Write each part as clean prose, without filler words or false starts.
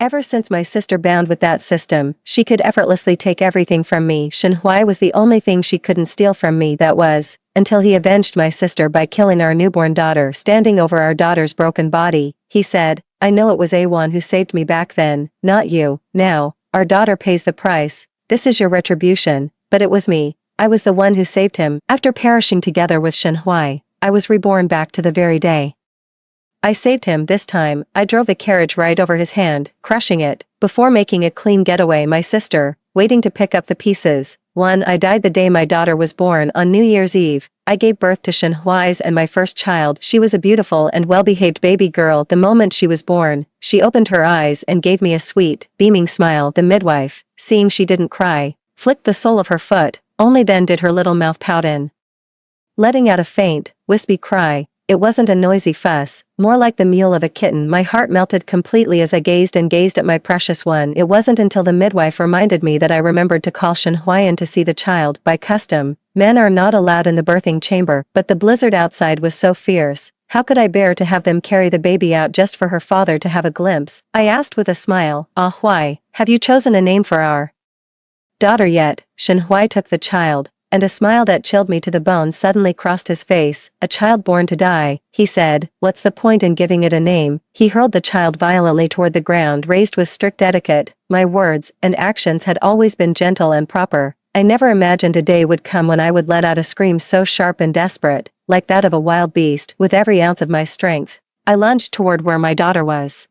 Ever since my sister bound with that system, she could effortlessly take everything from me. Shenhui was the only thing she couldn't steal from me, that was, until he avenged my sister by killing our newborn daughter. Standing over our daughter's broken body, he said, I know it was A1 who saved me back then, not you. Now, our daughter pays the price. This is your retribution, but it was me. I was the one who saved him. After perishing together with Shenhui, I was reborn back to the very day I saved him. This time, I drove the carriage right over his hand, crushing it, before making a clean getaway. My sister, waiting to pick up the pieces. 1. I died the day my daughter was born on New Year's Eve. I gave birth to Shenhui's and my first child. She was a beautiful and well-behaved baby girl. The moment she was born, she opened her eyes and gave me a sweet, beaming smile. The midwife, seeing she didn't cry, flicked the sole of her foot. Only then did her little mouth pout in, letting out a faint, wispy cry. It wasn't a noisy fuss, more like the mewl of a kitten. My heart melted completely as I gazed at my precious one. It wasn't until the midwife reminded me that I remembered to call Shenhui in to see the child. By custom, men are not allowed in the birthing chamber, but the blizzard outside was so fierce. How could I bear to have them carry the baby out just for her father to have a glimpse? I asked with a smile, Ah Hui, have you chosen a name for our daughter yet? Shenhui took the child, and a smile that chilled me to the bone suddenly crossed his face. A child born to die, he said. What's the point in giving it a name? He hurled the child violently toward the ground, raised with strict etiquette. My words and actions had always been gentle and proper. I never imagined a day would come when I would let out a scream so sharp and desperate, like that of a wild beast. With every ounce of my strength, I lunged toward where my daughter was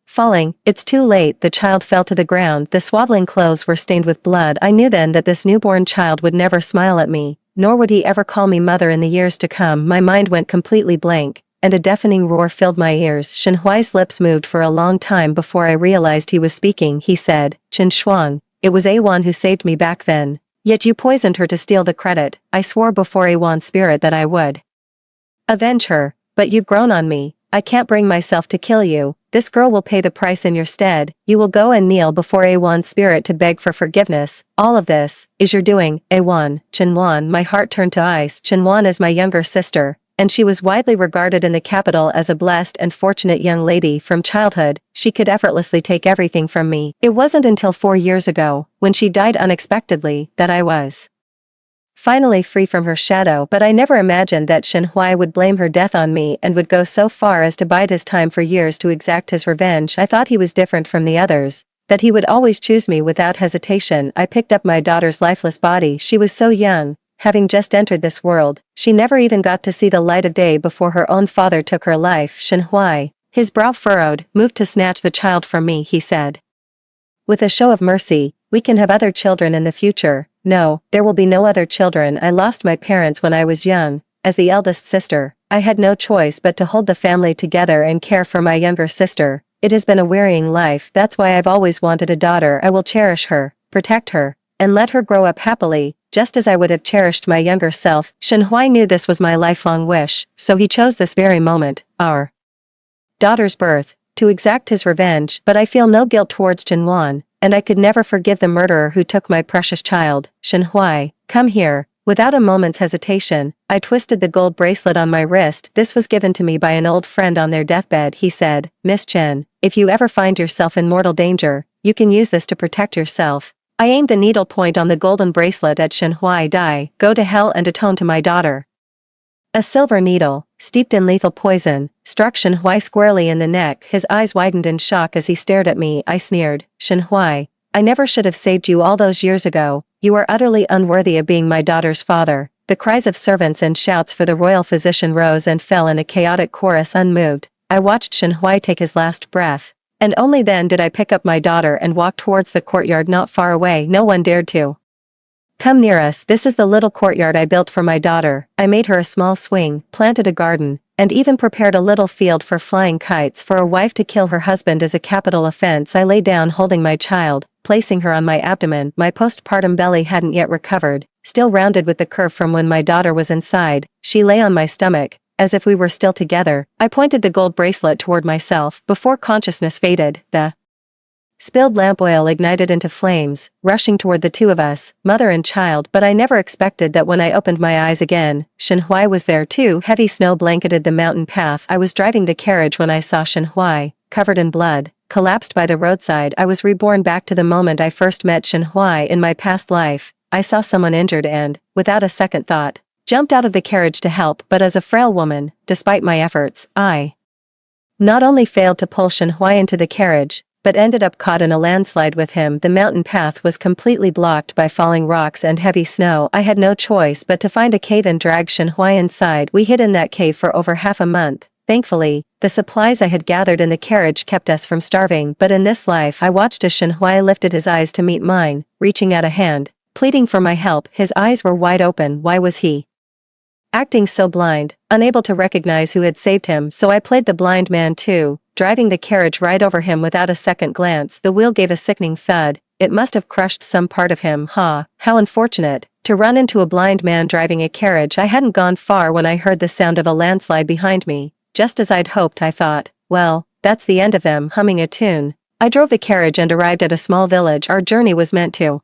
falling. It's too late. The child fell to the ground. The swaddling clothes were stained with blood. I knew then that this newborn child would never smile at me, nor would he ever call me mother in the years to come. My mind went completely blank, and a deafening roar filled my ears. Shenhui's lips moved for a long time before I realized he was speaking. He said, Chen Shuang, it was A1 who saved me back then. Yet you poisoned her to steal the credit. I swore before A1's spirit that I would avenge her, but you've grown on me. I can't bring myself to kill you. This girl will pay the price in your stead. You will go and kneel before A1's spirit to beg for forgiveness. All of this is your doing, A1. Chenwan. My heart turned to ice. Chenwan is my younger sister, and she was widely regarded in the capital as a blessed and fortunate young lady. From childhood, she could effortlessly take everything from me. It wasn't until 4 years ago, when she died unexpectedly, that I was finally free from her shadow. But I never imagined that Shenhui would blame her death on me and would go so far as to bide his time for years to exact his revenge. I thought he was different from the others, that he would always choose me without hesitation. I picked up my daughter's lifeless body. She was so young, having just entered this world. She never even got to see the light of day before her own father took her life. Shenhui, his brow furrowed, moved to snatch the child from me. He said, with a show of mercy, we can have other children in the future. No, there will be no other children. I lost my parents when I was young. As the eldest sister, I had no choice but to hold the family together and care for my younger sister. It has been a wearying life. That's why I've always wanted a daughter. I will cherish her, protect her, and let her grow up happily, just as I would have cherished my younger self. Shenhui knew this was my lifelong wish, so he chose this very moment, our daughter's birth, to exact his revenge. But I feel no guilt towards Chenwan, and I could never forgive the murderer who took my precious child. Shenhui, come here. Without a moment's hesitation, I twisted the gold bracelet on my wrist. This was given to me by an old friend on their deathbed. He said, Miss Chen, if you ever find yourself in mortal danger, you can use this to protect yourself. I aimed the needle point on the golden bracelet at Shenhui. Die, go to hell and atone to my daughter. A silver needle, steeped in lethal poison, struck Shenhui squarely in the neck. His eyes widened in shock as he stared at me. I sneered, Shenhui, I never should have saved you all those years ago. You are utterly unworthy of being my daughter's father. The cries of servants and shouts for the royal physician rose and fell in a chaotic chorus. Unmoved, I watched Shenhui take his last breath, and only then did I pick up my daughter and walk towards the courtyard not far away. No one dared to come near us. This is the little courtyard I built for my daughter. I made her a small swing, planted a garden, and even prepared a little field for flying kites. For a wife to kill her husband is a capital offense. I lay down holding my child, placing her on my abdomen. My postpartum belly hadn't yet recovered, still rounded with the curve from when my daughter was inside. She lay on my stomach, as if we were still together. I pointed the gold bracelet toward myself. Before consciousness faded, the spilled lamp oil ignited into flames, rushing toward the two of us, mother and child. But I never expected that when I opened my eyes again, Shenhui was there too. Heavy snow blanketed the mountain path. I was driving the carriage when I saw Shenhui, covered in blood, collapsed by the roadside. I was reborn back to the moment I first met Shen Hui in my past life. I saw someone injured and, without a second thought, jumped out of the carriage to help, but as a frail woman, despite my efforts, I not only failed to pull Shen Hui into the carriage, but ended up caught in a landslide with him. The mountain path was completely blocked by falling rocks and heavy snow. I had no choice but to find a cave and drag Shen Hui inside. We hid in that cave for over half a month. Thankfully, the supplies I had gathered in the carriage kept us from starving, but in this life I watched as Shen Hui lifted his eyes to meet mine, reaching out a hand, pleading for my help. His eyes were wide open. Why was he acting so blind, unable to recognize who had saved him? So I played the blind man too, driving the carriage right over him without a second glance. The wheel gave a sickening thud. It must have crushed some part of him. How unfortunate, to run into a blind man driving a carriage. I hadn't gone far when I heard the sound of a landslide behind me. Just as I'd hoped. I thought, well, that's the end of them. Humming a tune, I drove the carriage and arrived at a small village. Our journey was meant to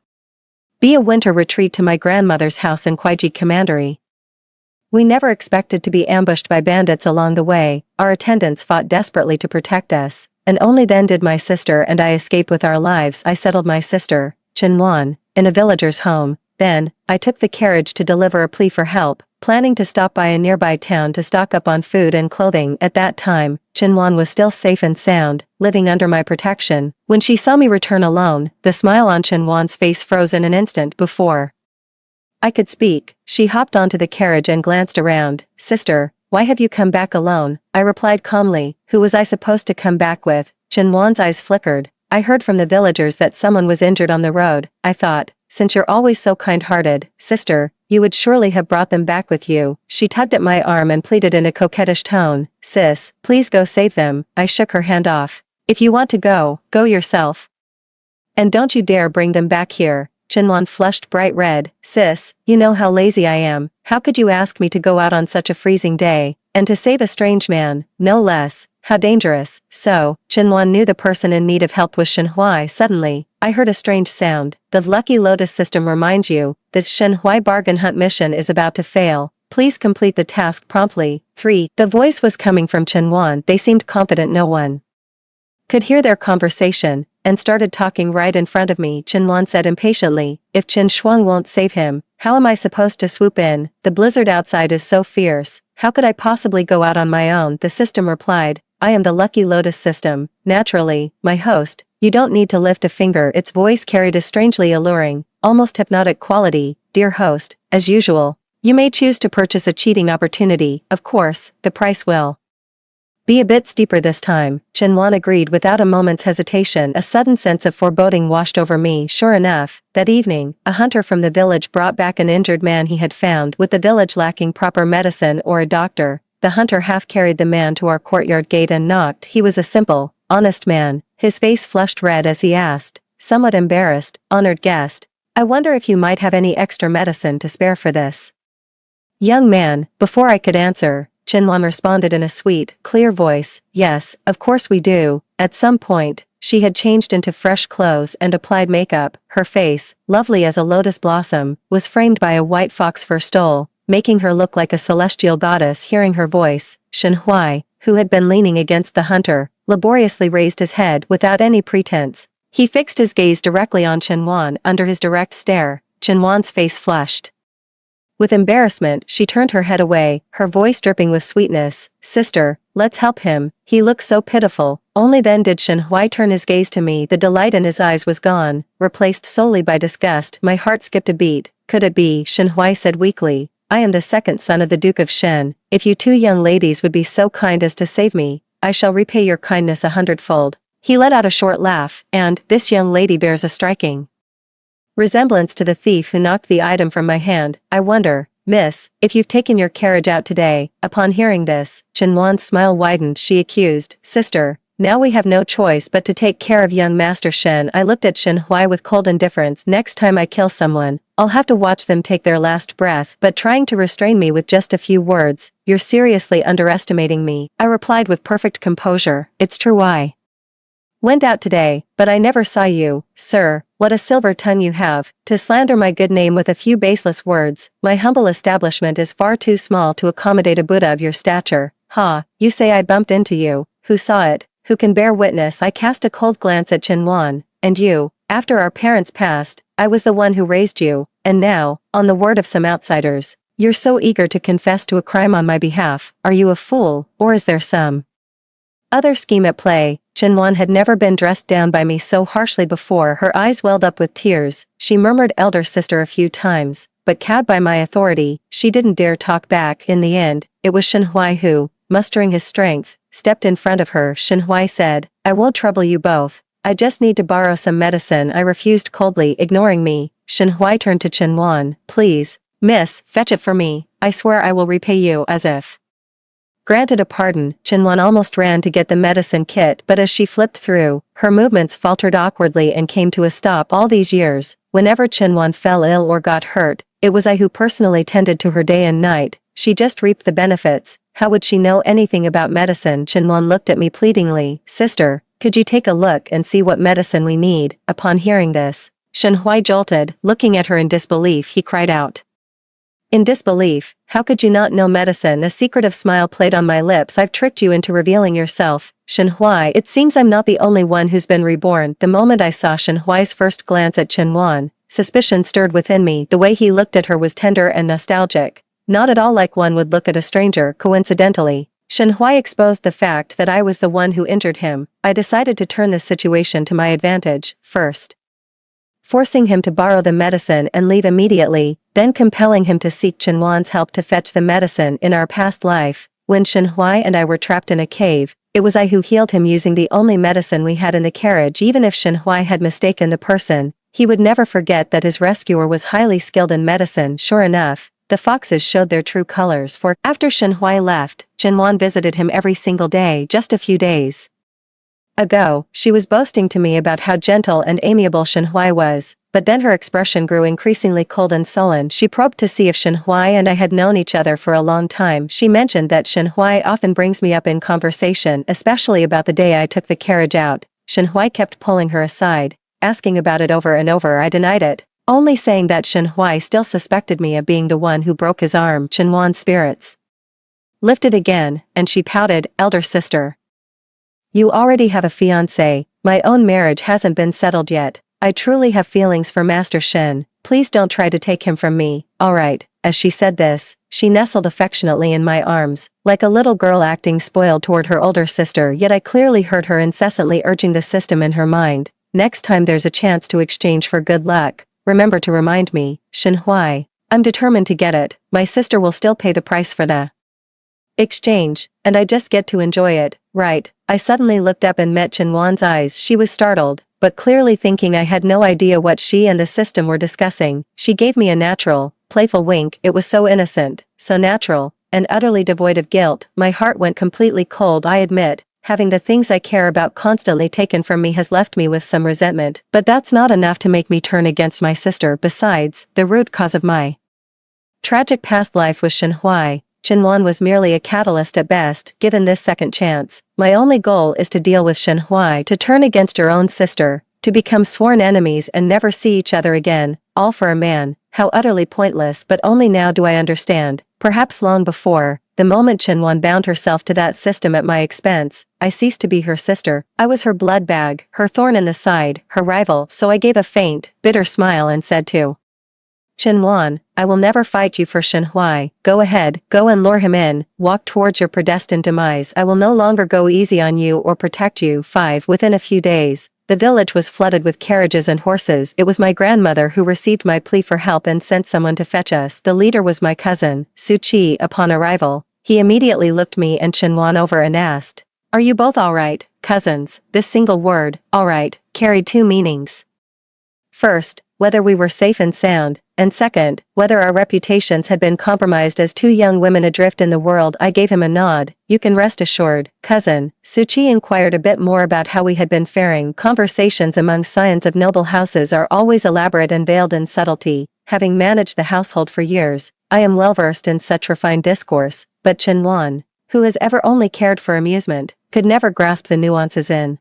be a winter retreat to my grandmother's house in Kwaiji Commandery. We never expected to be ambushed by bandits along the way. Our attendants fought desperately to protect us, and only then did my sister and I escape with our lives. I settled my sister, Chen Wan, in a villager's home. Then, I took the carriage to deliver a plea for help, planning to stop by a nearby town to stock up on food and clothing. At that time, Chen Wan was still safe and sound, living under my protection. When she saw me return alone, the smile on Chen Wan's face froze in an instant. Before I could speak, she hopped onto the carriage and glanced around. Sister, why have you come back alone? I replied calmly. Who was I supposed to come back with? Chen Wan's eyes flickered. I heard from the villagers that someone was injured on the road. I thought, since you're always so kind-hearted, sister, you would surely have brought them back with you. She tugged at my arm and pleaded in a coquettish tone. Sis, please go save them. I shook her hand off. If you want to go, go yourself. And don't you dare bring them back here. Chen Wan flushed bright red. Sis, you know how lazy I am. How could you ask me to go out on such a freezing day, and to save a strange man, no less? How dangerous. So, Chen Wan knew the person in need of help was Shen Hui. Suddenly, I heard a strange sound. The Lucky Lotus system reminds you that Shen Hui bargain hunt mission is about to fail. Please complete the task promptly. 3. The voice was coming from Chen Wan. They seemed confident no one could hear their conversation, and started talking right in front of me. Chen Wan said impatiently, if Chen Shuang won't save him, how am I supposed to swoop in? The blizzard outside is so fierce. How could I possibly go out on my own? The system replied, I am the Lucky Lotus system. Naturally, my host, you don't need to lift a finger. Its voice carried a strangely alluring, almost hypnotic quality. Dear host, as usual, you may choose to purchase a cheating opportunity. Of course, the price will be a bit steeper this time. Chen Wan agreed without a moment's hesitation. A sudden sense of foreboding washed over me. Sure enough, that evening, a hunter from the village brought back an injured man he had found. With the village lacking proper medicine or a doctor, the hunter half-carried the man to our courtyard gate and knocked. He was a simple, honest man. His face flushed red as he asked, somewhat embarrassed, honored guest, I wonder if you might have any extra medicine to spare for this young man. Before I could answer, Chen Wan responded in a sweet, clear voice, yes, of course we do. At some point, she had changed into fresh clothes and applied makeup. Her face, lovely as a lotus blossom, was framed by a white fox fur stole, making her look like a celestial goddess. Hearing her voice, Shen Hui, who had been leaning against the hunter, laboriously raised his head without any pretense. He fixed his gaze directly on Chen Wan. Under his direct stare, Chen Wan's face flushed. With embarrassment, she turned her head away, her voice dripping with sweetness. Sister, let's help him. He looks so pitiful. Only then did Shen Hui turn his gaze to me. The delight in his eyes was gone, replaced solely by disgust. My heart skipped a beat. Could it be? Shen Hui said weakly. I am the second son of the Duke of Shen. If you two young ladies would be so kind as to save me, I shall repay your kindness 100-fold. He let out a short laugh, and, this young lady bears a striking resemblance to the thief who knocked the item from my hand. I wonder, miss, if you've taken your carriage out today. Upon hearing this, Chen Wan's smile widened. She accused, sister, now we have no choice but to take care of young Master Shen. I looked at Shen Hui with cold indifference. Next time I kill someone, I'll have to watch them take their last breath. But trying to restrain me with just a few words, you're seriously underestimating me. I replied with perfect composure. It's true, I went out today, but I never saw you. Sir, what a silver tongue you have, to slander my good name with a few baseless words. My humble establishment is far too small to accommodate a Buddha of your stature. Ha, you say I bumped into you. Who saw it? who can bear witness?" I cast a cold glance at Chinwan. "And you, after our parents passed, I was the one who raised you, and now, on the word of some outsiders, you're so eager to confess to a crime on my behalf. Are you a fool, or is there some other scheme at play?" Chinwan had never been dressed down by me so harshly before. Her eyes welled up with tears. She murmured "elder sister" a few times, but cowed by my authority, she didn't dare talk back. In the end, it was Shenhui who, mustering his strength, stepped in front of her. Shenhui said, "I won't trouble you both. I just need to borrow some medicine." I refused coldly, ignoring me. Shenhui turned to Chinwan. "Please, miss, fetch it for me. I swear I will repay you." As if granted a pardon, Chinwan almost ran to get the medicine kit, but as she flipped through, her movements faltered awkwardly and came to a stop. All these years, whenever Chinwan fell ill or got hurt, it was I who personally tended to her day and night. She just reaped the benefits. How would she know anything about medicine? Chinwan looked at me pleadingly. "Sister, could you take a look and see what medicine we need?" Upon hearing this, Shenhui jolted. Looking at her in disbelief, he cried out. "In disbelief? How could you not know medicine?" A secretive smile played on my lips. "I've tricked you into revealing yourself, Shenhui. It seems I'm not the only one who's been reborn." The moment I saw Shenhui's first glance at Chinwan, suspicion stirred within me. The way he looked at her was tender and nostalgic, not at all like one would look at a stranger. Coincidentally, Shenhui exposed the fact that I was the one who injured him. I decided to turn this situation to my advantage, first forcing him to borrow the medicine and leave immediately, then compelling him to seek Chinwan's help to fetch the medicine. In our past life, when Shenhui and I were trapped in a cave, it was I who healed him using the only medicine we had in the carriage. Even if Shenhui had mistaken the person, he would never forget that his rescuer was highly skilled in medicine. Sure enough, the foxes showed their true colors, for after Shenhui left, Chinwan visited him every single day. Just a few days ago, she was boasting to me about how gentle and amiable Shenhui was, but then her expression grew increasingly cold and sullen. She probed to see if Shenhui and I had known each other for a long time. She mentioned that Shenhui often brings me up in conversation, especially about the day I took the carriage out. Shenhui kept pulling her aside, asking about it over and over. I denied it, only saying that Shenhui still suspected me of being the one who broke his arm. Chinwan's spirits lifted again, and she pouted. "Elder sister, you already have a fiancé. My own marriage hasn't been settled yet. I truly have feelings for Master Shen. Please don't try to take him from me." "Alright." As she said this, she nestled affectionately in my arms, like a little girl acting spoiled toward her older sister. Yet I clearly heard her incessantly urging the system in her mind. "Next time there's a chance to exchange for good luck, remember to remind me, Shenhui. I'm determined to get it. My sister will still pay the price for the exchange, and I just get to enjoy it, right?" I suddenly looked up and met Chinwan's eyes. She was startled, but clearly thinking I had no idea what she and the system were discussing. She gave me a natural, playful wink. It was so innocent, so natural, and utterly devoid of guilt. My heart went completely cold. I admit, having the things I care about constantly taken from me has left me with some resentment, but that's not enough to make me turn against my sister. Besides, the root cause of my tragic past life was Shenhui. Chinwan was merely a catalyst at best. Given this second chance, my only goal is to deal with Shenhui, to turn against her own sister, to become sworn enemies and never see each other again, all for a man. How utterly pointless, but only now do I understand. Perhaps long before, the moment Chinwan bound herself to that system at my expense, I ceased to be her sister. I was her blood bag, her thorn in the side, her rival. So I gave a faint, bitter smile and said to Chinwan, "I will never fight you for Shenhui. Go ahead, go and lure him in, walk towards your predestined demise. I will no longer go easy on you or protect you." 5. Within a few days, the village was flooded with carriages and horses. It was my grandmother who received my plea for help and sent someone to fetch us. The leader was my cousin, Su Qi. Upon arrival, he immediately looked me and Chinwan over and asked, "Are you both alright, cousins?" This single word, alright, carried two meanings. First, whether we were safe and sound, and second, whether our reputations had been compromised as two young women adrift in the world. I gave him a nod. "You can rest assured, cousin." Su Qi inquired a bit more about how we had been faring. Conversations among scions of noble houses are always elaborate and veiled in subtlety. Having managed the household for years, I am well versed in such refined discourse, but Chinwan, who has ever only cared for amusement, could never grasp the nuances in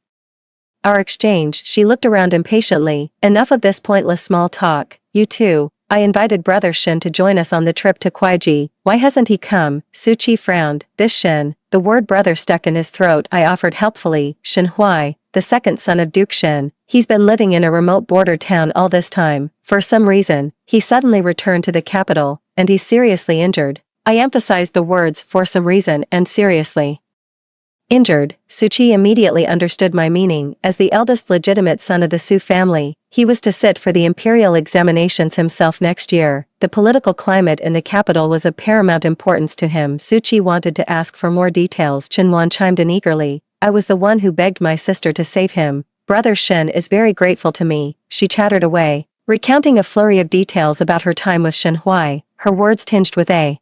our exchange. She looked around impatiently. "Enough of this pointless small talk. You too. I invited brother Shen to join us on the trip to Kuaiji. Why hasn't he come?" Su Qi frowned. This Shen, the The word brother stuck in his throat. I offered helpfully, Shen Huai, the second son of Duke Shen. He's been living in a remote border town all this time. For some reason, he suddenly returned to the capital, and he's seriously injured. I emphasized the words for some reason and seriously. Injured, Su Qi immediately understood my meaning. As the eldest legitimate son of the Su family, he was to sit for the imperial examinations himself next year. The political climate in the capital was of paramount importance to him. Su Qi wanted to ask for more details. Chen chimed in eagerly. I was the one who begged my sister to save him. Brother Shen is very grateful to me, she chattered away, recounting a flurry of details about her time with Shen Huai, her words tinged with a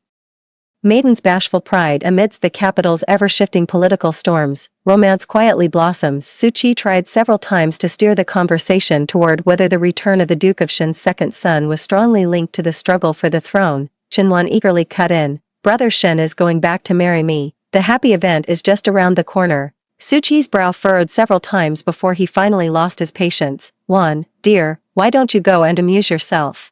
maiden's bashful pride amidst the capital's ever-shifting political storms. Romance quietly blossoms. Su Qi tried several times to steer the conversation toward whether the return of the Duke of Shen's second son was strongly linked to the struggle for the throne. Chen eagerly cut in. Brother Shen is going back to marry me. The happy event is just around the corner. Su Qi's brow furrowed several times before he finally lost his patience. Dear, why don't you go and amuse yourself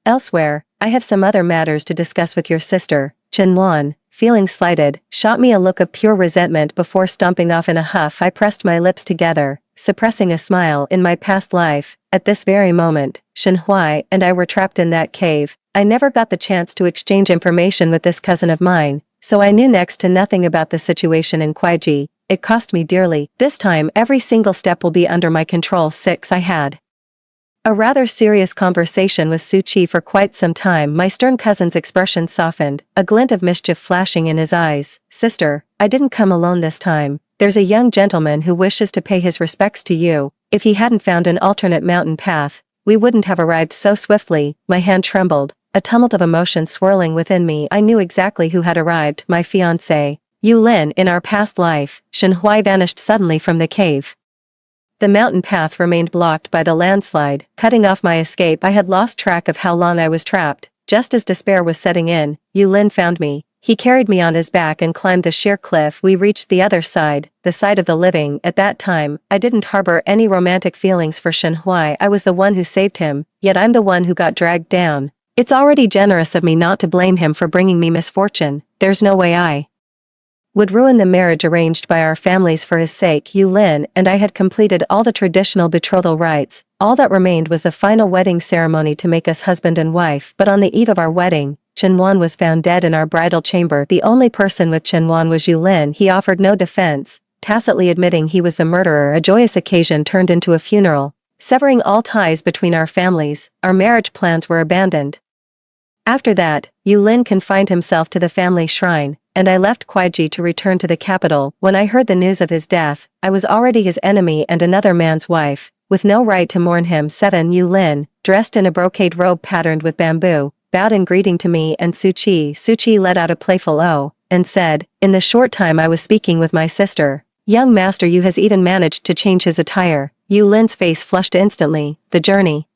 elsewhere? I have some other matters to discuss with your sister. Chen, feeling slighted, shot me a look of pure resentment before stomping off in a huff. I pressed my lips together, suppressing a smile. In my past life, at this very moment, Shen Huai and I were trapped in that cave. I never got the chance to exchange information with this cousin of mine, so I knew next to nothing about the situation in Kuaiji. It cost me dearly. This time every single step will be under my control. 6. I had a rather serious conversation with Su Qi for quite some time. My stern cousin's expression softened, a glint of mischief flashing in his eyes. Sister, I didn't come alone this time. There's a young gentleman who wishes to pay his respects to you. If he hadn't found an alternate mountain path, we wouldn't have arrived so swiftly. My hand trembled, a tumult of emotion swirling within me. I knew exactly who had arrived. My fiancé, Yu Lin. In our past life, Shen Huai vanished suddenly from the cave. The mountain path remained blocked by the landslide, cutting off my escape. I had lost track of how long I was trapped. Just as despair was setting in, Yu Lin found me. He carried me on his back and climbed the sheer cliff. We reached the other side, the side of the living. At that time, I didn't harbor any romantic feelings for Shen Huai. I was the one who saved him, yet I'm the one who got dragged down. It's already generous of me not to blame him for bringing me misfortune. There's no way I would ruin the marriage arranged by our families for his sake. Yu Lin and I had completed all the traditional betrothal rites. All that remained was the final wedding ceremony to make us husband and wife. But on the eve of our wedding, Chen was found dead in our bridal chamber. The only person with Chen was Yu Lin. He offered no defense, tacitly admitting he was the murderer. A joyous occasion turned into a funeral, severing all ties between our families. Our marriage plans were abandoned. After that, Yu Lin confined himself to the family shrine, and I left Kuaiji to return to the capital. When I heard the news of his death, I was already his enemy and another man's wife, with no right to mourn him. 7. Yu Lin, dressed in a brocade robe patterned with bamboo, bowed in greeting to me and Su Qi. Su Qi let out a playful "oh," and said, in the short time I was speaking with my sister, young master Yu has even managed to change his attire. Yu Lin's face flushed instantly. The journey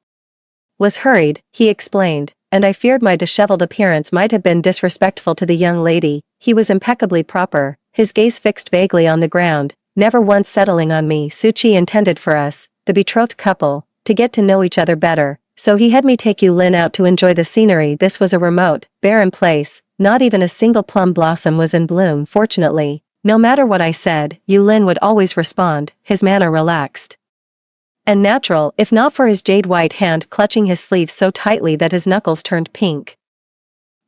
was hurried, he explained, and I feared my disheveled appearance might have been disrespectful to the young lady. He was impeccably proper, his gaze fixed vaguely on the ground, never once settling on me. Su Qi intended for us, the betrothed couple, to get to know each other better, so he had me take Yu Lin out to enjoy the scenery. This was a remote, barren place. Not even a single plum blossom was in bloom. Fortunately, no matter what I said, Yu Lin would always respond, his manner relaxed and natural, if not for his jade-white hand clutching his sleeve so tightly that his knuckles turned pink.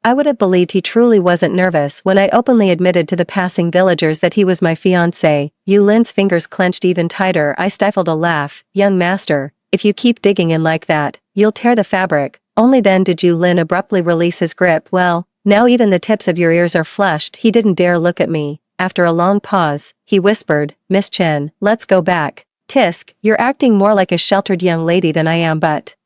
I would have believed he truly wasn't nervous when I openly admitted to the passing villagers that he was my fiancé. Yu Lin's fingers clenched even tighter. I stifled a laugh. Young master, if you keep digging in like that, you'll tear the fabric. Only then did Yu Lin abruptly release his grip. Well, now even the tips of your ears are flushed. He didn't dare look at me. After a long pause, he whispered, Miss Chen, let's go back. Tisk, you're acting more like a sheltered young lady than I am. But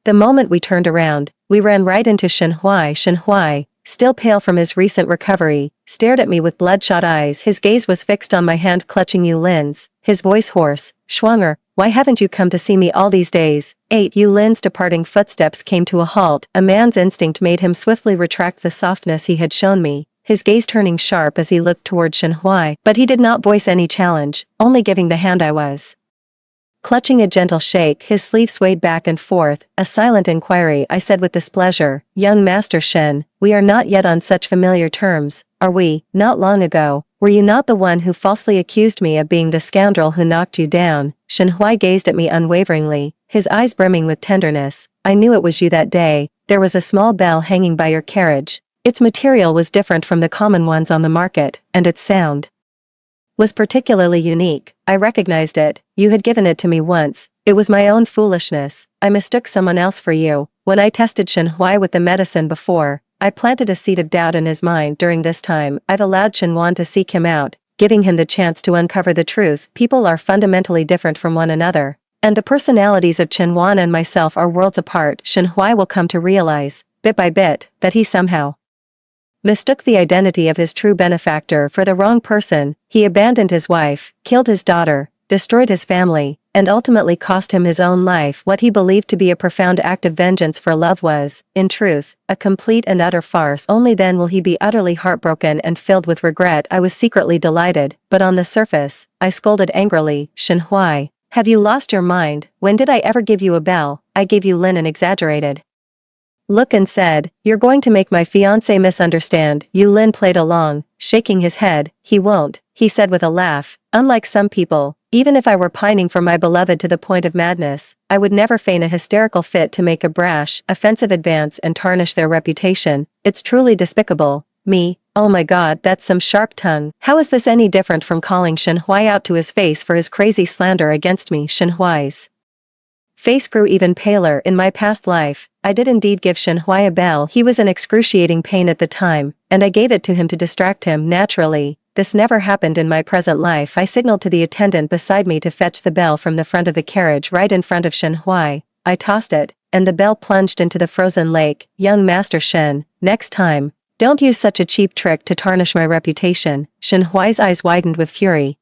the moment we turned around, we ran right into Shen Huai. Shen Huai, still pale from his recent recovery, stared at me with bloodshot eyes. His gaze was fixed on my hand clutching Yu Lin's, his voice hoarse. Schwanger, why haven't you come to see me all these days? 8. Yu Lin's departing footsteps came to a halt. A man's instinct made him swiftly retract the softness he had shown me, his gaze turning sharp as he looked toward Shen Huai. But he did not voice any challenge, only giving the hand I was clutching a gentle shake. His sleeve swayed back and forth, a silent inquiry. I said with displeasure, Young Master Shen, we are not yet on such familiar terms. are we? Not long ago, were you not the one who falsely accused me of being the scoundrel who knocked you down? Shenhui gazed at me unwaveringly, his eyes brimming with tenderness. I knew it was you that day. There was a small bell hanging by your carriage. Its material was different from the common ones on the market, and its sound was particularly unique. I recognized it. You had given it to me once. It was my own foolishness. I mistook someone else for you. When I tested Shenhui with the medicine before, I planted a seed of doubt in his mind. During this time, I've allowed Shenwan to seek him out, giving him the chance to uncover the truth. People are fundamentally different from one another, and the personalities of Shenwan and myself are worlds apart. Shenhui will come to realize, bit by bit, that he somehow mistook the identity of his true benefactor for the wrong person. He abandoned his wife, killed his daughter, destroyed his family, and ultimately cost him his own life. What he believed to be a profound act of vengeance for love was, in truth, a complete and utter farce. Only then will he be utterly heartbroken and filled with regret. I was secretly delighted, but on the surface, I scolded angrily. Shenhui, have you lost your mind? When did I ever give you a bell? I gave you Lin an exaggerated look and said, "You're going to make my fiancé misunderstand." Yu Lin played along, shaking his head. "He won't," he said with a laugh. "Unlike some people, even if I were pining for my beloved to the point of madness, I would never feign a hysterical fit to make a brash, offensive advance and tarnish their reputation. It's truly despicable. Me? Oh my god, that's some sharp tongue. How is this any different from calling Shenhui out to his face for his crazy slander against me?" Shenhui's face grew even paler. "In my past life, I did indeed give Shenhui a bell. He was in excruciating pain at the time, and I gave it to him to distract him. Naturally, this never happened in my present life." I signaled to the attendant beside me to fetch the bell from the front of the carriage right in front of Shenhui. I tossed it, and the bell plunged into the frozen lake. "Young Master Shen, next time, don't use such a cheap trick to tarnish my reputation." Shenhui's eyes widened with fury.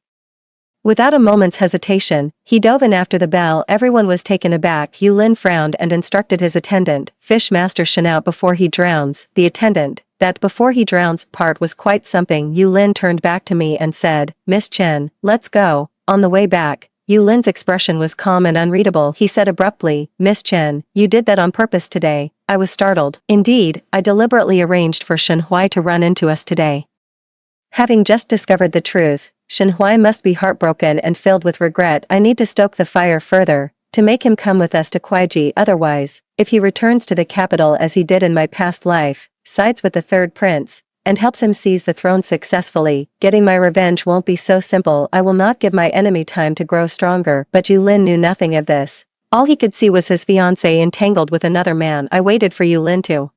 Without a moment's hesitation, he dove in after the bell. Everyone was taken aback. Yu Lin frowned and instructed his attendant, "Fish Master Shen out before he drowns." The attendant, that "before he drowns" part was quite something. Yu Lin turned back to me and said, "Miss Chen, let's go." On the way back, Yu Lin's expression was calm and unreadable. He said abruptly, "Miss Chen, you did that on purpose today." I was startled. Indeed, I deliberately arranged for Shenhui to run into us today. Having just discovered the truth, Shenhui must be heartbroken and filled with regret. I need to stoke the fire further, to make him come with us to Kuaiji. Otherwise, if he returns to the capital as he did in my past life, sides with the third prince, and helps him seize the throne successfully, getting my revenge won't be so simple. I will not give my enemy time to grow stronger. But Yu Lin knew nothing of this. All he could see was his fiancée entangled with another man. I waited for Yu Lin to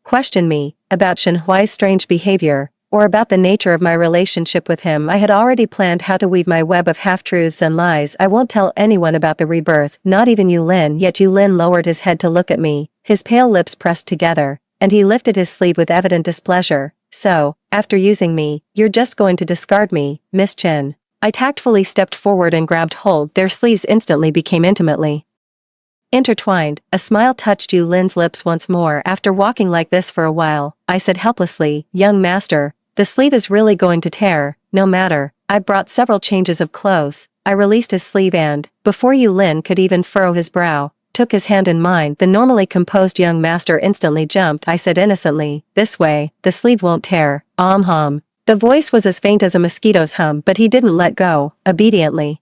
question me about Shenhui's strange behavior, or about the nature of my relationship with him. I had already planned how to weave my web of half-truths and lies. "I won't tell anyone about the rebirth, not even Yu Lin." Yet Yu Lin lowered his head to look at me, his pale lips pressed together, and he lifted his sleeve with evident displeasure. "So, after using me, you're just going to discard me, Miss Chen?" I tactfully stepped forward and grabbed hold. Their sleeves instantly became intimately intertwined. A smile touched Yu Lin's lips once more. "After walking like this for a while," I said helplessly, "Young master, the sleeve is really going to tear." "No matter, I brought several changes of clothes." I released his sleeve and, before Yu Lin could even furrow his brow, took his hand in mine. The normally composed young master instantly jumped. I said innocently, "This way, the sleeve won't tear." Hum. The voice was as faint as a mosquito's hum, but he didn't let go, obediently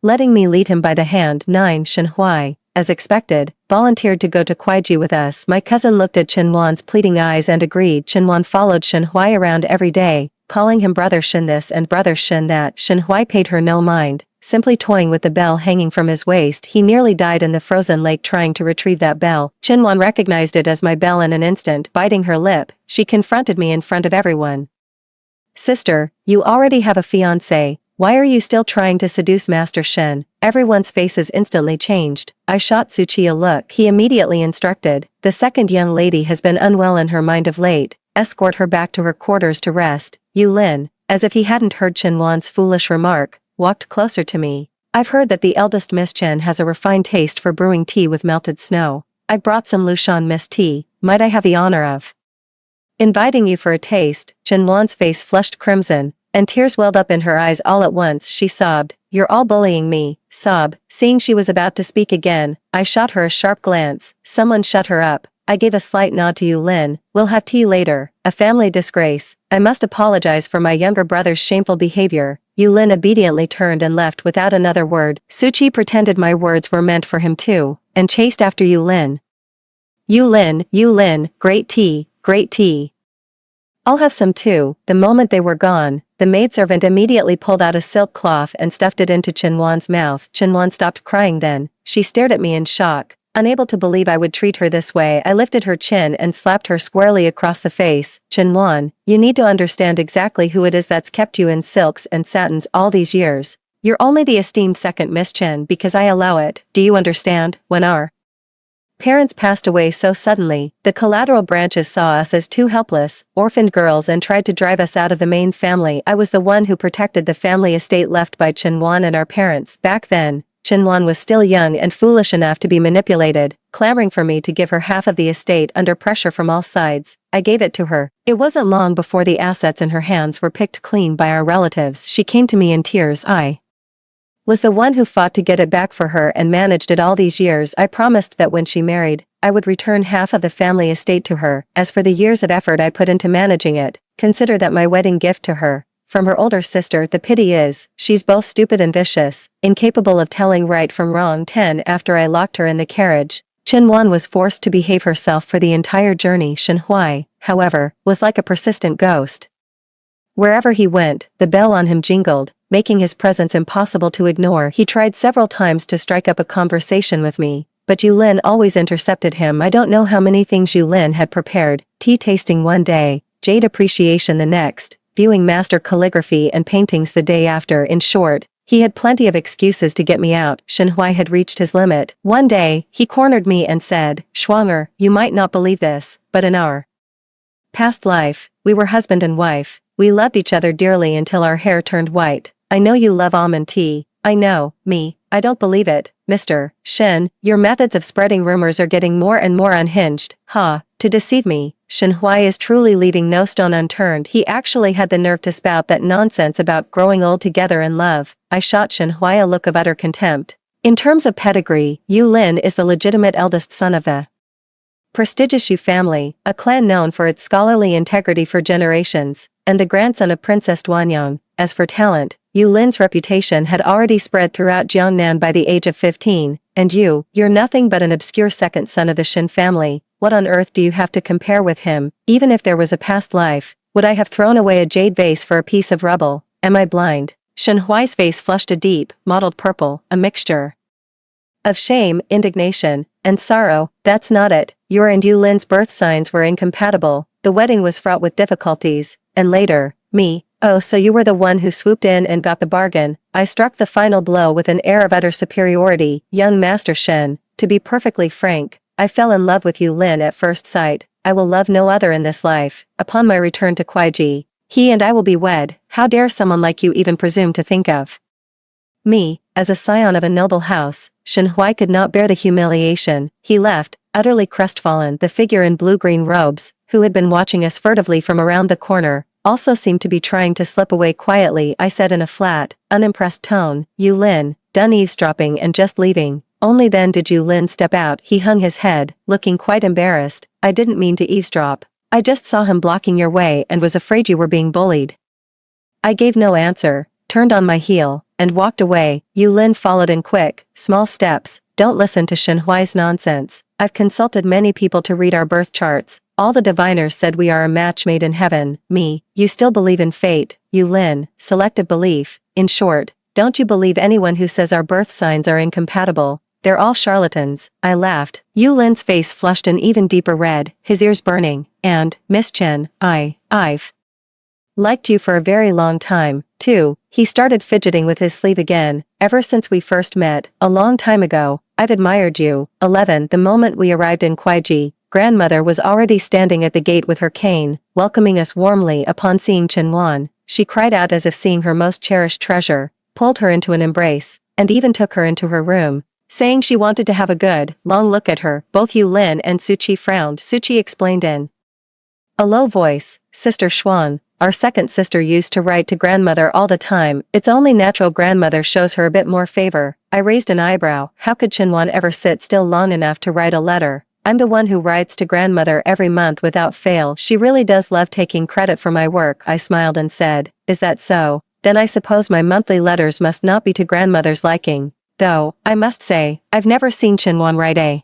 letting me lead him by the hand. 9. Shenhui, as expected, volunteered to go to Kuaiji with us. My cousin looked at Shenwan's pleading eyes and agreed. Shenwan followed Shenhui around every day, calling him Brother Shen this and Brother Shen that. Shenhui paid her no mind, simply toying with the bell hanging from his waist. He nearly died in the frozen lake trying to retrieve that bell. Shenwan recognized it as my bell in an instant. Biting her lip, she confronted me in front of everyone. "Sister, you already have a fiancé. Why are you still trying to seduce Master Shen?" Everyone's faces instantly changed. I shot Suchi a look. He immediately instructed, "The second young lady has been unwell in her mind of late. Escort her back to her quarters to rest." Yu Lin, as if he hadn't heard Chenwan's foolish remark, walked closer to me. "I've heard that the eldest Miss Chen has a refined taste for brewing tea with melted snow. I brought some Lushan mist tea. Might I have the honor of inviting you for a taste?" Chenwan's face flushed crimson, and tears welled up in her eyes all at once. She sobbed, "You're all bullying me." Seeing she was about to speak again, I shot her a sharp glance. "Someone shut her up." I gave a slight nod to Yu Lin. We'll have tea later. A family disgrace. I must apologize for my younger brother's shameful behavior. Yu Lin obediently turned and left without another word. Suchi pretended my words were meant for him too, and chased after Yu Lin. Yu Lin, great tea, great tea. I'll have some too. The moment they were gone, the maidservant immediately pulled out a silk cloth and stuffed it into Chenwan's mouth. Chenwan stopped crying then. She stared at me in shock. Unable to believe I would treat her this way, I lifted her chin and slapped her squarely across the face. Chenwan, you need to understand exactly who it is that's kept you in silks and satins all these years. You're only the esteemed second Miss Chen because I allow it. Do you understand? When our parents passed away so suddenly, the collateral branches saw us as two helpless, orphaned girls and tried to drive us out of the main family. I was the one who protected the family estate left by Chenwan and our parents. Back then, Chenwan was still young and foolish enough to be manipulated, clamoring for me to give her half of the estate under pressure from all sides. I gave it to her. It wasn't long before the assets in her hands were picked clean by our relatives. She came to me in tears. I was the one who fought to get it back for her and managed it all these years. I promised that when she married, I would return half of the family estate to her. As for the years of effort I put into managing it, consider that my wedding gift to her. From her older sister, the pity is, she's both stupid and vicious, incapable of telling right from wrong. 10 After I locked her in the carriage, Chenwan was forced to behave herself for the entire journey. Shenhui, however, was like a persistent ghost. Wherever he went, the bell on him jingled, making his presence impossible to ignore. He tried several times to strike up a conversation with me, but Yu Lin always intercepted him. I don't know how many things Yu Lin had prepared: tea tasting one day, jade appreciation the next, viewing master calligraphy and paintings the day after. In short, he had plenty of excuses to get me out. Shenhui had reached his limit. One day, he cornered me and said, "Schwanger, you might not believe this, but in our past life, we were husband and wife. We loved each other dearly until our hair turned white. I know you love almond tea. I know, me. I don't believe it, Mr. Shen. Your methods of spreading rumors are getting more and more unhinged. Ha, to deceive me. Shenhui is truly leaving no stone unturned. He actually had the nerve to spout that nonsense about growing old together in love." I shot Shenhui a look of utter contempt. In terms of pedigree, Yu Lin is the legitimate eldest son of the prestigious Yu family, a clan known for its scholarly integrity for generations, and the grandson of Princess Duanyang. As for talent, Yu Lin's reputation had already spread throughout Jiangnan by the age of 15, and you're nothing but an obscure second son of the Shen family. What on earth do you have to compare with him? Even if there was a past life, would I have thrown away a jade vase for a piece of rubble? Am I blind? Shenhui's face flushed a deep, mottled purple, a mixture of shame, indignation, and sorrow. That's not it. Your and Yu Lin's birth signs were incompatible. The wedding was fraught with difficulties, and later, me. Oh, so you were the one who swooped in and got the bargain. I struck the final blow with an air of utter superiority. Young Master Shen, to be perfectly frank, I fell in love with Yu Lin at first sight. I will love no other in this life. Upon my return to Kuaiji, he and I will be wed. How dare someone like you even presume to think of me as a scion of a noble house? Shenhui could not bear the humiliation. He left, utterly crestfallen. The figure in blue-green robes, who had been watching us furtively from around the corner, also seemed to be trying to slip away quietly. I said in a flat, unimpressed tone, "Yu Lin, done eavesdropping and just leaving." Only then did Yu Lin step out. He hung his head, looking quite embarrassed. "I didn't mean to eavesdrop. I just saw him blocking your way and was afraid you were being bullied." I gave no answer, turned on my heel, and walked away. Yu Lin followed in quick, small steps. Don't listen to Shenhui's nonsense. I've consulted many people to read our birth charts. All the diviners said we are a match made in heaven. Me, you still believe in fate, Yu Lin, selective belief. In short, don't you believe anyone who says our birth signs are incompatible? They're all charlatans. I laughed. Yu Lin's face flushed an even deeper red, his ears burning. And, Miss Chen, I've liked you for a very long time, too. He started fidgeting with his sleeve again. Ever since we first met, a long time ago, I've admired you. 11 The moment we arrived in Kuaiji, grandmother was already standing at the gate with her cane, welcoming us warmly. Upon seeing Chenwan, she cried out as if seeing her most cherished treasure, pulled her into an embrace, and even took her into her room, saying she wanted to have a good, long look at her. Both Yu Lin and Suchi frowned. Suchi explained in a low voice, "Sister Xuan, our second sister used to write to grandmother all the time. It's only natural grandmother shows her a bit more favor." I raised an eyebrow. How could Chenwan ever sit still long enough to write a letter? I'm the one who writes to grandmother every month without fail. She really does love taking credit for my work, I smiled and said. Is that so? Then I suppose my monthly letters must not be to grandmother's liking. Though, I must say, I've never seen Chinwan write a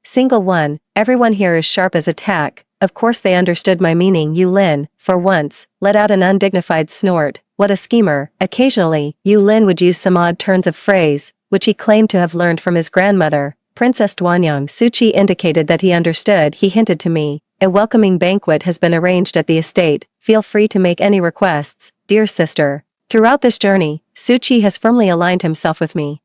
single one. Everyone here is sharp as a tack. Of course they understood my meaning. Yu Lin, for once, let out an undignified snort. What a schemer. Occasionally, Yu Lin would use some odd turns of phrase, which he claimed to have learned from his grandmother, Princess Duanyang. Suchi indicated that he understood. He hinted to me, a welcoming banquet has been arranged at the estate. Feel free to make any requests, dear sister. Throughout this journey, Suchi has firmly aligned himself with me.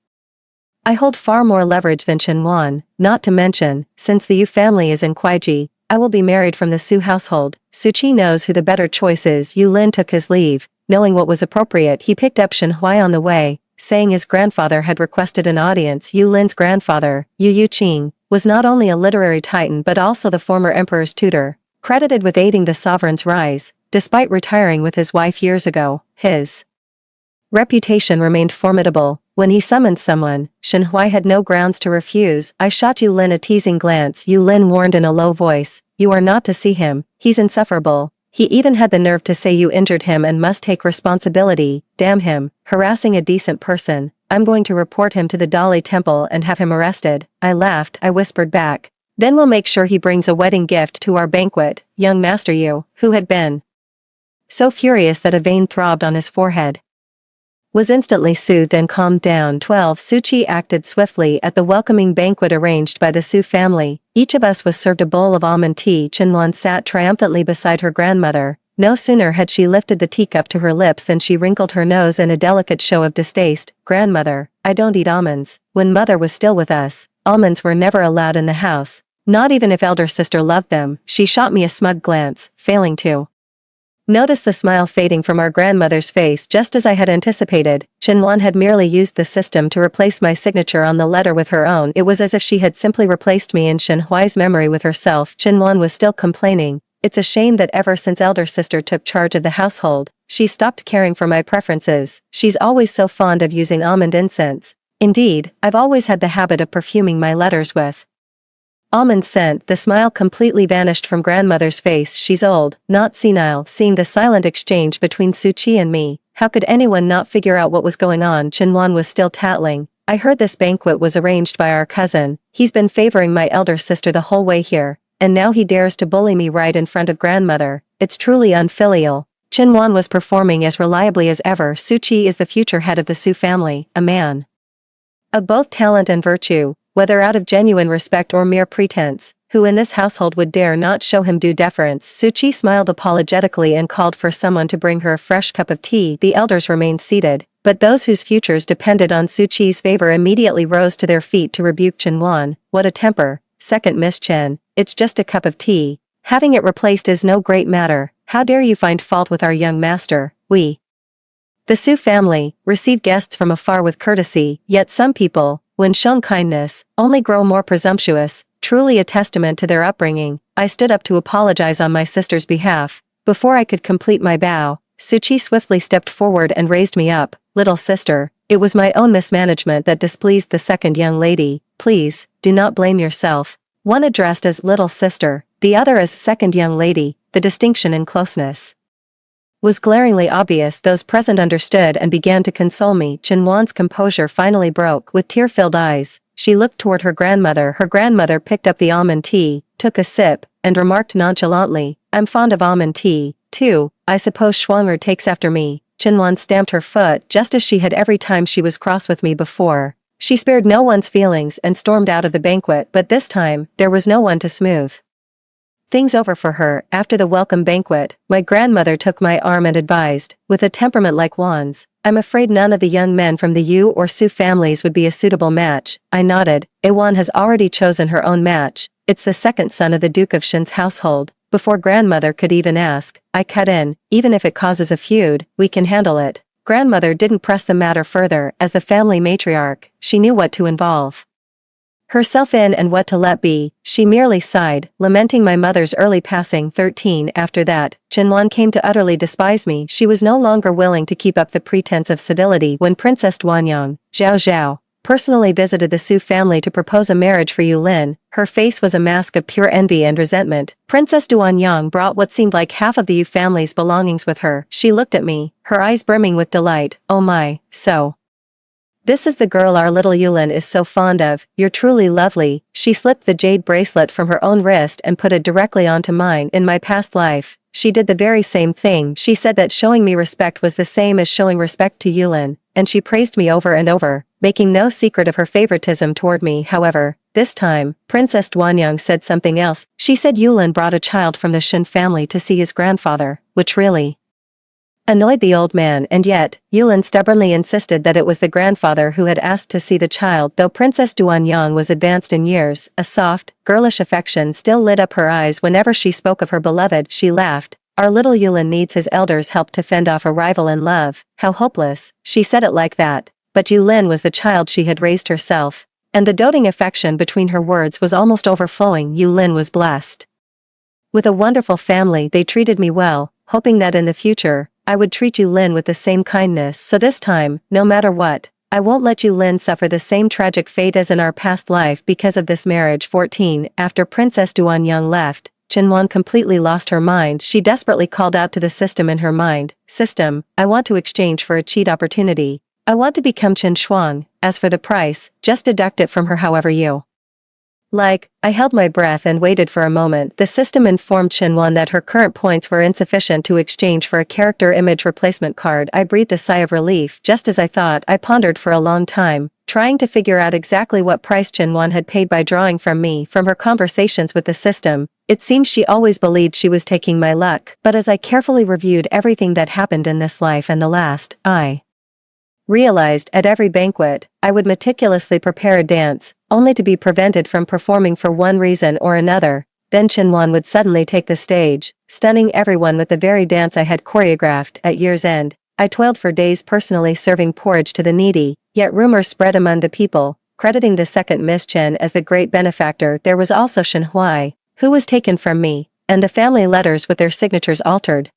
I hold far more leverage than Chinwan, not to mention, since the Yu family is in Kuaiji, I will be married from the Su household. Suchi knows who the better choice is. Yu Lin took his leave. Knowing what was appropriate, he picked up Shen Hui on the way, saying his grandfather had requested an audience. Yu Lin's grandfather, Yu Yuqing, was not only a literary titan but also the former emperor's tutor, credited with aiding the sovereign's rise. Despite retiring with his wife years ago, his reputation remained formidable. When he summoned someone, Shen Hui had no grounds to refuse. I shot Yu Lin a teasing glance. Yu Lin warned in a low voice, "You are not to see him, he's insufferable." He even had the nerve to say you injured him and must take responsibility. Damn him, harassing a decent person. I'm going to report him to the Dali temple and have him arrested. I laughed. I whispered back. Then we'll make sure he brings a wedding gift to our banquet. Young Master Yu, who had been so furious that a vein throbbed on his forehead, was instantly soothed and calmed down. 12. Suchi acted swiftly at the welcoming banquet arranged by the Su family. Each of us was served a bowl of almond tea. Chinwan sat triumphantly beside her grandmother. No sooner had she lifted the teacup to her lips than she wrinkled her nose in a delicate show of distaste. Grandmother, I don't eat almonds. When mother was still with us, almonds were never allowed in the house. Not even if elder sister loved them. She shot me a smug glance, failing to notice the smile fading from our grandmother's face. Just as I had anticipated, Chinwan had merely used the system to replace my signature on the letter with her own. It was as if she had simply replaced me in Shen Hui's memory with herself. Chinwan was still complaining. It's a shame that ever since elder sister took charge of the household, she stopped caring for my preferences. She's always so fond of using almond incense. Indeed, I've always had the habit of perfuming my letters with almond scent. The smile completely vanished from grandmother's face. She's old, not senile. Seeing the silent exchange between Suchi and me, how could anyone not figure out what was going on? Chinwan was still tattling. I heard this banquet was arranged by our cousin. He's been favoring my elder sister the whole way here, and now he dares to bully me right in front of grandmother. It's truly unfilial. Chinwan was performing as reliably as ever. Suchi is the future head of the Su family, a man of both talent and virtue, whether out of genuine respect or mere pretense. Who in this household would dare not show him due deference? Suchi smiled apologetically and called for someone to bring her a fresh cup of tea. The elders remained seated, but those whose futures depended on Suchi's favor immediately rose to their feet to rebuke Chinwan. What a temper. Second Miss Chen, it's just a cup of tea. Having it replaced is no great matter. How dare you find fault with our young master? We, the Su family, receive guests from afar with courtesy, yet some people, when shown kindness, only grow more presumptuous. Truly a testament to their upbringing. I stood up to apologize on my sister's behalf. Before I could complete my bow, Suchi swiftly stepped forward and raised me up. Little sister, it was my own mismanagement that displeased the second young lady. Please, do not blame yourself. One addressed as little sister, the other as second young lady. The distinction in closeness was glaringly obvious. Those present understood and began to console me. Chinwan's composure finally broke. With tear-filled eyes, she looked toward her grandmother. Her grandmother picked up the almond tea, took a sip, and remarked nonchalantly, I'm fond of almond tea, too. I suppose Schwanger takes after me. Chinwan stamped her foot just as she had every time she was cross with me before. She spared no one's feelings and stormed out of the banquet, but this time, there was no one to smooth things over for her. After the welcome banquet, my grandmother took my arm and advised, with a temperament like Wan's, I'm afraid none of the young men from the Yu or Su families would be a suitable match. I nodded. Wan has already chosen her own match. It's the second son of the Duke of Shen's household. Before grandmother could even ask, I cut in, even if it causes a feud, we can handle it. Grandmother didn't press the matter further. As the family matriarch, she knew what to involve herself in and what to let be. She merely sighed, lamenting my mother's early passing. 13. After that, Chinwan came to utterly despise me. She was no longer willing to keep up the pretense of civility when Princess Duanyang, Zhao Zhao, personally visited the Su family to propose a marriage for Yulin. Her face was a mask of pure envy and resentment. Princess Duanyang brought what seemed like half of the Yu family's belongings with her. She looked at me, her eyes brimming with delight. Oh my, so. This is the girl our little Yulin is so fond of. You're truly lovely. She slipped the jade bracelet from her own wrist and put it directly onto mine. In my past life, she did the very same thing. She said that showing me respect was the same as showing respect to Yulin, and she praised me over and over, making no secret of her favoritism toward me. However, this time, Princess Duanyang said something else. She said Yulin brought a child from the Shen family to see his grandfather, which really annoyed the old man, and yet, Yulin stubbornly insisted that it was the grandfather who had asked to see the child. Though Princess Duanyang was advanced in years, a soft, girlish affection still lit up her eyes whenever she spoke of her beloved. She laughed. Our little Yulin needs his elders' help to fend off a rival in love. How hopeless. She said it like that. But Yulin was the child she had raised herself, and the doting affection between her words was almost overflowing. Yulin was blessed with a wonderful family. They treated me well, hoping that in the future, I would treat Yulin with the same kindness. So this time, no matter what, I won't let Yulin suffer the same tragic fate as in our past life because of this marriage. 14. After Princess Duanyang left, Chenwan completely lost her mind. She desperately called out to the system in her mind. System, I want to exchange for a cheat opportunity. I want to become Chen Shuang. As for the price, just deduct it from her however you like. I held my breath and waited for a moment. The system informed Chenwan that her current points were insufficient to exchange for a character image replacement card. I breathed a sigh of relief. Just as I thought, I pondered for a long time, trying to figure out exactly what price Chenwan had paid by drawing from me. From her conversations with the system, it seemed she always believed she was taking my luck. But as I carefully reviewed everything that happened in this life and the last, I realized at every banquet, I would meticulously prepare a dance, only to be prevented from performing for one reason or another. Then Chenwan would suddenly take the stage, stunning everyone with the very dance I had choreographed. At year's end, I toiled for days personally serving porridge to the needy, yet rumors spread among the people, crediting the second Miss Chen as the great benefactor. There was also Shen Huai, who was taken from me, and the family letters with their signatures altered.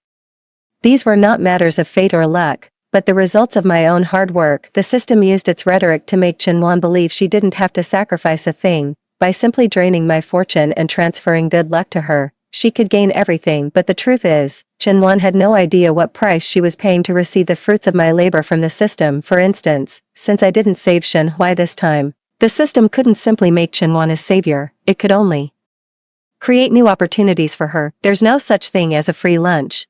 These were not matters of fate or luck, but the results of my own hard work. The system used its rhetoric to make Chenwan believe she didn't have to sacrifice a thing. By simply draining my fortune and transferring good luck to her, she could gain everything. But the truth is, Chenwan had no idea what price she was paying to receive the fruits of my labor from the system. For instance, since I didn't save Shen Huai this time, the system couldn't simply make Chenwan his savior. It could only create new opportunities for her. There's no such thing as a free lunch.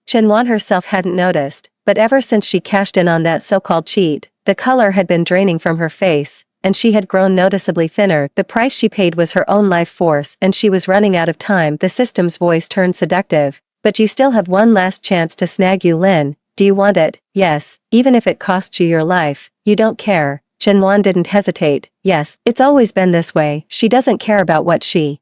Chenwan herself hadn't noticed, but ever since she cashed in on that so-called cheat, the color had been draining from her face, and she had grown noticeably thinner. The price she paid was her own life force, and she was running out of time. The system's voice turned seductive. But you still have one last chance to snag Yulin. Do you want it? Yes, even if it costs you your life. You don't care. Chenwan didn't hesitate. Yes, it's always been this way. She doesn't care about what she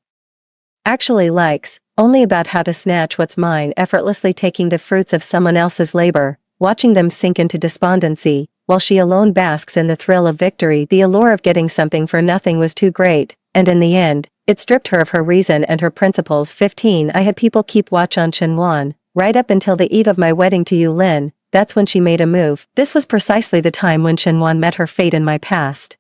actually likes, only about how to snatch what's mine, effortlessly taking the fruits of someone else's labor, watching them sink into despondency, while she alone basks in the thrill of victory. The allure of getting something for nothing was too great, and in the end, it stripped her of her reason and her principles. 15. I had people keep watch on Chenwan, right up until the eve of my wedding to Yulin. That's when she made a move. This was precisely the time when Chenwan met her fate in my past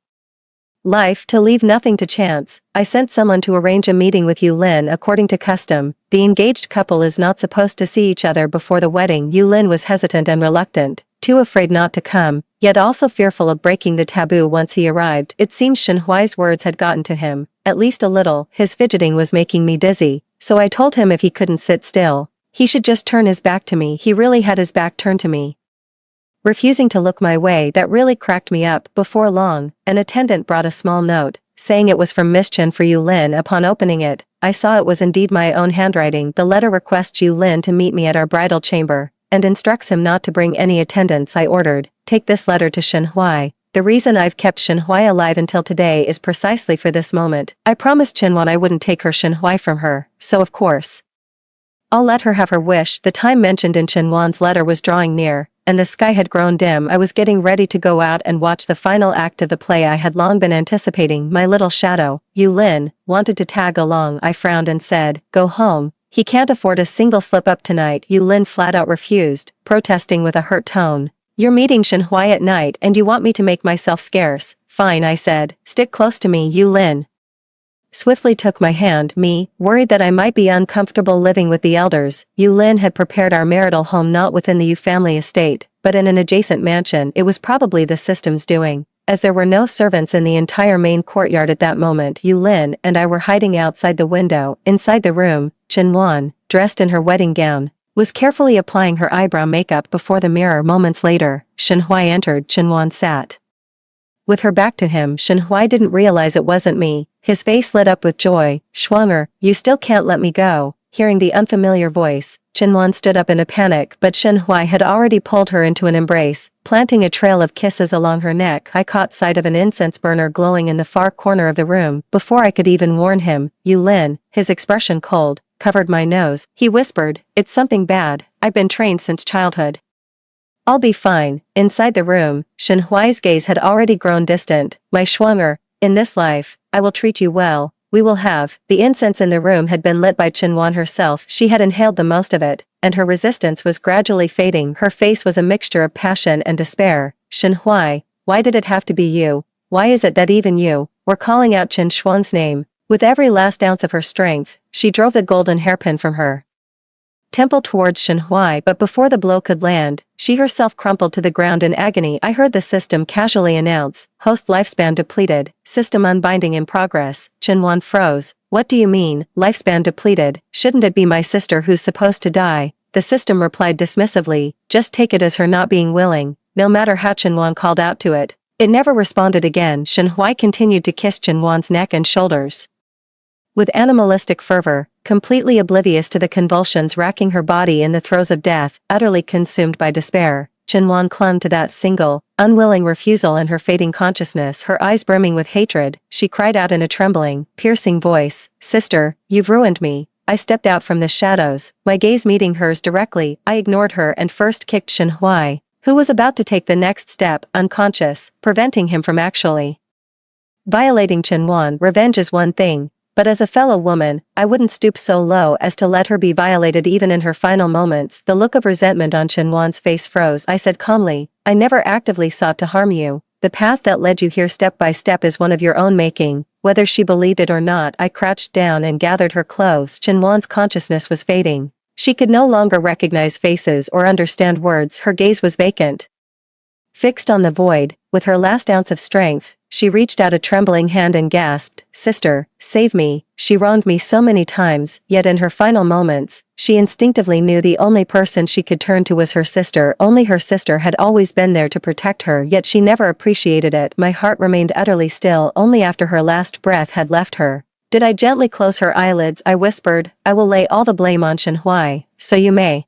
life. To leave nothing to chance, I sent someone to arrange a meeting with Yulin. According to custom, the engaged couple is not supposed to see each other before the wedding. Yulin was hesitant and reluctant, too afraid not to come, yet also fearful of breaking the taboo once he arrived. It seems Shen Huai's words had gotten to him, at least a little. His fidgeting was making me dizzy, so I told him if he couldn't sit still, he should just turn his back to me. He really had his back turned to me, refusing to look my way. That really cracked me up. Before long, an attendant brought a small note, saying it was from Miss Chen for Yulin. Upon opening it, I saw it was indeed my own handwriting. The letter requests Yulin to meet me at our bridal chamber, and instructs him not to bring any attendants. I ordered, take this letter to Shen Huai. The reason I've kept Shen Huai alive until today is precisely for this moment. I promised Chenwan I wouldn't take her Shen Huai from her, so of course I'll let her have her wish. The time mentioned in Chenwan's letter was drawing near, and the sky had grown dim. I was getting ready to go out and watch the final act of the play I had long been anticipating. My little shadow, Yulin, wanted to tag along. I frowned and said, go home. He can't afford a single slip-up tonight. Yulin flat out refused, protesting with a hurt tone. You're meeting Shen Huai at night and you want me to make myself scarce. Fine, I said. Stick close to me, Yu Lin. Swiftly took my hand. Worried that I might be uncomfortable living with the elders, Yu Lin had prepared our marital home not within the Yu family estate, but in an adjacent mansion. It was probably the system's doing. As there were no servants in the entire main courtyard at that moment, Yu Lin and I were hiding outside the window. Inside the room, Chen Wan, dressed in her wedding gown, was carefully applying her eyebrow makeup before the mirror. Moments later, Shen Huai entered. Chen Wan sat with her back to him. Shen Huai didn't realize it wasn't me. His face lit up with joy. Schwanger, you still can't let me go. Hearing the unfamiliar voice, Chen Wan stood up in a panic, but Shen Huai had already pulled her into an embrace, planting a trail of kisses along her neck. I caught sight of an incense burner glowing in the far corner of the room. Before I could even warn him, Yu Lin, his expression cold, covered my nose. He whispered, "It's something bad. I've been trained since childhood. I'll be fine." Inside the room, Shen Huai's gaze had already grown distant. "My Schwanger, in this life, I will treat you well. We will have." The incense in the room had been lit by Chen Wan herself. She had inhaled the most of it, and her resistance was gradually fading. Her face was a mixture of passion and despair. "Shen Huai, why did it have to be you? Why is it that even you were calling out Chen Shuang's name?" With every last ounce of her strength, she drove the golden hairpin from her temple towards Shen Huai, but before the blow could land, she herself crumpled to the ground in agony. I heard the system casually announce, "Host lifespan depleted, system unbinding in progress." Chen Wan froze. "What do you mean, lifespan depleted? Shouldn't it be my sister who's supposed to die?" The system replied dismissively, "Just take it as her not being willing." No matter how Chen Wan called out to it, it never responded again. Shen Huai continued to kiss Chen Wan's neck and shoulders with animalistic fervor, completely oblivious to the convulsions racking her body in the throes of death. Utterly consumed by despair, Chen Wan clung to that single, unwilling refusal in her fading consciousness. Her eyes brimming with hatred, she cried out in a trembling, piercing voice, "Sister, you've ruined me." I stepped out from the shadows, my gaze meeting hers directly. I ignored her and first kicked Shen Huai, who was about to take the next step, unconscious, preventing him from actually violating Chen Wan. Revenge is one thing, but as a fellow woman, I wouldn't stoop so low as to let her be violated even in her final moments. The look of resentment on Chen Wan's face froze. I said calmly, "I never actively sought to harm you. The path that led you here step by step is one of your own making." Whether she believed it or not, I crouched down and gathered her close. Chen Wan's consciousness was fading. She could no longer recognize faces or understand words. Her gaze was vacant, fixed on the void. With her last ounce of strength, she reached out a trembling hand and gasped, "Sister, save me." She wronged me so many times, yet in her final moments, she instinctively knew the only person she could turn to was her sister. Only her sister had always been there to protect her, yet she never appreciated it. My heart remained utterly still. Only after her last breath had left her did I gently close her eyelids. I whispered, "I will lay all the blame on Shen Huai, so you may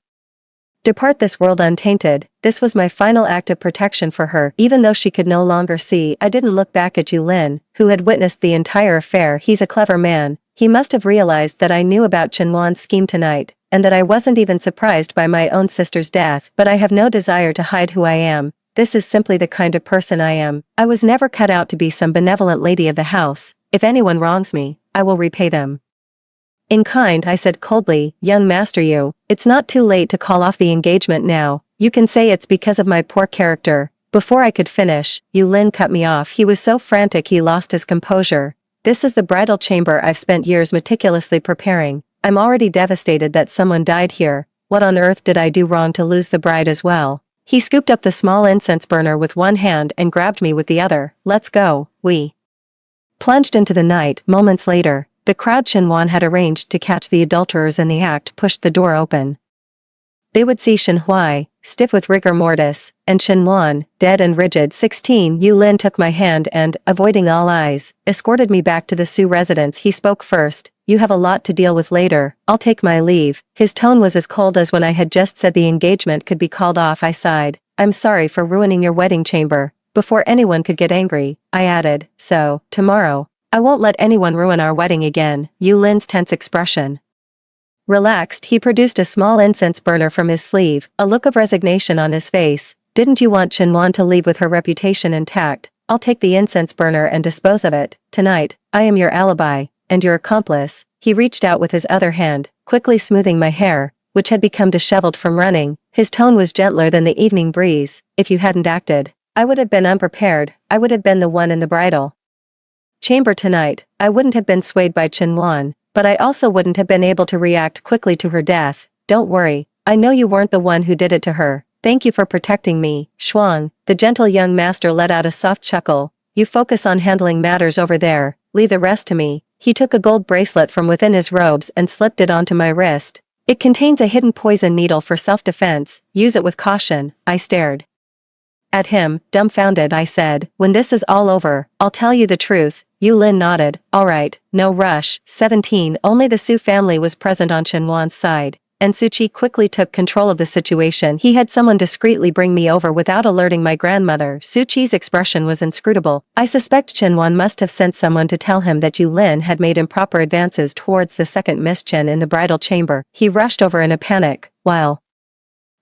depart this world untainted." This was my final act of protection for her. Even though she could no longer see, I didn't look back at Yu Lin, who had witnessed the entire affair. He's a clever man. He must have realized that I knew about Chen Wan's scheme tonight, and that I wasn't even surprised by my own sister's death. But I have no desire to hide who I am. This is simply the kind of person I am. I was never cut out to be some benevolent lady of the house. If anyone wrongs me, I will repay them in kind. I said coldly, "Young master, it's not too late to call off the engagement now. You can say it's because of my poor character." Before I could finish, Yu Lin cut me off. He was so frantic he lost his composure. "This is the bridal chamber I've spent years meticulously preparing. I'm already devastated that someone died here. What on earth did I do wrong to lose the bride as well?" He scooped up the small incense burner with one hand and grabbed me with the other. "Let's go." We plunged into the night. Moments later, the crowd Chen Wan had arranged to catch the adulterers in the act pushed the door open. They would see Shen Huai, stiff with rigor mortis, and Chen Wan, dead and rigid. 16. Yu Lin took my hand and, avoiding all eyes, escorted me back to the Su residence. He spoke first, "You have a lot to deal with later. I'll take my leave." His tone was as cold as when I had just said the engagement could be called off. I sighed. "I'm sorry for ruining your wedding chamber." Before anyone could get angry, I added, "So, tomorrow, I won't let anyone ruin our wedding again." Yu Lin's tense expression relaxed. He produced a small incense burner from his sleeve, a look of resignation on his face. "Didn't you want Chen Wan to leave with her reputation intact? I'll take the incense burner and dispose of it. Tonight, I am your alibi, and your accomplice." He reached out with his other hand, quickly smoothing my hair, which had become disheveled from running. His tone was gentler than the evening breeze. "If you hadn't acted, I would have been unprepared, I would have been the one in the bridal chamber tonight. I wouldn't have been swayed by Chinwan, but I also wouldn't have been able to react quickly to her death. Don't worry, I know you weren't the one who did it to her. Thank you for protecting me, Shuang. The gentle young master let out a soft chuckle. You focus on handling matters over there, leave the rest to me. He took a gold bracelet from within his robes and slipped it onto my wrist. It contains a hidden poison needle for self-defense. Use it with caution. I stared at him, dumbfounded. I said, when this is all over, I'll tell you the truth. Yu Lin nodded. Alright, no rush. 17. Only the Su family was present on Chenwan's side, and Suchi quickly took control of the situation. He had someone discreetly bring me over without alerting my grandmother. Suchi's expression was inscrutable. I suspect Chenwan must have sent someone to tell him that Yu Lin had made improper advances towards the second Miss Chen in the bridal chamber. He rushed over in a panic, while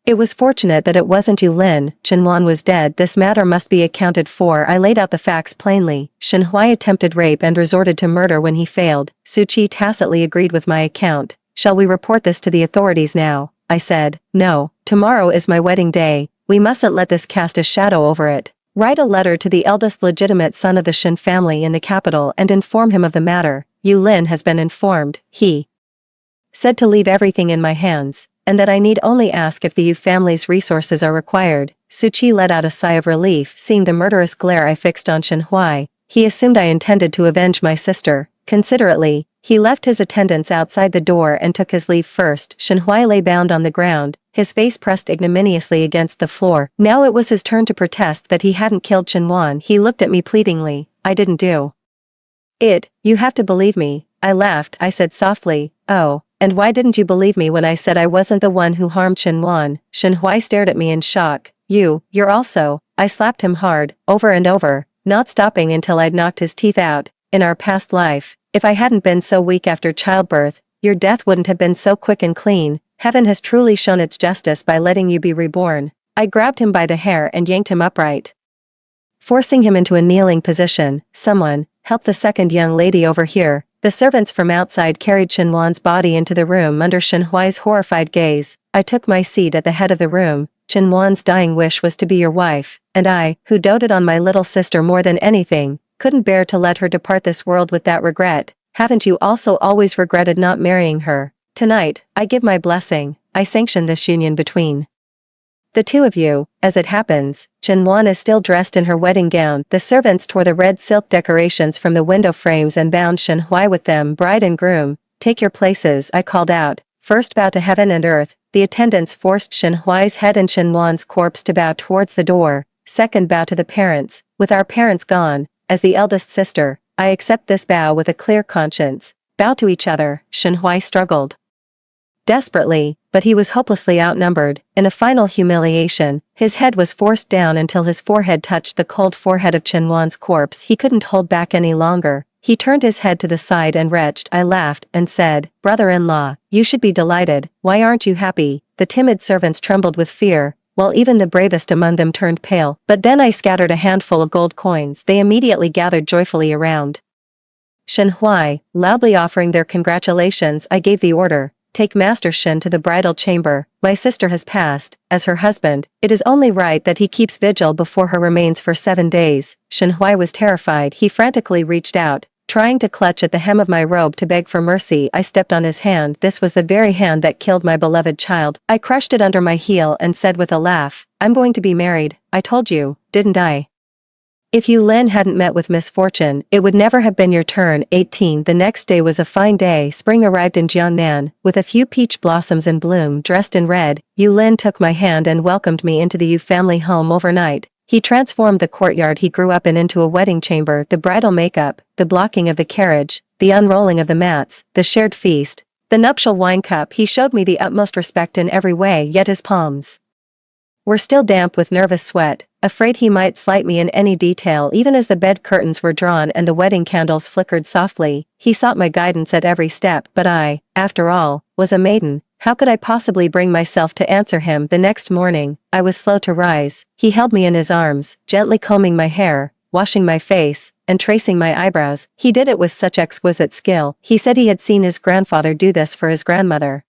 it was fortunate that it wasn't Yu Lin. Chenwan was dead. This matter must be accounted for. I laid out the facts plainly. Shen Huai attempted rape and resorted to murder when he failed. Suchi tacitly agreed with my account. Shall we report this to the authorities now? I said. No, tomorrow is my wedding day. We mustn't let this cast a shadow over it. Write a letter to the eldest legitimate son of the Shen family in the capital and inform him of the matter. Yu Lin has been informed. He said to leave everything in my hands, and that I need only ask if the Yu family's resources are required. Suchi let out a sigh of relief seeing the murderous glare I fixed on Shen Huai. He assumed I intended to avenge my sister. Considerately, he left his attendants outside the door and took his leave first. Shen Huai lay bound on the ground, his face pressed ignominiously against the floor. Now it was his turn to protest that he hadn't killed Chenwan. He looked at me pleadingly. I didn't do it. You have to believe me. I laughed. I said softly, oh, and why didn't you believe me when I said I wasn't the one who harmed Chenwan? Shen Huai stared at me in shock. You're also. I slapped him hard, over and over, not stopping until I'd knocked his teeth out. In our past life, if I hadn't been so weak after childbirth, your death wouldn't have been so quick and clean. Heaven has truly shown its justice by letting you be reborn. I grabbed him by the hair and yanked him upright, forcing him into a kneeling position. Someone, help the second young lady over here. The servants from outside carried Chenwan's body into the room under Shen Huai's horrified gaze. I took my seat at the head of the room. Chenwan's dying wish was to be your wife, and I, who doted on my little sister more than anything, couldn't bear to let her depart this world with that regret. Haven't you also always regretted not marrying her? Tonight, I give my blessing. I sanction this union between the two of you. As it happens, Chenwan is still dressed in her wedding gown. The servants tore the red silk decorations from the window frames and bound Shen Huai with them. Bride and groom, take your places, I called out. First bow to heaven and earth. The attendants forced Shen Huai's head and Chenwan's corpse to bow towards the door. Second bow to the parents. With our parents gone, as the eldest sister, I accept this bow with a clear conscience. Bow to each other. Shen Huai struggled desperately, but he was hopelessly outnumbered. In a final humiliation, his head was forced down until his forehead touched the cold forehead of Chenwan's corpse. He couldn't hold back any longer. He turned his head to the side and retched. I laughed and said, brother-in-law, you should be delighted. Why aren't you happy? The timid servants trembled with fear, while even the bravest among them turned pale. But then I scattered a handful of gold coins. They immediately gathered joyfully around Shen Huai, loudly offering their congratulations. I gave the order. Take Master Shen to the bridal chamber. My sister has passed. As her husband, it is only right that he keeps vigil before her remains for 7 days. Shen Huai was terrified. He frantically reached out, trying to clutch at the hem of my robe to beg for mercy. I stepped on his hand. This was the very hand that killed my beloved child. I crushed it under my heel and said with a laugh, I'm going to be married. I told you, didn't I? If Yu Lin hadn't met with misfortune, it would never have been your turn. 18. The next day was a fine day. Spring arrived in Jiangnan, with a few peach blossoms in bloom. Dressed in red, Yu Lin took my hand and welcomed me into the Yu family home overnight. He transformed the courtyard he grew up in into a wedding chamber. The bridal makeup, the blocking of the carriage, the unrolling of the mats, the shared feast, the nuptial wine cup. He showed me the utmost respect in every way, yet his palms were still damp with nervous sweat, afraid he might slight me in any detail. Even as the bed curtains were drawn and the wedding candles flickered softly, he sought my guidance at every step. But I, after all, was a maiden. How could I possibly bring myself to answer him? The next morning, I was slow to rise. He held me in his arms, gently combing my hair, washing my face, and tracing my eyebrows. He did it with such exquisite skill. He said he had seen his grandfather do this for his grandmother,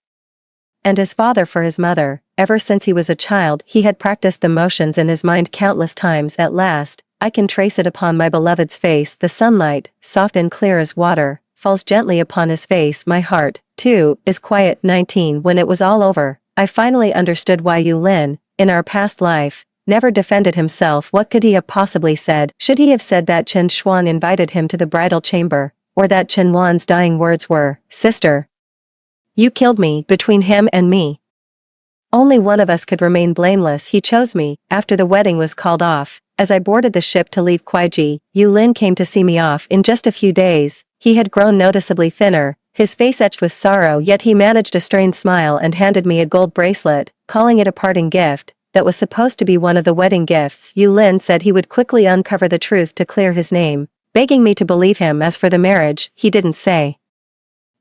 and his father for his mother. Ever since he was a child, he had practiced the motions in his mind countless times. At last, I can trace it upon my beloved's face. The sunlight, soft and clear as water, falls gently upon his face. My heart, too, is quiet. 19. When it was all over, I finally understood why Yulin, in our past life, never defended himself. What could he have possibly said? Should he have said that Chen Xuan invited him to the bridal chamber, or that Chen Wan's dying words were, "Sister, you killed me"? Between him and me, only one of us could remain blameless. He chose me. After the wedding was called off, as I boarded the ship to leave Kuaiji, Yulin came to see me off. In just a few days, he had grown noticeably thinner, his face etched with sorrow, yet he managed a strained smile and handed me a gold bracelet, calling it a parting gift that was supposed to be one of the wedding gifts. Yulin said he would quickly uncover the truth to clear his name, begging me to believe him. As for the marriage, he didn't say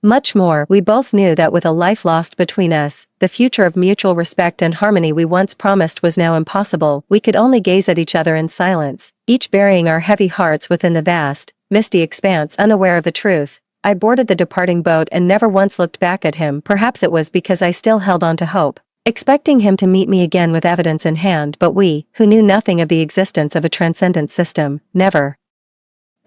much more. We both knew that with a life lost between us, the future of mutual respect and harmony we once promised was now impossible. We could only gaze at each other in silence, each burying our heavy hearts within the vast, misty expanse. Unaware of the truth, I boarded the departing boat and never once looked back at him. Perhaps it was because I still held on to hope, expecting him to meet me again with evidence in hand. But we, who knew nothing of the existence of a transcendent system, never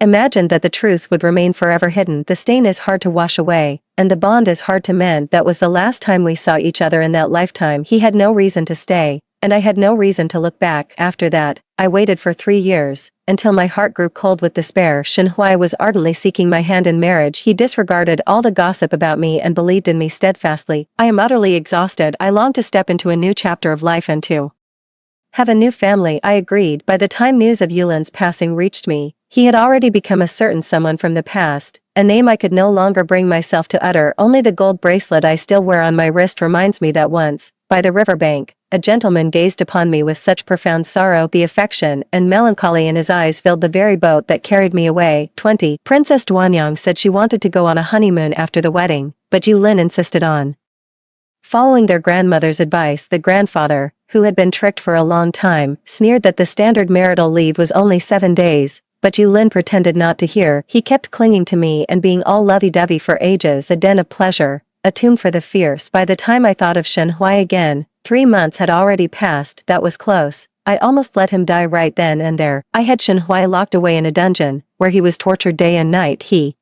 imagined that the truth would remain forever hidden. The stain is hard to wash away, and the bond is hard to mend. That was the last time we saw each other in that lifetime. He had no reason to stay, and I had no reason to look back. After that, I waited for 3 years, until my heart grew cold with despair. Shen Huai was ardently seeking my hand in marriage. He disregarded all the gossip about me and believed in me steadfastly. I am utterly exhausted. I long to step into a new chapter of life and to have a new family. I agreed. By the time news of Yulin's passing reached me, he had already become a certain someone from the past, a name I could no longer bring myself to utter. Only the gold bracelet I still wear on my wrist reminds me that once, by the riverbank, a gentleman gazed upon me with such profound sorrow. The affection and melancholy in his eyes filled the very boat that carried me away. 20. Princess Duanyang said she wanted to go on a honeymoon after the wedding, but Yulin insisted on following their grandmother's advice. The grandfather, who had been tricked for a long time, sneered that the standard marital leave was only 7 days, but Yulin pretended not to hear. He kept clinging to me and being all lovey-dovey for ages, a den of pleasure, a tomb for the fierce. By the time I thought of Shen Huai again, 3 months had already passed. That was close. I almost let him die right then and there. I had Shen Huai locked away in a dungeon, where he was tortured day and night. He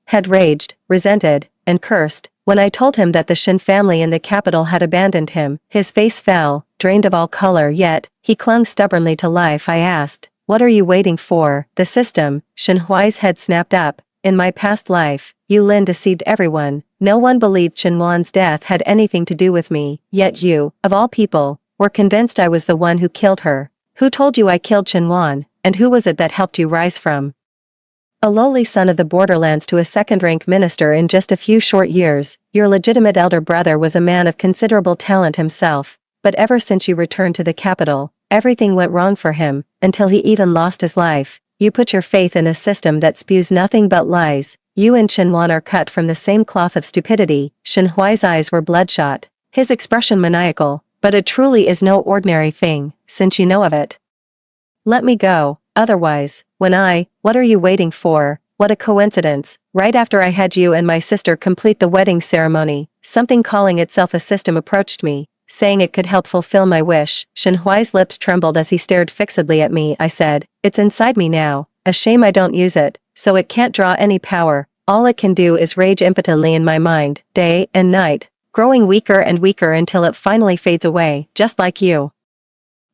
had raged, resented, and cursed. When I told him that the Shen family in the capital had abandoned him, his face fell, drained of all color, yet he clung stubbornly to life. I asked, "What are you waiting for?" The system. Shen Huai's head snapped up. In my past life, Yulin deceived everyone. No one believed Chen Wan's death had anything to do with me, yet you, of all people, were convinced I was the one who killed her. Who told you I killed Chen Wan, and who was it that helped you rise from a lowly son of the borderlands to a second-rank minister in just a few short years? Your legitimate elder brother was a man of considerable talent himself, but ever since you returned to the capital, everything went wrong for him, until he even lost his life. You put your faith in a system that spews nothing but lies. You and Chen Wan are cut from the same cloth of stupidity. Shen Huai's eyes were bloodshot, his expression maniacal. But it truly is no ordinary thing, since you know of it. Let me go, otherwise, what are you waiting for? What a coincidence, right after I had you and my sister complete the wedding ceremony, something calling itself a system approached me, saying it could help fulfill my wish. Shen Huai's lips trembled as he stared fixedly at me. I said, "It's inside me now, a shame I don't use it, so it can't draw any power. All it can do is rage impotently in my mind, day and night, growing weaker and weaker until it finally fades away, just like you."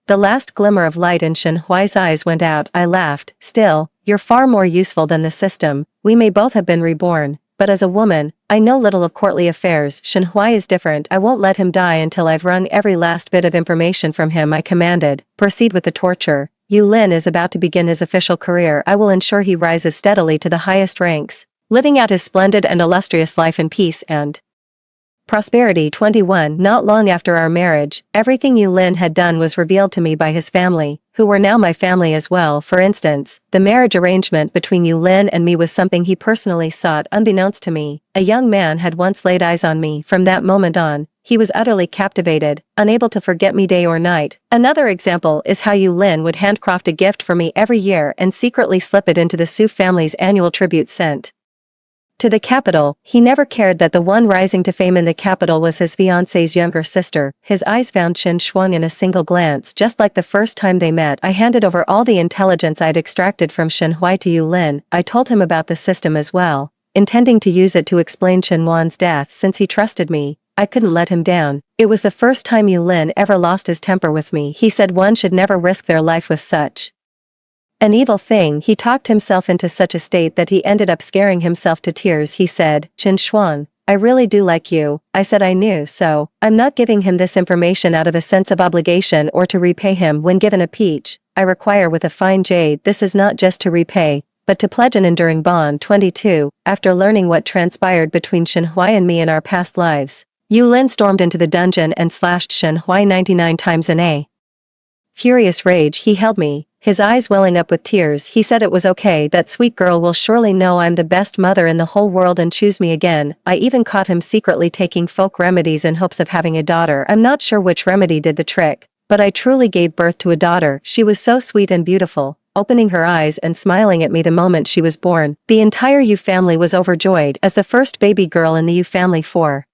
The last glimmer of light in Shen Huai's eyes went out. I laughed. "Still, you're far more useful than the system. We may both have been reborn, but as a woman, I know little of courtly affairs. Shen Huai is different. I won't let him die until I've wrung every last bit of information from him." I commanded, "Proceed with the torture. Yulin is about to begin his official career. I will ensure he rises steadily to the highest ranks, living out his splendid and illustrious life in peace and prosperity." 21. Not long after our marriage, everything Yulin had done was revealed to me by his family, who were now my family as well. For instance, the marriage arrangement between Yulin and me was something he personally sought. Unbeknownst to me, a young man had once laid eyes on me. From that moment on, he was utterly captivated, unable to forget me day or night. Another example is how Yulin would handcraft a gift for me every year and secretly slip it into the Su family's annual tribute sent To the capital. He never cared that the one rising to fame in the capital was his fiancée's younger sister. His eyes found Qin Shuang in a single glance. Just like the first time they met, I handed over all the intelligence I'd extracted from Shen Hui to Yu Lin. I told him about the system as well, intending to use it to explain Chen Wan's death. Since he trusted me, I couldn't let him down. It was the first time Yu Lin ever lost his temper with me. He said one should never risk their life with such an evil thing. He talked himself into such a state that he ended up scaring himself to tears. He said, Qin Shuang, I really do like you. I said I knew so. I'm not giving him this information out of a sense of obligation or to repay him when given a peach. I require with a fine jade. This is not just to repay, but to pledge an enduring bond. 22. After learning what transpired between Shen Hui and me in our past lives, Yu Lin stormed into the dungeon and slashed Shen Hui 99 times in a furious rage. He held me, his eyes welling up with tears. He said it was okay, that sweet girl will surely know I'm the best mother in the whole world and choose me again. I even caught him secretly taking folk remedies in hopes of having a daughter. I'm not sure which remedy did the trick, but I truly gave birth to a daughter. She was so sweet and beautiful, opening her eyes and smiling at me the moment she was born. The entire Yu family was overjoyed. As the first baby girl in the Yu family for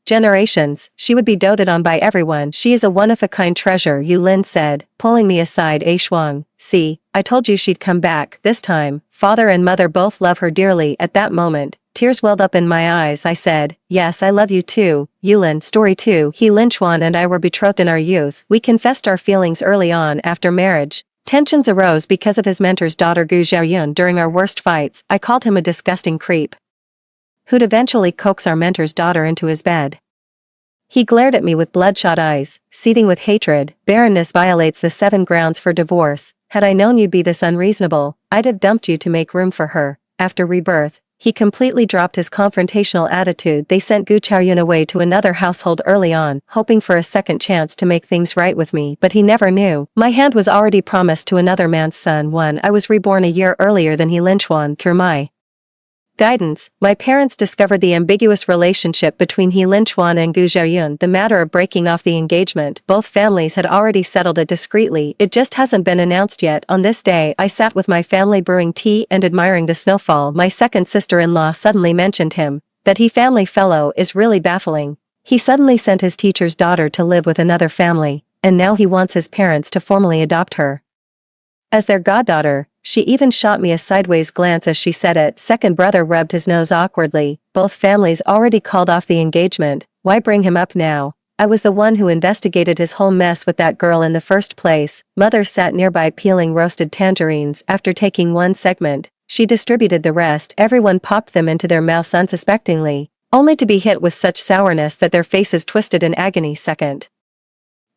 generations, she would be doted on by everyone. She is a one-of-a-kind treasure, Yu Lin said, pulling me aside. A Shuang, see, I told you she'd come back. This time, father and mother both love her dearly. At that moment, tears welled up in my eyes. I said, yes, I love you too, Yulin. Story 2. Lin Chuan and I were betrothed in our youth. We confessed our feelings early on. After marriage, tensions arose because of his mentor's daughter Gu Xiaoyun. During our worst fights, I called him a disgusting creep who'd eventually coax our mentor's daughter into his bed. He glared at me with bloodshot eyes, seething with hatred. Barrenness violates the 7 grounds for divorce. Had I known you'd be this unreasonable, I'd have dumped you to make room for her. After rebirth, he completely dropped his confrontational attitude. They sent Gu Xiaoyun away to another household early on, hoping for a second chance to make things right with me, but he never knew. My hand was already promised to another man's son. I was reborn a year earlier than Lin Chuan. Through my guidance, my parents discovered the ambiguous relationship between Lin Chuan and Gu Xiaoyun. The matter of breaking off the engagement, both families had already settled it discreetly. It just hasn't been announced yet. On this day, I sat with my family brewing tea and admiring the snowfall. My second sister-in-law suddenly mentioned him. That he family fellow is really baffling. He suddenly sent his teacher's daughter to live with another family, and now he wants his parents to formally adopt her as their goddaughter. She even shot me a sideways glance as she said it. Second brother rubbed his nose awkwardly. Both families already called off the engagement. Why bring him up now? I was the one who investigated his whole mess with that girl in the first place. Mother sat nearby peeling roasted tangerines. After taking one segment, she distributed the rest. Everyone popped them into their mouths unsuspectingly, only to be hit with such sourness that their faces twisted in agony. Second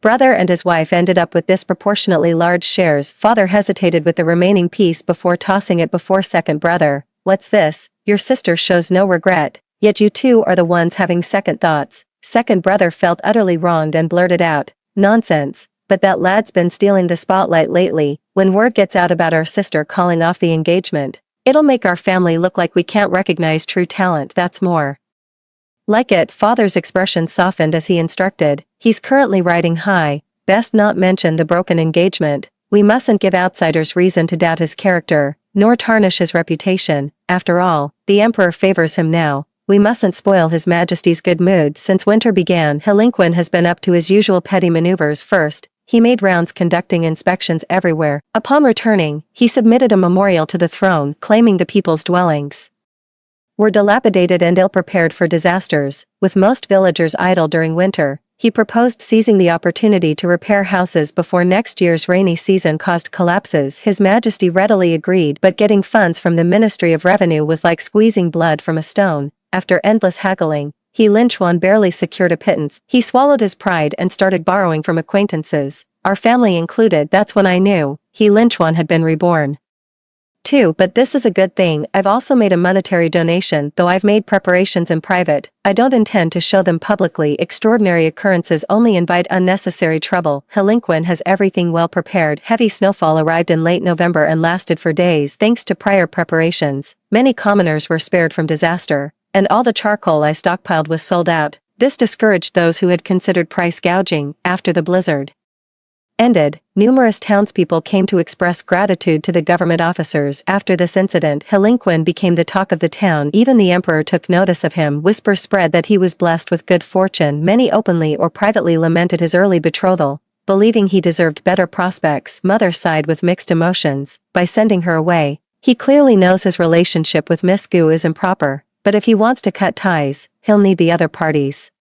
brother and his wife ended up with disproportionately large shares. Father hesitated with the remaining piece before tossing it before second brother. What's this? Your sister shows no regret, yet you two are the ones having second thoughts. Second brother felt utterly wronged and blurted out, nonsense, but that lad's been stealing the spotlight lately. When word gets out about our sister calling off the engagement, it'll make our family look like we can't recognize true talent. That's more like it. Father's expression softened as he instructed. He's currently riding high. Best not mention the broken engagement. We mustn't give outsiders reason to doubt his character, nor tarnish his reputation. After all, the emperor favors him now. We mustn't spoil his majesty's good mood. Since winter began, Helinquin has been up to his usual petty maneuvers. First, he made rounds conducting inspections everywhere. Upon returning, he submitted a memorial to the throne claiming the people's dwellings were dilapidated and ill-prepared for disasters, with most villagers idle during winter. He proposed seizing the opportunity to repair houses before next year's rainy season caused collapses. His Majesty readily agreed, but getting funds from the Ministry of Revenue was like squeezing blood from a stone. After endless haggling, Lin Chuan barely secured a pittance. He swallowed his pride and started borrowing from acquaintances, our family included. That's when I knew Lin Chuan had been reborn. 2. But this is a good thing. I've also made a monetary donation, though I've made preparations in private. I don't intend to show them publicly. Extraordinary occurrences only invite unnecessary trouble. Helinquin has everything well prepared. Heavy snowfall arrived in late November and lasted for days. Thanks to prior preparations, many commoners were spared from disaster, and all the charcoal I stockpiled was sold out. This discouraged those who had considered price gouging. After the blizzard ended, numerous townspeople came to express gratitude to the government officers. After this incident, Helinquin became the talk of the town. Even the emperor took notice of him. Whispers spread that he was blessed with good fortune. Many openly or privately lamented his early betrothal, believing he deserved better prospects. Mother sighed with mixed emotions by sending her away. He clearly knows his relationship with Miss Gu is improper, but if he wants to cut ties, he'll need the other parties.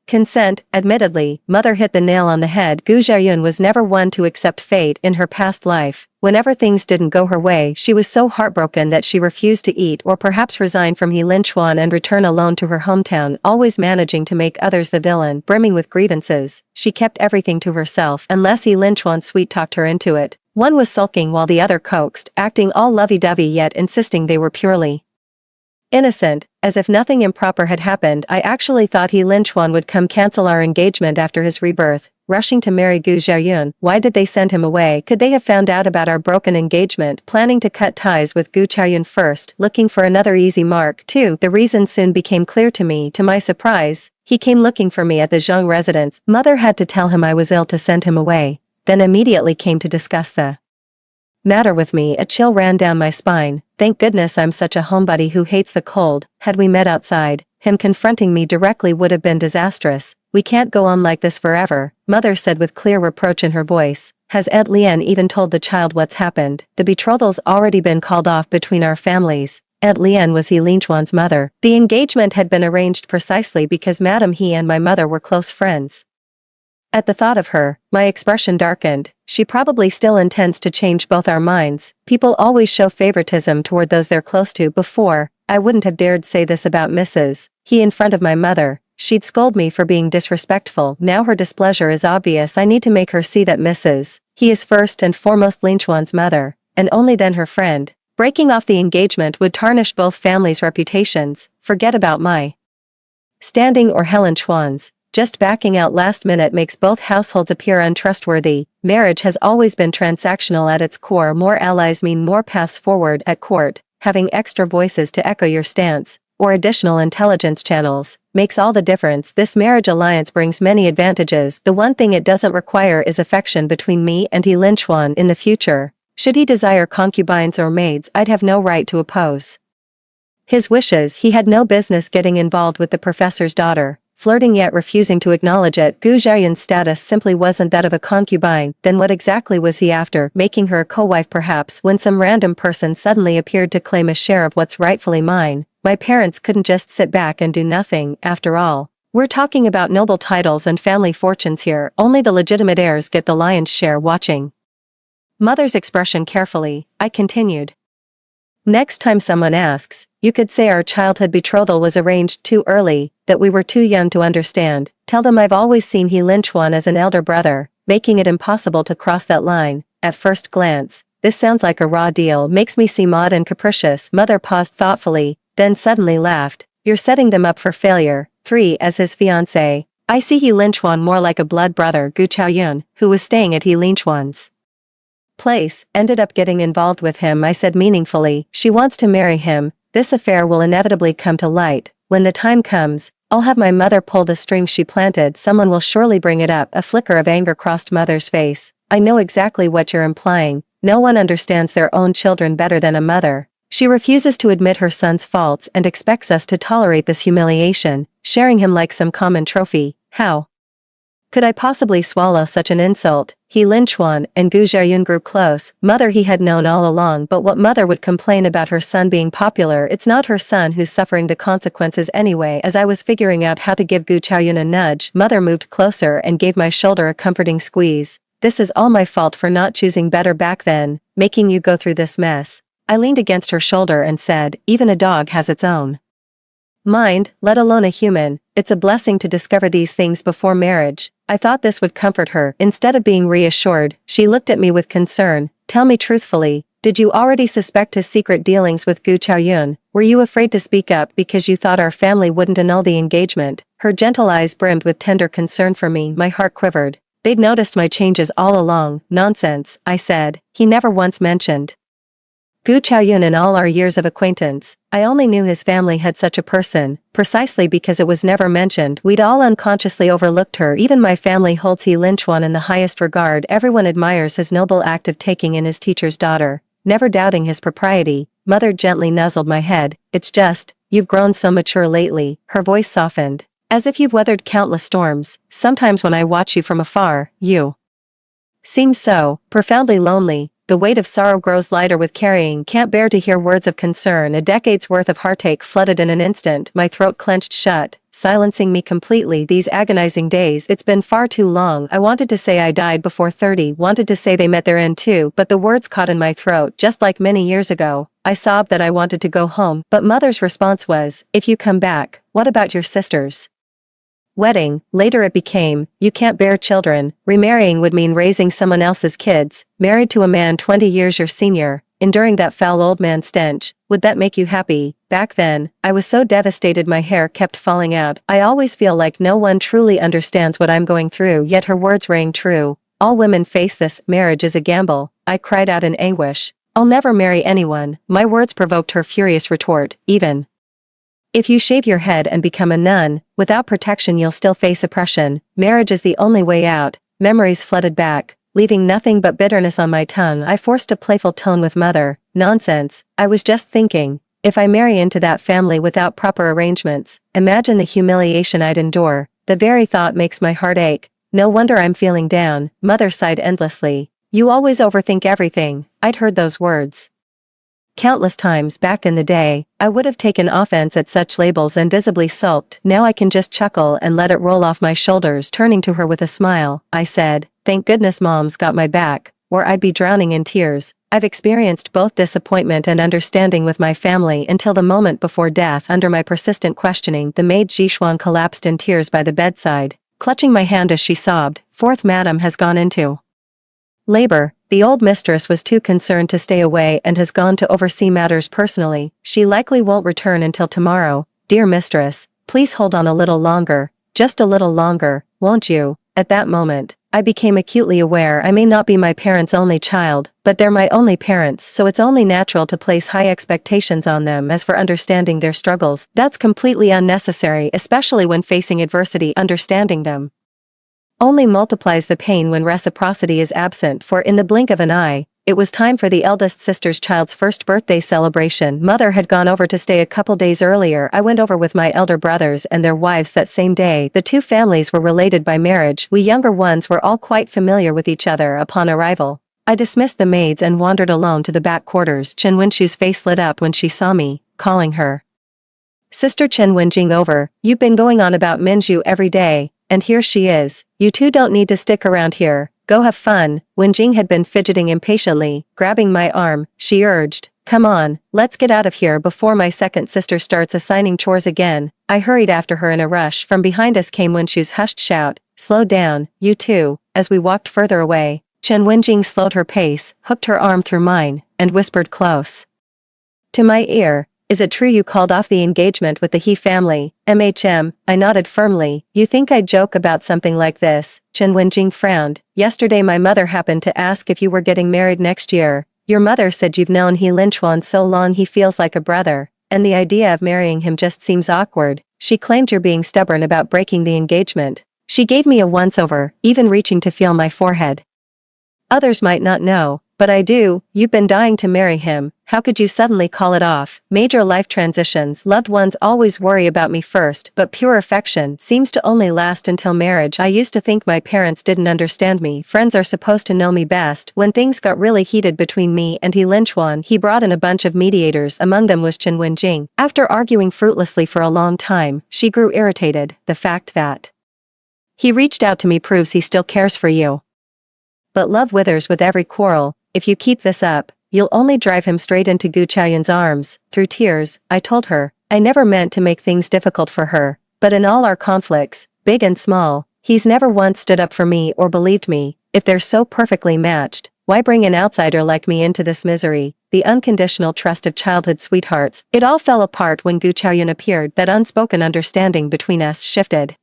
Consent. Admittedly, Mother hit the nail on the head. Gu Xiaoyun was never one to accept fate in her past life. Whenever things didn't go her way, she was so heartbroken that she refused to eat or perhaps resign from He Linchuan and return alone to her hometown, always managing to make others the villain. Brimming with grievances, she kept everything to herself unless He Linchuan sweet-talked her into it. One was sulking while the other coaxed, acting all lovey-dovey yet insisting they were purely innocent. As if nothing improper had happened, I actually thought He Linchuan would come cancel our engagement after his rebirth, rushing to marry Gu Xiaoyun. Why did they send him away? Could they have found out about our broken engagement, planning to cut ties with Gu Xiaoyun first, looking for another easy mark? 2. The reason soon became clear to me. To my surprise, he came looking for me at the Zhang residence. Mother had to tell him I was ill to send him away, then immediately came to discuss the matter with me. A chill ran down my spine. Thank goodness I'm such a homebody who hates the cold. Had we met outside, him confronting me directly would have been disastrous. We can't go on like this forever, Mother said with clear reproach in her voice. Has Aunt Lian even told the child what's happened? The betrothal's already been called off between our families. Aunt Lian was He Linchuan's mother. The engagement had been arranged precisely because Madame He and my mother were close friends. At the thought of her, my expression darkened. She probably still intends to change both our minds. People always show favoritism toward those they're close to. Before, I wouldn't have dared say this about Mrs. He in front of my mother. She'd scold me for being disrespectful. Now her displeasure is obvious. I need to make her see that Mrs. He is first and foremost Linchuan's mother, and only then her friend. Breaking off the engagement would tarnish both families' reputations. Forget about my standing or Helen Chuan's. Just backing out last minute makes both households appear untrustworthy. Marriage has always been transactional at its core. More allies mean more paths forward at court. Having extra voices to echo your stance, or additional intelligence channels, makes all the difference. This marriage alliance brings many advantages. The one thing it doesn't require is affection between me and He Linchuan in the future. Should he desire concubines or maids, I'd have no right to oppose his wishes. He had no business getting involved with the professor's daughter, flirting yet refusing to acknowledge it. Gu Xiaoyun's status simply wasn't that of a concubine. Then what exactly was he after? Making her a co-wife perhaps? When some random person suddenly appeared to claim a share of what's rightfully mine, my parents couldn't just sit back and do nothing. After all, we're talking about noble titles and family fortunes here. Only the legitimate heirs get the lion's share. Watching Mother's expression carefully, I continued. Next time someone asks, you could say our childhood betrothal was arranged too early, that we were too young to understand. Tell them I've always seen He Linchuan as an elder brother, making it impossible to cross that line. At first glance, this sounds like a raw deal. Makes me seem odd and capricious. Mother paused thoughtfully, then suddenly laughed. You're setting them up for failure. 3. As his fiancé, I see He Linchuan more like a blood brother. Gu Xiaoyun, who was staying at He Linchuan's place, ended up getting involved with him. I said meaningfully. She wants to marry him. This affair will inevitably come to light. When the time comes, I'll have my mother pull the strings she planted. Someone will surely bring it up. A flicker of anger crossed Mother's face. I know exactly what you're implying. No one understands their own children better than a mother. She refuses to admit her son's faults and expects us to tolerate this humiliation, sharing him like some common trophy. How could I possibly swallow such an insult? He Linchuan and Gu Xiaoyun grew close. Mother he had known all along, but what mother would complain about her son being popular? It's not her son who's suffering the consequences anyway. As I was figuring out how to give Gu Xiaoyun a nudge, Mother moved closer and gave my shoulder a comforting squeeze. This is all my fault for not choosing better back then, making you go through this mess. I leaned against her shoulder and said, even a dog has its own mind, let alone a human. It's a blessing to discover these things before marriage. I thought this would comfort her. Instead of being reassured, she looked at me with concern. Tell me truthfully, did you already suspect his secret dealings with Gu Xiaoyun? Were you afraid to speak up because you thought our family wouldn't annul the engagement? Her gentle eyes brimmed with tender concern for me. My heart quivered. They'd noticed my changes all along. Nonsense, I said. He never once mentioned Gu Chaoyun in all our years of acquaintance, I only knew his family had such a person, precisely because it was never mentioned. We'd all unconsciously overlooked her. Even my family holds He Linchuan in the highest regard. Everyone admires his noble act of taking in his teacher's daughter, never doubting his propriety. Mother gently nuzzled my head. It's just, you've grown so mature lately. Her voice softened. As if you've weathered countless storms. Sometimes when I watch you from afar, you seem so profoundly lonely. The weight of sorrow grows lighter with carrying. Can't bear to hear words of concern. A decade's worth of heartache flooded in an instant. My throat clenched shut, silencing me completely. These agonizing days, it's been far too long. I wanted to say I died before 30, wanted to say they met their end too, but the words caught in my throat. Just like many years ago, I sobbed that I wanted to go home, but Mother's response was, if you come back, what about your sisters? Wedding. Later it became, you can't bear children. Remarrying would mean raising someone else's kids, married to a man 20 years your senior, enduring that foul old man stench. Would that make you happy? Back then, I was so devastated my hair kept falling out. I always feel like no one truly understands what I'm going through, yet her words rang true. All women face this. Marriage is a gamble. I cried out in anguish. I'll never marry anyone. My words provoked her furious retort. Even if you shave your head and become a nun, without protection you'll still face oppression. Marriage is the only way out. Memories flooded back, leaving nothing but bitterness on my tongue. I forced a playful tone with Mother. Nonsense. I was just thinking, if I marry into that family without proper arrangements, imagine the humiliation I'd endure. The very thought makes my heart ache. No wonder I'm feeling down. Mother sighed endlessly. You always overthink everything. I'd heard those words countless times back in the day. I would have taken offense at such labels and visibly sulked. Now I can just chuckle and let it roll off my shoulders. Turning to her with a smile, I said, thank goodness Mom's got my back, or I'd be drowning in tears. I've experienced both disappointment and understanding with my family until the moment before death. Under my persistent questioning, the maid Jishuan collapsed in tears by the bedside, clutching my hand as she sobbed. Fourth Madam has gone into labor. The old mistress was too concerned to stay away and has gone to oversee matters personally. She likely won't return until tomorrow. Dear mistress, please hold on a little longer. Just a little longer, won't you? At that moment, I became acutely aware I may not be my parents' only child, but they're my only parents, so it's only natural to place high expectations on them. As for understanding their struggles, that's completely unnecessary, especially when facing adversity. Understanding them only multiplies the pain when reciprocity is absent. For in the blink of an eye, it was time for the eldest sister's child's first birthday celebration. Mother had gone over to stay a couple days earlier. I went over with my elder brothers and their wives that same day. The two families were related by marriage. We younger ones were all quite familiar with each other. Upon arrival, I dismissed the maids and wandered alone to the back quarters. Chen Wenchu's face lit up when she saw me, calling her Sister Chen Wenjing over. You've been going on about Minju every day, and here she is. You two don't need to stick around here. Go have fun. Wenjing had been fidgeting impatiently, grabbing my arm. She urged, come on, let's get out of here before my second sister starts assigning chores again. I hurried after her in a rush. From behind us came Wenchu's hushed shout, slow down, you two. As we walked further away, Chen Wenjing slowed her pace, hooked her arm through mine, and whispered close to my ear, is it true you called off the engagement with the He family? I nodded firmly. You think I'd joke about something like this? Chen Wenjing frowned. Yesterday my mother happened to ask if you were getting married next year. Your mother said you've known He Linchuan so long he feels like a brother, and the idea of marrying him just seems awkward. She claimed you're being stubborn about breaking the engagement. She gave me a once-over, even reaching to feel my forehead. Others might not know, but I do. You've been dying to marry him. How could you suddenly call it off? Major life transitions. Loved ones always worry about me first, but pure affection seems to only last until marriage. I used to think my parents didn't understand me. Friends are supposed to know me best. When things got really heated between me and He Linchuan, he brought in a bunch of mediators. Among them was Chen Wenjing. After arguing fruitlessly for a long time, she grew irritated. The fact that he reached out to me proves he still cares for you. But love withers with every quarrel. If you keep this up, you'll only drive him straight into Gu Chaoyun's arms. Through tears, I told her, I never meant to make things difficult for her, but in all our conflicts, big and small, he's never once stood up for me or believed me. If they're so perfectly matched, why bring an outsider like me into this misery? The unconditional trust of childhood sweethearts. It all fell apart when Gu Chaoyun appeared. That unspoken understanding between us shifted.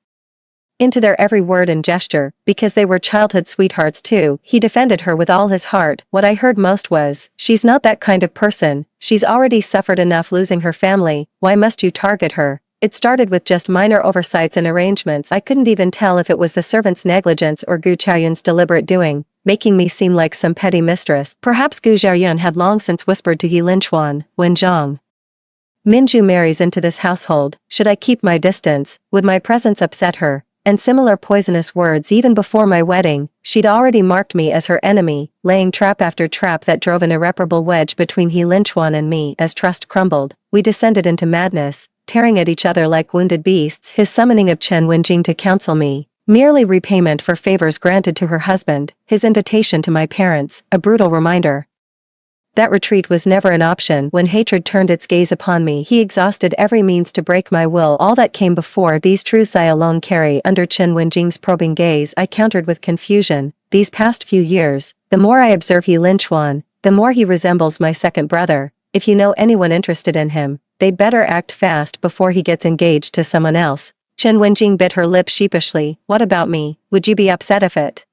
into their every word and gesture, because they were childhood sweethearts too. He defended her with all his heart. What I heard most was, "She's not that kind of person, she's already suffered enough losing her family, why must you target her?" It started with just minor oversights and arrangements. I couldn't even tell if it was the servant's negligence or Gu Chaoyun's deliberate doing, making me seem like some petty mistress. Perhaps Gu Xiaoyun had long since whispered to He Linchuan, "When Zhang Minju marries into this household, should I keep my distance, would my presence upset her?" And similar poisonous words even before my wedding. She'd already marked me as her enemy, laying trap after trap that drove an irreparable wedge between He Linchuan and me. As trust crumbled, we descended into madness, tearing at each other like wounded beasts. His summoning of Chen Wenjing to counsel me, merely repayment for favors granted to her husband, his invitation to my parents, a brutal reminder that retreat was never an option. When hatred turned its gaze upon me, he exhausted every means to break my will. All that came before these truths I alone carry. Under Chen Wenjing's probing gaze, I countered with confusion. These past few years, the more I observe He Linchuan, the more he resembles my second brother. If you know anyone interested in him, they'd better act fast before he gets engaged to someone else. Chen Wenjing bit her lip sheepishly. What about me? Would you be upset if it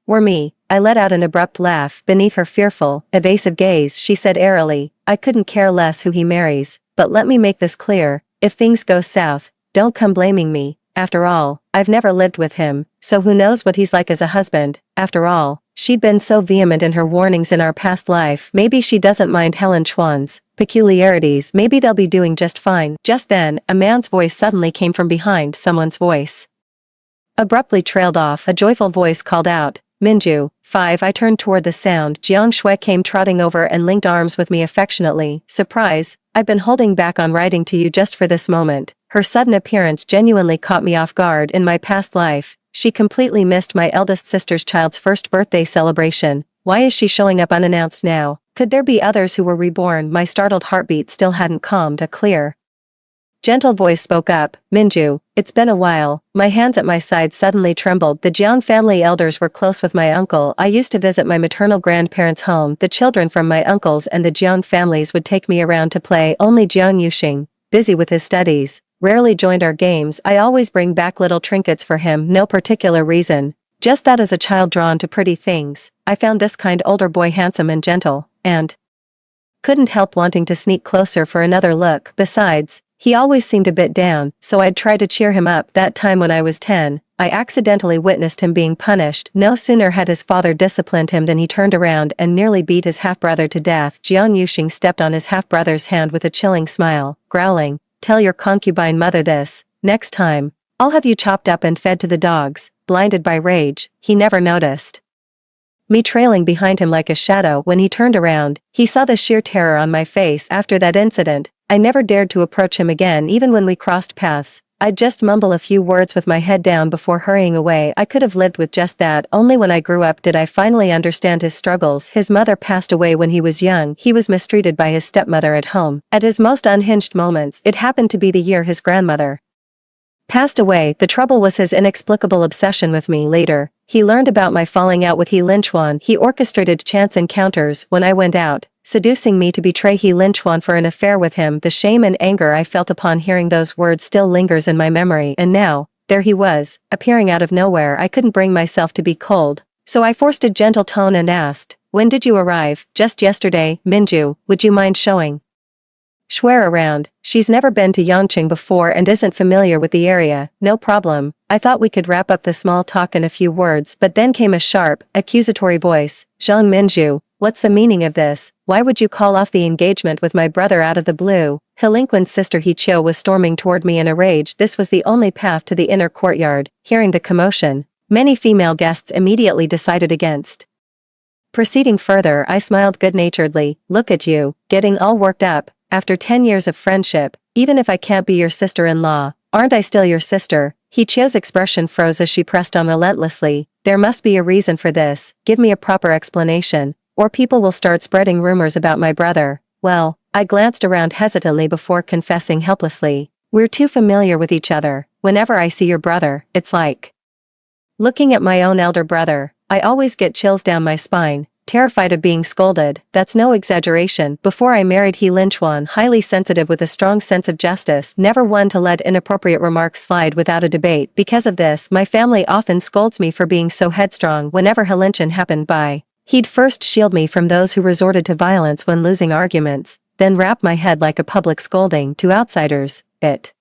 were me? I let out an abrupt laugh. Beneath her fearful, evasive gaze, she said airily, "I couldn't care less who he marries, but let me make this clear, if things go south, don't come blaming me. After all, I've never lived with him, so who knows what he's like as a husband. After all, she'd been so vehement in her warnings in our past life. Maybe she doesn't mind Helen Chuan's peculiarities. Maybe they'll be doing just fine." Just then, a man's voice suddenly came from behind. Someone's voice abruptly trailed off. A joyful voice called out, "Minju." 5. I turned toward the sound. Jiang Shui came trotting over and linked arms with me affectionately. "Surprise, I've been holding back on writing to you just for this moment." Her sudden appearance genuinely caught me off guard. In my past life, she completely missed my eldest sister's child's first birthday celebration. Why is she showing up unannounced now? Could there be others who were reborn? My startled heartbeat still hadn't calmed. A clear, gentle voice spoke up, "Minju, it's been a while." My hands at my sides suddenly trembled. The Jiang family elders were close with my uncle. I used to visit my maternal grandparents' home. The children from my uncles and the Jiang families would take me around to play. Only Jiang Yuxing, busy with his studies, rarely joined our games. I always bring back little trinkets for him. No particular reason, just that as a child drawn to pretty things, I found this kind older boy handsome and gentle, and couldn't help wanting to sneak closer for another look. Besides, he always seemed a bit down, so I'd try to cheer him up. That time when I was 10, I accidentally witnessed him being punished. No sooner had his father disciplined him than he turned around and nearly beat his half-brother to death. Jiang Yuxing stepped on his half-brother's hand with a chilling smile, growling, "Tell your concubine mother this. Next time, I'll have you chopped up and fed to the dogs." Blinded by rage, he never noticed me trailing behind him like a shadow. When he turned around, he saw the sheer terror on my face. After that incident, I never dared to approach him again. Even when we crossed paths, I'd just mumble a few words with my head down before hurrying away. I could have lived with just that. Only when I grew up did I finally understand his struggles. His mother passed away when he was young. He was mistreated by his stepmother at home. At his most unhinged moments, it happened to be the year his grandmother passed away. The trouble was his inexplicable obsession with me. Later, he learned about my falling out with He Linchuan. He orchestrated chance encounters when I went out, seducing me to betray He Linchuan for an affair with him. The shame and anger I felt upon hearing those words still lingers in my memory. And now, there he was, appearing out of nowhere. I couldn't bring myself to be cold, so I forced a gentle tone and asked, "When did you arrive?" "Just yesterday." "Minju, would you mind showing Swear around? She's never been to Yangqing before and isn't familiar with the area." "No problem." I thought we could wrap up the small talk in a few words, but then came a sharp, accusatory voice. "Zhang Minju, what's the meaning of this? Why would you call off the engagement with my brother out of the blue?" Helinquin's sister He Chiu was storming toward me in a rage. This was the only path to the inner courtyard. Hearing the commotion, many female guests immediately decided against proceeding further. I smiled good-naturedly. "Look at you, getting all worked up. After 10 years of friendship, even if I can't be your sister-in-law, aren't I still your sister?" He Chiu's expression froze as she pressed on relentlessly. "There must be a reason for this. Give me a proper explanation, or people will start spreading rumors about my brother." "Well," I glanced around hesitantly before confessing helplessly, "we're too familiar with each other. Whenever I see your brother, it's like looking at my own elder brother. I always get chills down my spine." terrified of being scolded. That's no exaggeration. Before I married He Linchuan, highly sensitive with a strong sense of justice, never one to let inappropriate remarks slide without a debate. Because of this, my family often scolds me for being so headstrong whenever He Linchuan happened by. He'd first shield me from those who resorted to violence when losing arguments, then wrap my head like a public scolding to outsiders. It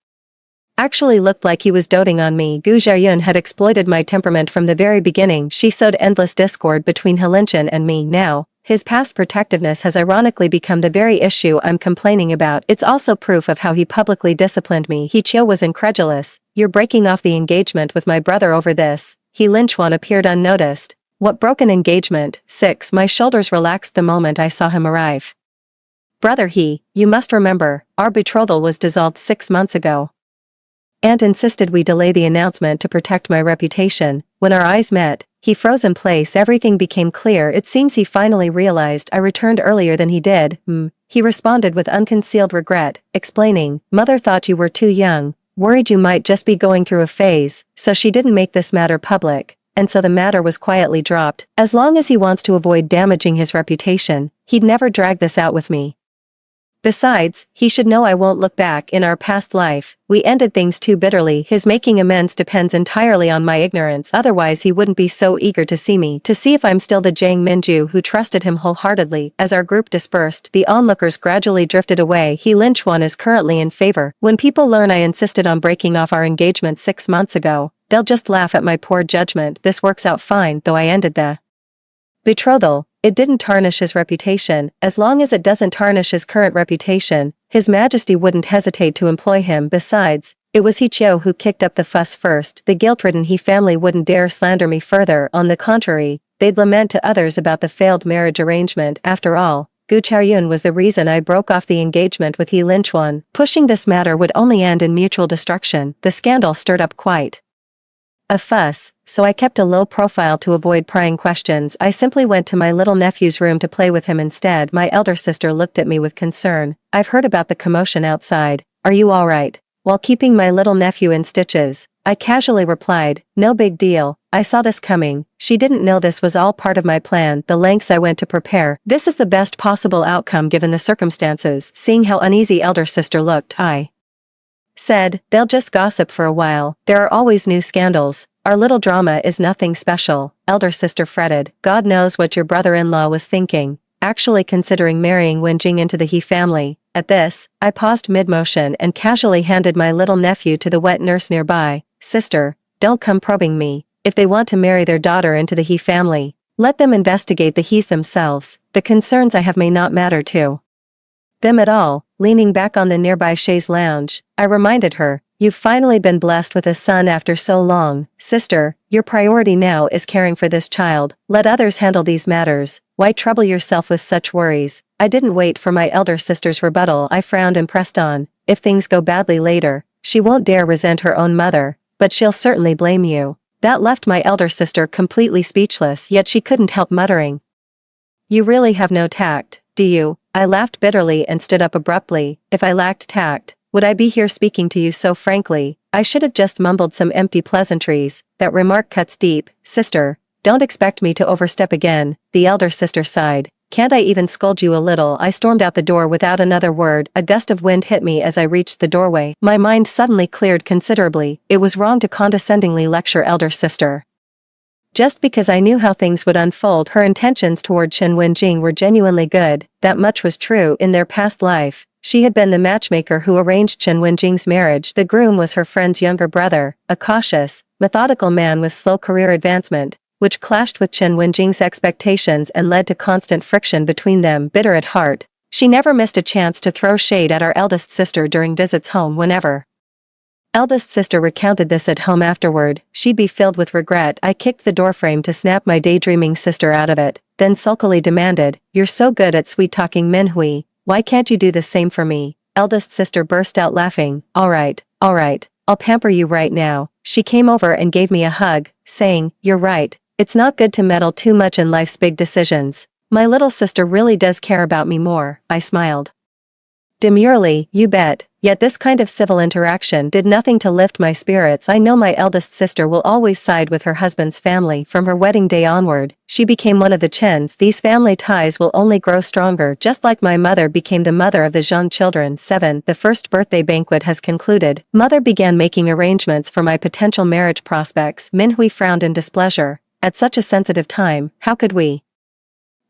actually looked like he was doting on me. Gu Xiaoyun had exploited my temperament from the very beginning. She sowed endless discord between He Linchuan and me. Now, his past protectiveness has ironically become the very issue I'm complaining about. It's also proof of how he publicly disciplined me. He Chiu was incredulous. You're breaking off the engagement with my brother over this. He Linchuan appeared unnoticed. What broken engagement? 6. My shoulders relaxed the moment I saw him arrive. Brother He, you must remember, our betrothal was dissolved 6 months ago. Aunt insisted we delay the announcement to protect my reputation. When our eyes met, he froze in place. Everything became clear. It seems he finally realized I returned earlier than he did. He responded with unconcealed regret, explaining, Mother thought you were too young, worried you might just be going through a phase, so she didn't make this matter public, and so the matter was quietly dropped. As long as he wants to avoid damaging his reputation, he'd never drag this out with me. Besides, he should know I won't look back. In our past life, we ended things too bitterly. His making amends depends entirely on my ignorance, otherwise he wouldn't be so eager to see me, to see if I'm still the Jiang Minju who trusted him wholeheartedly. As our group dispersed, the onlookers gradually drifted away. He Linchuan is currently in favor. When people learn I insisted on breaking off our engagement 6 months ago, they'll just laugh at my poor judgment. This works out fine, though I ended the betrothal. It didn't tarnish his reputation. As long as it doesn't tarnish his current reputation, His Majesty wouldn't hesitate to employ him. Besides, it was He Chiu who kicked up the fuss first. The guilt-ridden He family wouldn't dare slander me further. On the contrary, they'd lament to others about the failed marriage arrangement. After all, Gu Xiaoyun was the reason I broke off the engagement with He Linchuan. Pushing this matter would only end in mutual destruction. The scandal stirred up quite a fuss, so I kept a low profile to avoid prying questions. I simply went to my little nephew's room to play with him instead. My elder sister looked at me with concern. I've heard about the commotion outside. Are you all right? While keeping my little nephew in stitches, I casually replied, no big deal. I saw this coming. She didn't know this was all part of my plan, the lengths I went to prepare. This is the best possible outcome given the circumstances. Seeing how uneasy elder sister looked, I said, they'll just gossip for a while. There are always new scandals. Our little drama is nothing special. Elder sister fretted. God knows what your brother-in-law was thinking, actually considering marrying Wenjing into the He family. At this, I paused mid-motion and casually handed my little nephew to the wet nurse nearby. Sister, don't come probing me. If they want to marry their daughter into the He family, let them investigate the He's themselves. The concerns I have may not matter to them at all. Leaning back on the nearby chaise lounge, I reminded her, you've finally been blessed with a son after so long. Sister, your priority now is caring for this child. Let others handle these matters. Why trouble yourself with such worries? I didn't wait for my elder sister's rebuttal. I frowned and pressed on. If things go badly later, she won't dare resent her own mother, but she'll certainly blame you. That left my elder sister completely speechless, yet she couldn't help muttering, you really have no tact, do you? I laughed bitterly and stood up abruptly. If I lacked tact, would I be here speaking to you so frankly? I should have just mumbled some empty pleasantries. That remark cuts deep. Sister, don't expect me to overstep again. The elder sister sighed. Can't I even scold you a little? I stormed out the door without another word. A gust of wind hit me as I reached the doorway. My mind suddenly cleared considerably. It was wrong to condescendingly lecture elder sister. Just because I knew how things would unfold, her intentions toward Chen Wenjing were genuinely good. That much was true. In their past life, she had been the matchmaker who arranged Chen Wenjing's marriage. The groom was her friend's younger brother, a cautious, methodical man with slow career advancement, which clashed with Chen Wenjing's expectations and led to constant friction between them. Bitter at heart, she never missed a chance to throw shade at our eldest sister during visits home. Whenever eldest sister recounted this at home afterward, she'd be filled with regret. I kicked the doorframe to snap my daydreaming sister out of it, then sulkily demanded, you're so good at sweet-talking Minhui, why can't you do the same for me? Eldest sister burst out laughing. All right, I'll pamper you right now. She came over and gave me a hug, saying, you're right, it's not good to meddle too much in life's big decisions. My little sister really does care about me more. I smiled demurely. You bet, Yet this kind of civil interaction did nothing to lift my spirits. I know my eldest sister will always side with her husband's family from her wedding day onward. She became one of the Chens. These family ties will only grow stronger, just like my mother became the mother of the Zhang children. 7. The first birthday banquet has concluded. Mother began making arrangements for my potential marriage prospects. Minhui frowned in displeasure. At such a sensitive time, how could we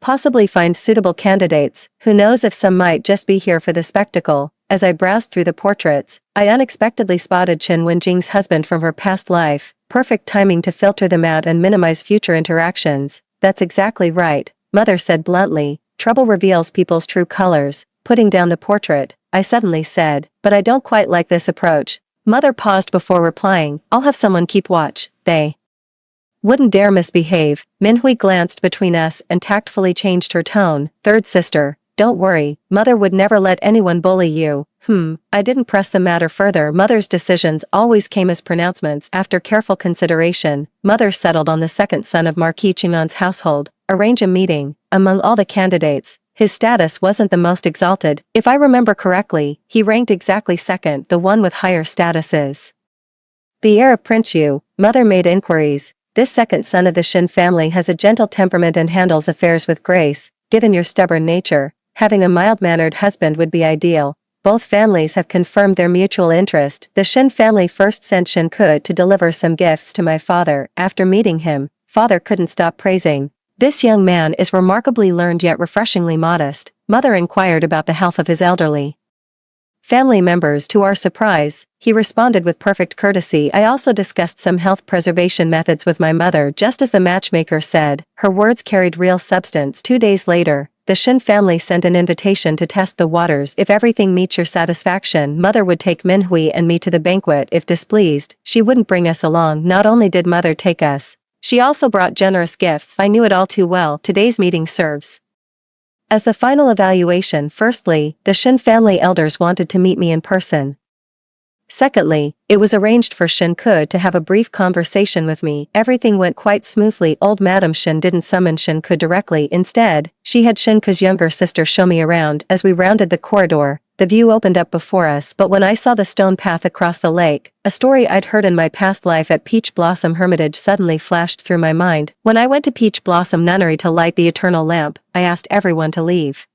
possibly find suitable candidates? Who knows if some might just be here for the spectacle. As I browsed through the portraits, I unexpectedly spotted Chen Wenjing's husband from her past life. Perfect timing to filter them out and minimize future interactions. That's exactly right, Mother said bluntly. Trouble reveals people's true colors. Putting down the portrait, I suddenly said, but I don't quite like this approach. Mother paused before replying, I'll have someone keep watch. They wouldn't dare misbehave. Minhui glanced between us and tactfully changed her tone. Third sister, don't worry, Mother would never let anyone bully you. I didn't press the matter further. Mother's decisions always came as pronouncements. After careful consideration, Mother settled on the second son of Marquis Qingnan's household. Arrange a meeting. Among all the candidates, his status wasn't the most exalted. If I remember correctly, he ranked exactly second. The one with higher statuses the heir of Prince Yu. Mother made inquiries. This second son of the Shin family has a gentle temperament and handles affairs with grace. Given your stubborn nature, having a mild-mannered husband would be ideal. Both families have confirmed their mutual interest. The Shin family first sent Shin Ke to deliver some gifts to my father. After meeting him, father couldn't stop praising. This young man is remarkably learned yet refreshingly modest. Mother inquired about the health of his elderly family members. To our surprise, he responded with perfect courtesy. I also discussed some health preservation methods with my mother, just as the matchmaker said. Her words carried real substance. 2 days later, the Shin family sent an invitation to test the waters. If everything meets your satisfaction, Mother would take Minhui and me to the banquet. If displeased, she wouldn't bring us along. Not only did Mother take us, she also brought generous gifts. I knew it all too well. Today's meeting serves as the final evaluation. Firstly, the Shin family elders wanted to meet me in person. Secondly, it was arranged for Shin Ke to have a brief conversation with me. Everything went quite smoothly. Old Madam Shin didn't summon Shin Ke directly. Instead, she had Shin Ke's younger sister show me around. As we rounded the corridor, the view opened up before us. But when I saw the stone path across the lake, a story I'd heard in my past life at Peach Blossom Hermitage suddenly flashed through my mind. When I went to Peach Blossom Nunnery to light the eternal lamp, I asked everyone to leave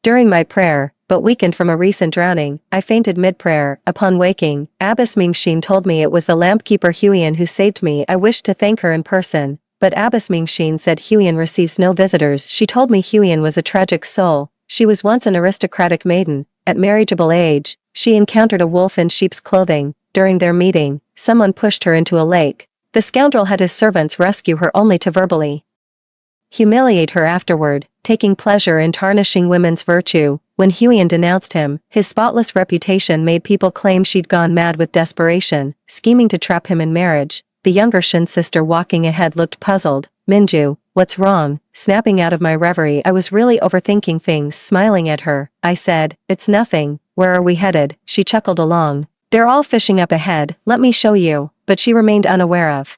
during my prayer, but weakened from a recent drowning, I fainted mid-prayer. Upon waking, Abbess Mingxin told me it was the lampkeeper Huiyan who saved me. I wished to thank her in person, but Abbess Mingxin said Huiyan receives no visitors. She told me Huiyan was a tragic soul. She was once an aristocratic maiden. At marriageable age, she encountered a wolf in sheep's clothing. During their meeting, someone pushed her into a lake. The scoundrel had his servants rescue her only to verbally humiliate her afterward, taking pleasure in tarnishing women's virtue. When Huiyan denounced him, his spotless reputation made people claim she'd gone mad with desperation, scheming to trap him in marriage. The younger Shin sister walking ahead looked puzzled. Minju, what's wrong? Snapping out of my reverie, I was really overthinking things. Smiling at her, I said, it's nothing. Where are we headed? She chuckled along. They're all fishing up ahead, let me show you. But she remained unaware of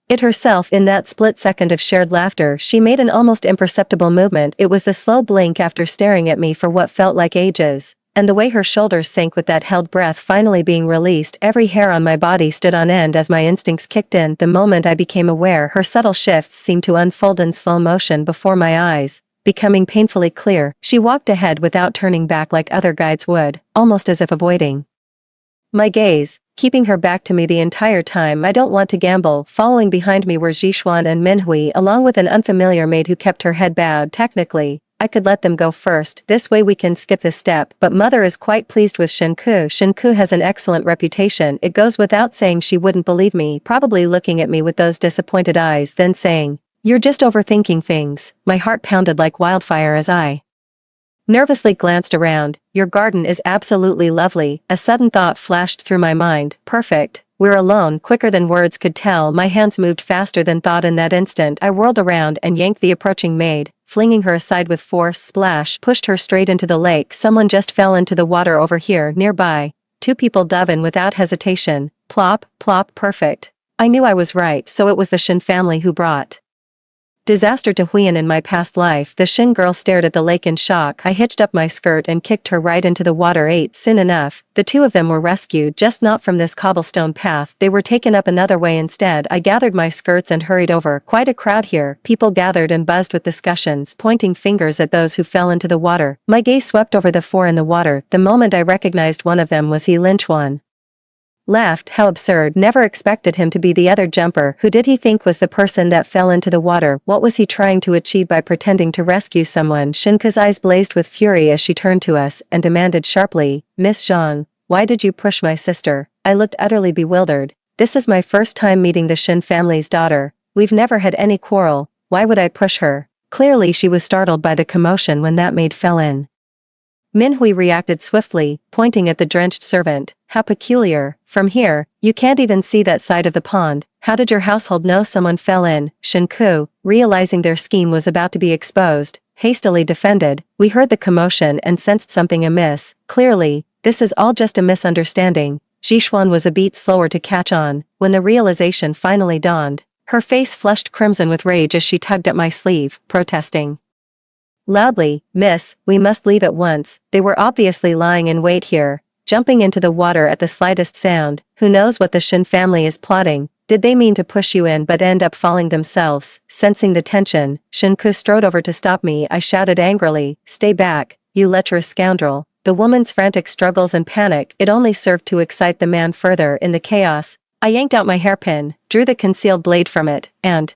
it herself. In that split second of shared laughter, she made an almost imperceptible movement. It was the slow blink after staring at me for what felt like ages, and the way her shoulders sank with that held breath finally being released. Every hair on my body stood on end as my instincts kicked in. The moment I became aware, her subtle shifts seemed to unfold in slow motion before my eyes, becoming painfully clear. She walked ahead without turning back like other guides would, almost as if avoiding my gaze, keeping her back to me the entire time. I don't want to gamble. Following behind me were Zhishuan and Minhui, along with an unfamiliar maid who kept her head bowed. Technically, I could let them go first. This way we can skip this step. But Mother is quite pleased with Shin Ke. Shin Ke has an excellent reputation. It goes without saying she wouldn't believe me, probably looking at me with those disappointed eyes, then saying, "You're just overthinking things." My heart pounded like wildfire as I nervously glanced around. Your garden is absolutely lovely. A sudden thought flashed through my mind. Perfect. We're alone. Quicker than words could tell, my hands moved faster than thought. In that instant, I whirled around and yanked the approaching maid, flinging her aside with force. Splash, pushed her straight into the lake. Someone just fell into the water over here. Nearby, 2 people dove in without hesitation. Plop, plop. Perfect. I knew I was right, so it was the Shin family who brought Disaster to Huiyan in my past life. The Shin girl stared at the lake in shock. I hitched up my skirt and kicked her right into the water. Soon enough, the two of them were rescued, just not from this cobblestone path. They were taken up another way instead. I gathered my skirts and hurried over. Quite a crowd here. People gathered and buzzed with discussions, pointing fingers at those who fell into the water. My gaze swept over the four in the water. The moment I recognized one of them was Lin Chuan. Laughed. How absurd. Never expected him to be the other jumper. Who did he think was the person that fell into the water? What was he trying to achieve by pretending to rescue someone? Shinka's eyes blazed with fury as she turned to us and demanded sharply, Miss Zhang, why did you push my sister? I looked utterly bewildered. This is my first time meeting the Shin family's daughter. We've never had any quarrel. Why would I push her? Clearly she was startled by the commotion when that maid fell in. Minhui reacted swiftly, pointing at the drenched servant. How peculiar. From here, you can't even see that side of the pond. How did your household know someone fell in? Shinku, realizing their scheme was about to be exposed, hastily defended. We heard the commotion and sensed something amiss. Clearly, this is all just a misunderstanding. Jishuan was a beat slower to catch on. When the realization finally dawned, her face flushed crimson with rage as she tugged at my sleeve, protesting loudly, Miss, we must leave at once. They were obviously lying in wait here, jumping into the water at the slightest sound. Who knows what the Shin family is plotting? Did they mean to push you in but end up falling themselves? Sensing the tension, Shinku strode over to stop me. I shouted angrily, stay back, you lecherous scoundrel. The woman's frantic struggles and panic, it only served to excite the man further. In the chaos, I yanked out my hairpin, drew the concealed blade from it, and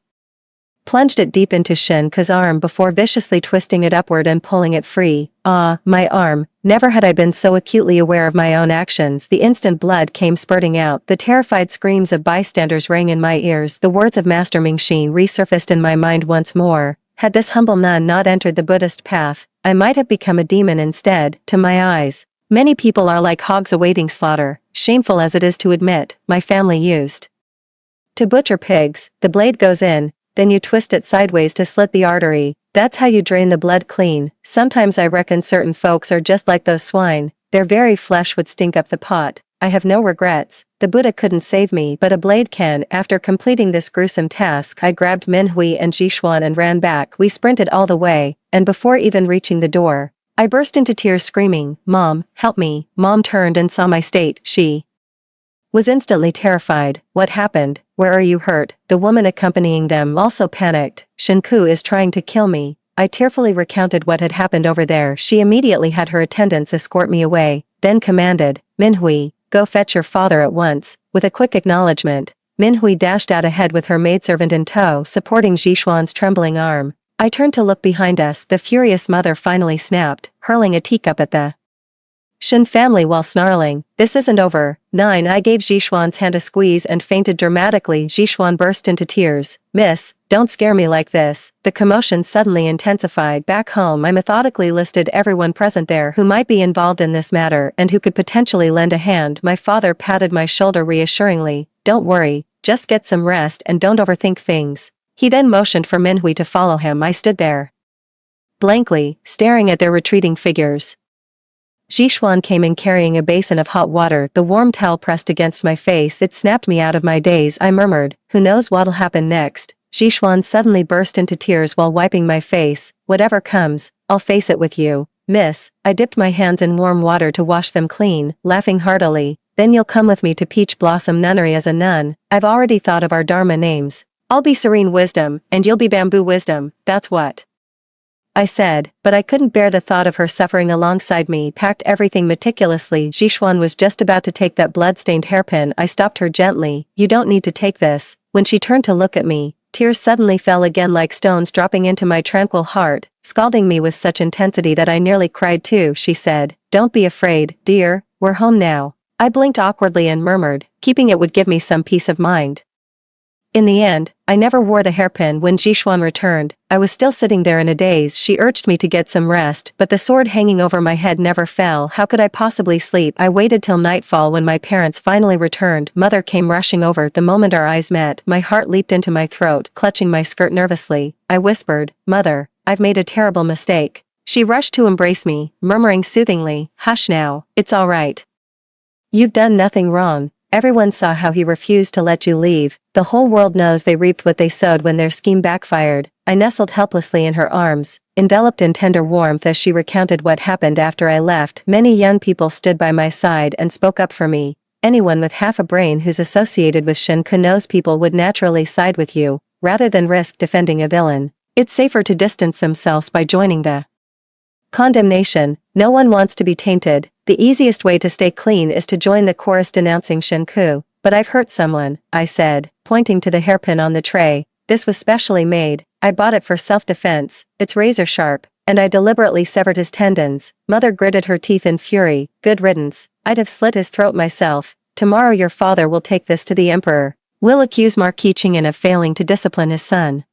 plunged it deep into Shinku's arm before viciously twisting it upward and pulling it free. Ah, my arm. Never had I been so acutely aware of my own actions. The instant blood came spurting out. The terrified screams of bystanders rang in my ears. The words of Master Mingxin resurfaced in my mind once more. Had this humble nun not entered the Buddhist path, I might have become a demon instead. To my eyes, many people are like hogs awaiting slaughter. Shameful as it is to admit, my family used to butcher pigs. The blade goes in, then you twist it sideways to slit the artery. That's how you drain the blood clean. Sometimes I reckon certain folks are just like those swine. Their very flesh would stink up the pot. I have no regrets. The Buddha couldn't save me, but a blade can. After completing this gruesome task, I grabbed Minhui and Jishuan and ran back. We sprinted all the way, and before even reaching the door, I burst into tears screaming, Mom, help me. Mom turned and saw my state. She was instantly terrified. What happened? Where are you hurt? The woman accompanying them also panicked. Shinku is trying to kill me. I tearfully recounted what had happened over there. She immediately had her attendants escort me away, then commanded, Minhui, go fetch your father at once. With a quick acknowledgement, Minhui dashed out ahead with her maidservant in tow, supporting Jishuan's trembling arm. I turned to look behind us. The furious mother finally snapped, hurling a teacup at the Shin family while snarling, this isn't over. 9. I gave Jishuan's hand a squeeze and fainted dramatically. Jishuan burst into tears. Miss, don't scare me like this. The commotion suddenly intensified. Back home I methodically listed everyone present there who might be involved in this matter and who could potentially lend a hand. My father patted my shoulder reassuringly. Don't worry, just get some rest and don't overthink things. He then motioned for Minhui to follow him. I stood there blankly, staring at their retreating figures. Jishuan came in carrying a basin of hot water. The warm towel pressed against my face. It snapped me out of my daze. I murmured, who knows what'll happen next? Jishuan suddenly burst into tears while wiping my face. Whatever comes, I'll face it with you. Miss, I dipped my hands in warm water to wash them clean, laughing heartily. Then you'll come with me to Peach Blossom Nunnery as a nun. I've already thought of our Dharma names. I'll be Serene Wisdom, and you'll be Bamboo Wisdom. That's what I said, but I couldn't bear the thought of her suffering alongside me. Packed everything meticulously. Jishuan was just about to take that blood-stained hairpin. I stopped her gently. You don't need to take this. When she turned to look at me, tears suddenly fell again like stones dropping into my tranquil heart, scalding me with such intensity that I nearly cried too. She said, don't be afraid, dear, we're home now. I blinked awkwardly and murmured, keeping it would give me some peace of mind. In the end, I never wore the hairpin. When Jishuan returned, I was still sitting there in a daze. She urged me to get some rest, but the sword hanging over my head never fell. How could I possibly sleep? I waited till nightfall. When my parents finally returned, Mother came rushing over. The moment our eyes met, my heart leaped into my throat, clutching my skirt nervously. I whispered, Mother, I've made a terrible mistake. She rushed to embrace me, murmuring soothingly, hush now, it's all right. You've done nothing wrong. Everyone saw how he refused to let you leave. The whole world knows they reaped what they sowed when their scheme backfired. I nestled helplessly in her arms, enveloped in tender warmth as she recounted what happened after I left. Many young people stood by my side and spoke up for me. Anyone with half a brain who's associated with Shinku knows people would naturally side with you, rather than risk defending a villain. It's safer to distance themselves by joining the condemnation. No one wants to be tainted. The easiest way to stay clean is to join the chorus denouncing Shinku. But I've hurt someone, I said, pointing to the hairpin on the tray. This was specially made. I bought it for self-defense. It's razor sharp, and I deliberately severed his tendons. Mother gritted her teeth in fury. Good riddance. I'd have slit his throat myself. Tomorrow your father will take this to the emperor. We'll accuse Marquis Chingen of failing to discipline his son,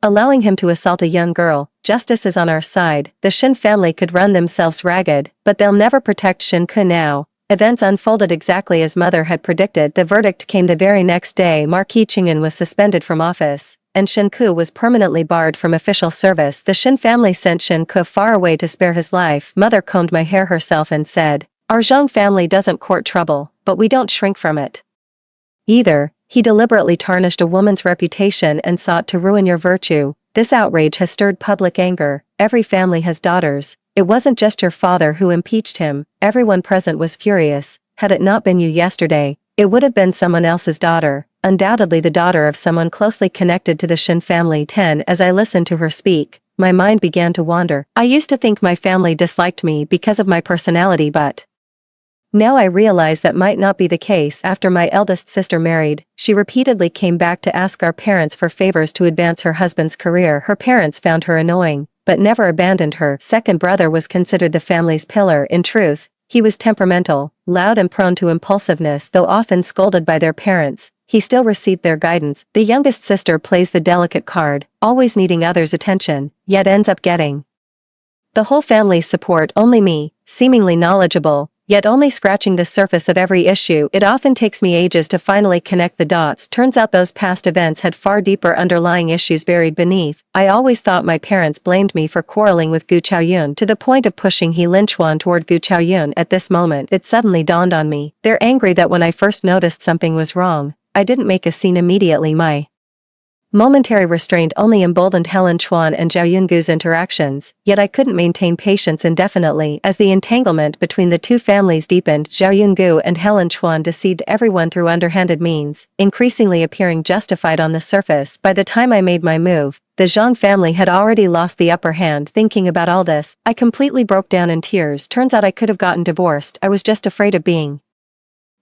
allowing him to assault a young girl. Justice is on our side. The Shin family could run themselves ragged, but they'll never protect Shinku now. Events unfolded exactly as Mother had predicted. The verdict came the very next day. Marquis Chingen was suspended from office, and Shinku was permanently barred from official service. The Shin family sent Shinku far away to spare his life. Mother combed my hair herself and said, "Our Zhang family doesn't court trouble, but we don't shrink from it either. He deliberately tarnished a woman's reputation and sought to ruin your virtue. This outrage has stirred public anger. Every family has daughters. It wasn't just your father who impeached him. Everyone present was furious. Had it not been you yesterday, it would have been someone else's daughter, undoubtedly the daughter of someone closely connected to the Shin family." As I listened to her speak, my mind began to wander. I used to think my family disliked me because of my personality, but now I realize that might not be the case. After my eldest sister married, she repeatedly came back to ask our parents for favors to advance her husband's career. Her parents found her annoying, but never abandoned her. Second brother was considered the family's pillar. In truth, he was temperamental, loud and prone to impulsiveness. Though often scolded by their parents, he still received their guidance. The youngest sister plays the delicate card, always needing others' attention, yet ends up getting the whole family's support. Only me, seemingly knowledgeable, yet only scratching the surface of every issue. It often takes me ages to finally connect the dots. Turns out those past events had far deeper underlying issues buried beneath. I always thought my parents blamed me for quarreling with Gu Chaoyun to the point of pushing He Linchuan toward Gu Chaoyun. At this moment, it suddenly dawned on me. They're angry that when I first noticed something was wrong, I didn't make a scene immediately. My momentary restraint only emboldened Helen Chuan and Zhao Yungu's interactions, yet I couldn't maintain patience indefinitely. As the entanglement between the two families deepened, Zhao Yungu and Helen Chuan deceived everyone through underhanded means, increasingly appearing justified on the surface. By the time I made my move, the Zhang family had already lost the upper hand. Thinking about all this, I completely broke down in tears. Turns out I could have gotten divorced. I was just afraid of being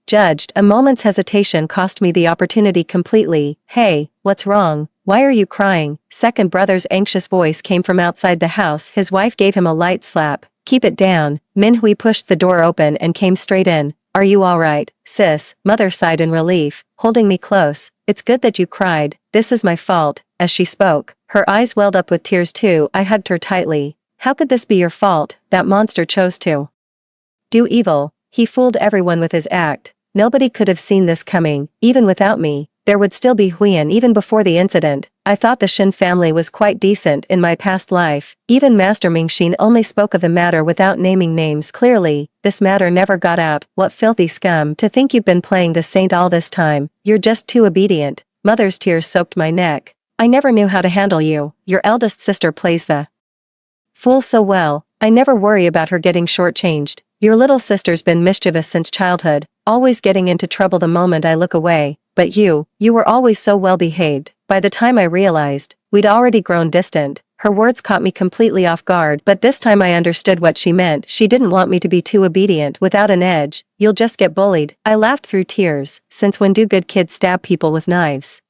judged. A moment's hesitation cost me the opportunity completely. "Hey, what's wrong? Why are you crying?" Second brother's anxious voice came from outside the house. His wife gave him a light slap. "Keep it down." Min Hui pushed the door open and came straight in. "Are you all right, sis?" Mother sighed in relief, holding me close. "It's good that you cried. This is my fault." As she spoke, her eyes welled up with tears too. I hugged her tightly. "How could this be your fault? That monster chose to do evil. He fooled everyone with his act. Nobody could have seen this coming. Even without me, there would still be Huiyan. Even before the incident, I thought the Shin family was quite decent in my past life. Even Master Mingxin only spoke of the matter without naming names. Clearly, this matter never got out. "What filthy scum. To think you've been playing the saint all this time. You're just too obedient." Mother's tears soaked my neck. "I never knew how to handle you. Your eldest sister plays the fool so well. I never worry about her getting shortchanged. Your little sister's been mischievous since childhood, always getting into trouble the moment I look away. But you were always so well behaved." By the time I realized, we'd already grown distant. Her words caught me completely off guard, but this time I understood what she meant. She didn't want me to be too obedient, without an edge. "You'll just get bullied." I laughed through tears. Since when do good kids stab people with knives?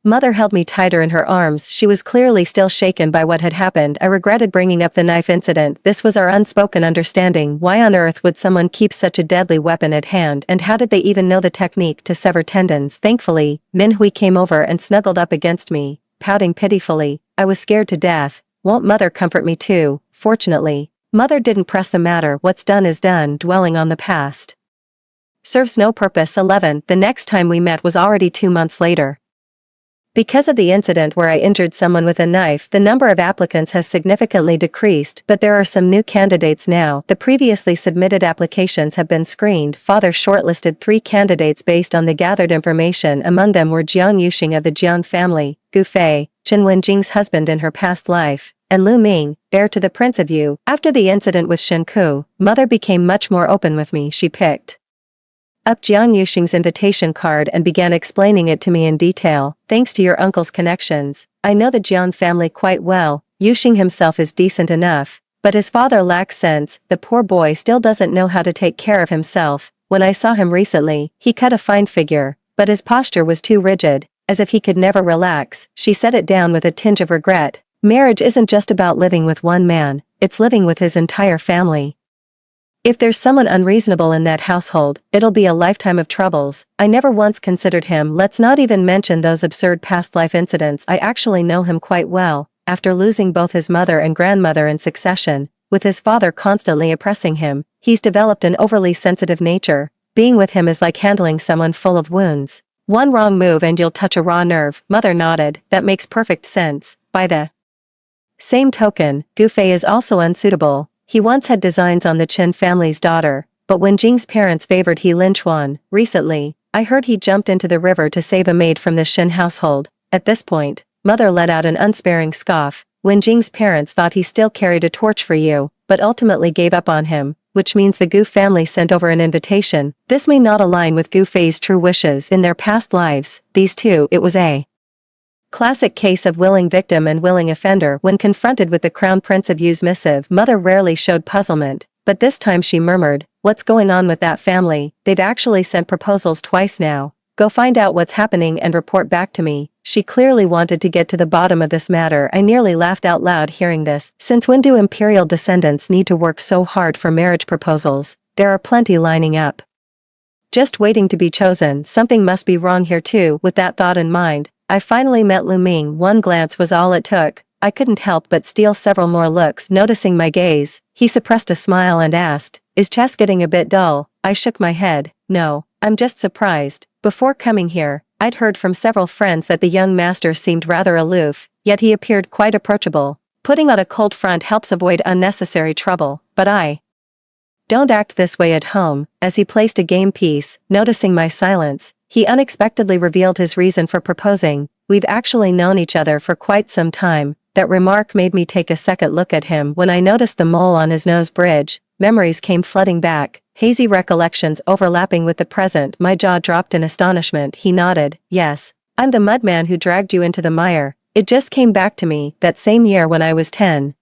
Mother held me tighter in her arms. She was clearly still shaken by what had happened. I regretted bringing up the knife incident. This was our unspoken understanding. Why on earth would someone keep such a deadly weapon at hand, and how did they even know the technique to sever tendons? Thankfully, Min Hui came over and snuggled up against me, pouting pitifully. I was scared to death. Won't Mother comfort me too? Fortunately, Mother didn't press the matter. What's done is done. Dwelling on the past serves no purpose. 11. The next time we met was already 2 months later. Because of the incident where I injured someone with a knife, the number of applicants has significantly decreased, but there are some new candidates now. The previously submitted applications have been screened. Father shortlisted 3 candidates based on the gathered information. Among them were Jiang Yuxing of the Jiang family, Gu Fei, Chen Wenjing's husband in her past life, and Lu Ming, heir to the Prince of Yu. After the incident with Shen Ku, Mother became much more open with me. She picked up Jiang Yuxing's invitation card and began explaining it to me in detail. Thanks to your uncle's connections, I know the Jiang family quite well. Yuxing himself is decent enough, but his father lacks sense. The poor boy still doesn't know how to take care of himself. When I saw him recently, he cut a fine figure, but his posture was too rigid, as if he could never relax. She set it down with a tinge of regret. Marriage isn't just about living with one man, it's living with his entire family. If there's someone unreasonable in that household, it'll be a lifetime of troubles. I never once considered him. Let's not even mention those absurd past life incidents. I actually know him quite well. After losing both his mother and grandmother in succession, with his father constantly oppressing him, he's developed an overly sensitive nature. Being with him is like handling someone full of wounds. One wrong move and you'll touch a raw nerve. Mother nodded. That makes perfect sense. By the same token, Gu Fei is also unsuitable. He once had designs on the Chen family's daughter, but when Jing's parents favored He Linchuan, recently, I heard he jumped into the river to save a maid from the Shen household. At this point, Mother let out an unsparing scoff. When Jing's parents thought he still carried a torch for you, but ultimately gave up on him, which means the Gu family sent over an invitation. This may not align with Gu Fei's true wishes in their past lives. These two, it was a classic case of willing victim and willing offender. When confronted with the Crown Prince of Yu's missive, Mother rarely showed puzzlement, but this time she murmured, "What's going on with that family? They've actually sent proposals twice now. Go find out what's happening and report back to me." She clearly wanted to get to the bottom of this matter. I nearly laughed out loud hearing this. Since when do imperial descendants need to work so hard for marriage proposals? There are plenty lining up, just waiting to be chosen. Something must be wrong here too. With that thought in mind, I finally met Lu Ming. One glance was all it took. I couldn't help but steal several more looks. Noticing my gaze, he suppressed a smile and asked, "Is chess getting a bit dull?" I shook my head. "No, I'm just surprised. Before coming here, I'd heard from several friends that the young master seemed rather aloof, yet he appeared quite approachable. Putting on a cold front helps avoid unnecessary trouble, but I don't act this way at home." As he placed a game piece, noticing my silence, he unexpectedly revealed his reason for proposing. "We've actually known each other for quite some time." That remark made me take a second look at him. When I noticed the mole on his nose bridge, memories came flooding back, hazy recollections overlapping with the present. My jaw dropped in astonishment. He nodded. "Yes, I'm the mudman who dragged you into the mire. It just came back to me, that same year when I was 10.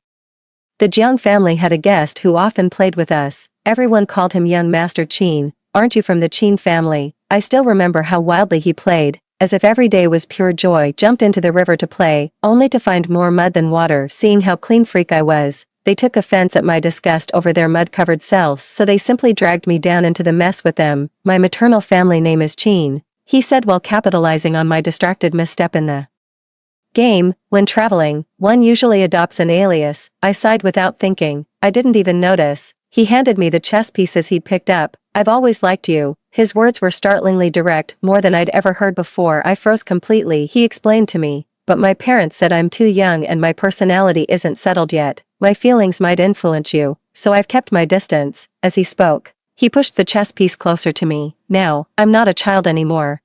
The Jiang family had a guest who often played with us. Everyone called him young Master Qin. Aren't you from the Qin family?" I still remember how wildly he played, as if every day was pure joy. Jumped into the river to play, only to find more mud than water. Seeing how clean freak I was, they took offense at my disgust over their mud-covered selves, so they simply dragged me down into the mess with them. "My maternal family name is Qin," he said while capitalizing on my distracted misstep in the game. "When traveling, one usually adopts an alias." I sighed without thinking. "I didn't even notice." He handed me the chess pieces he'd picked up. "I've always liked you." His words were startlingly direct, more than I'd ever heard before. I froze completely. He explained to me, "But my parents said I'm too young and my personality isn't settled yet. My feelings might influence you, so I've kept my distance." As he spoke, he pushed the chess piece closer to me. "Now, I'm not a child anymore."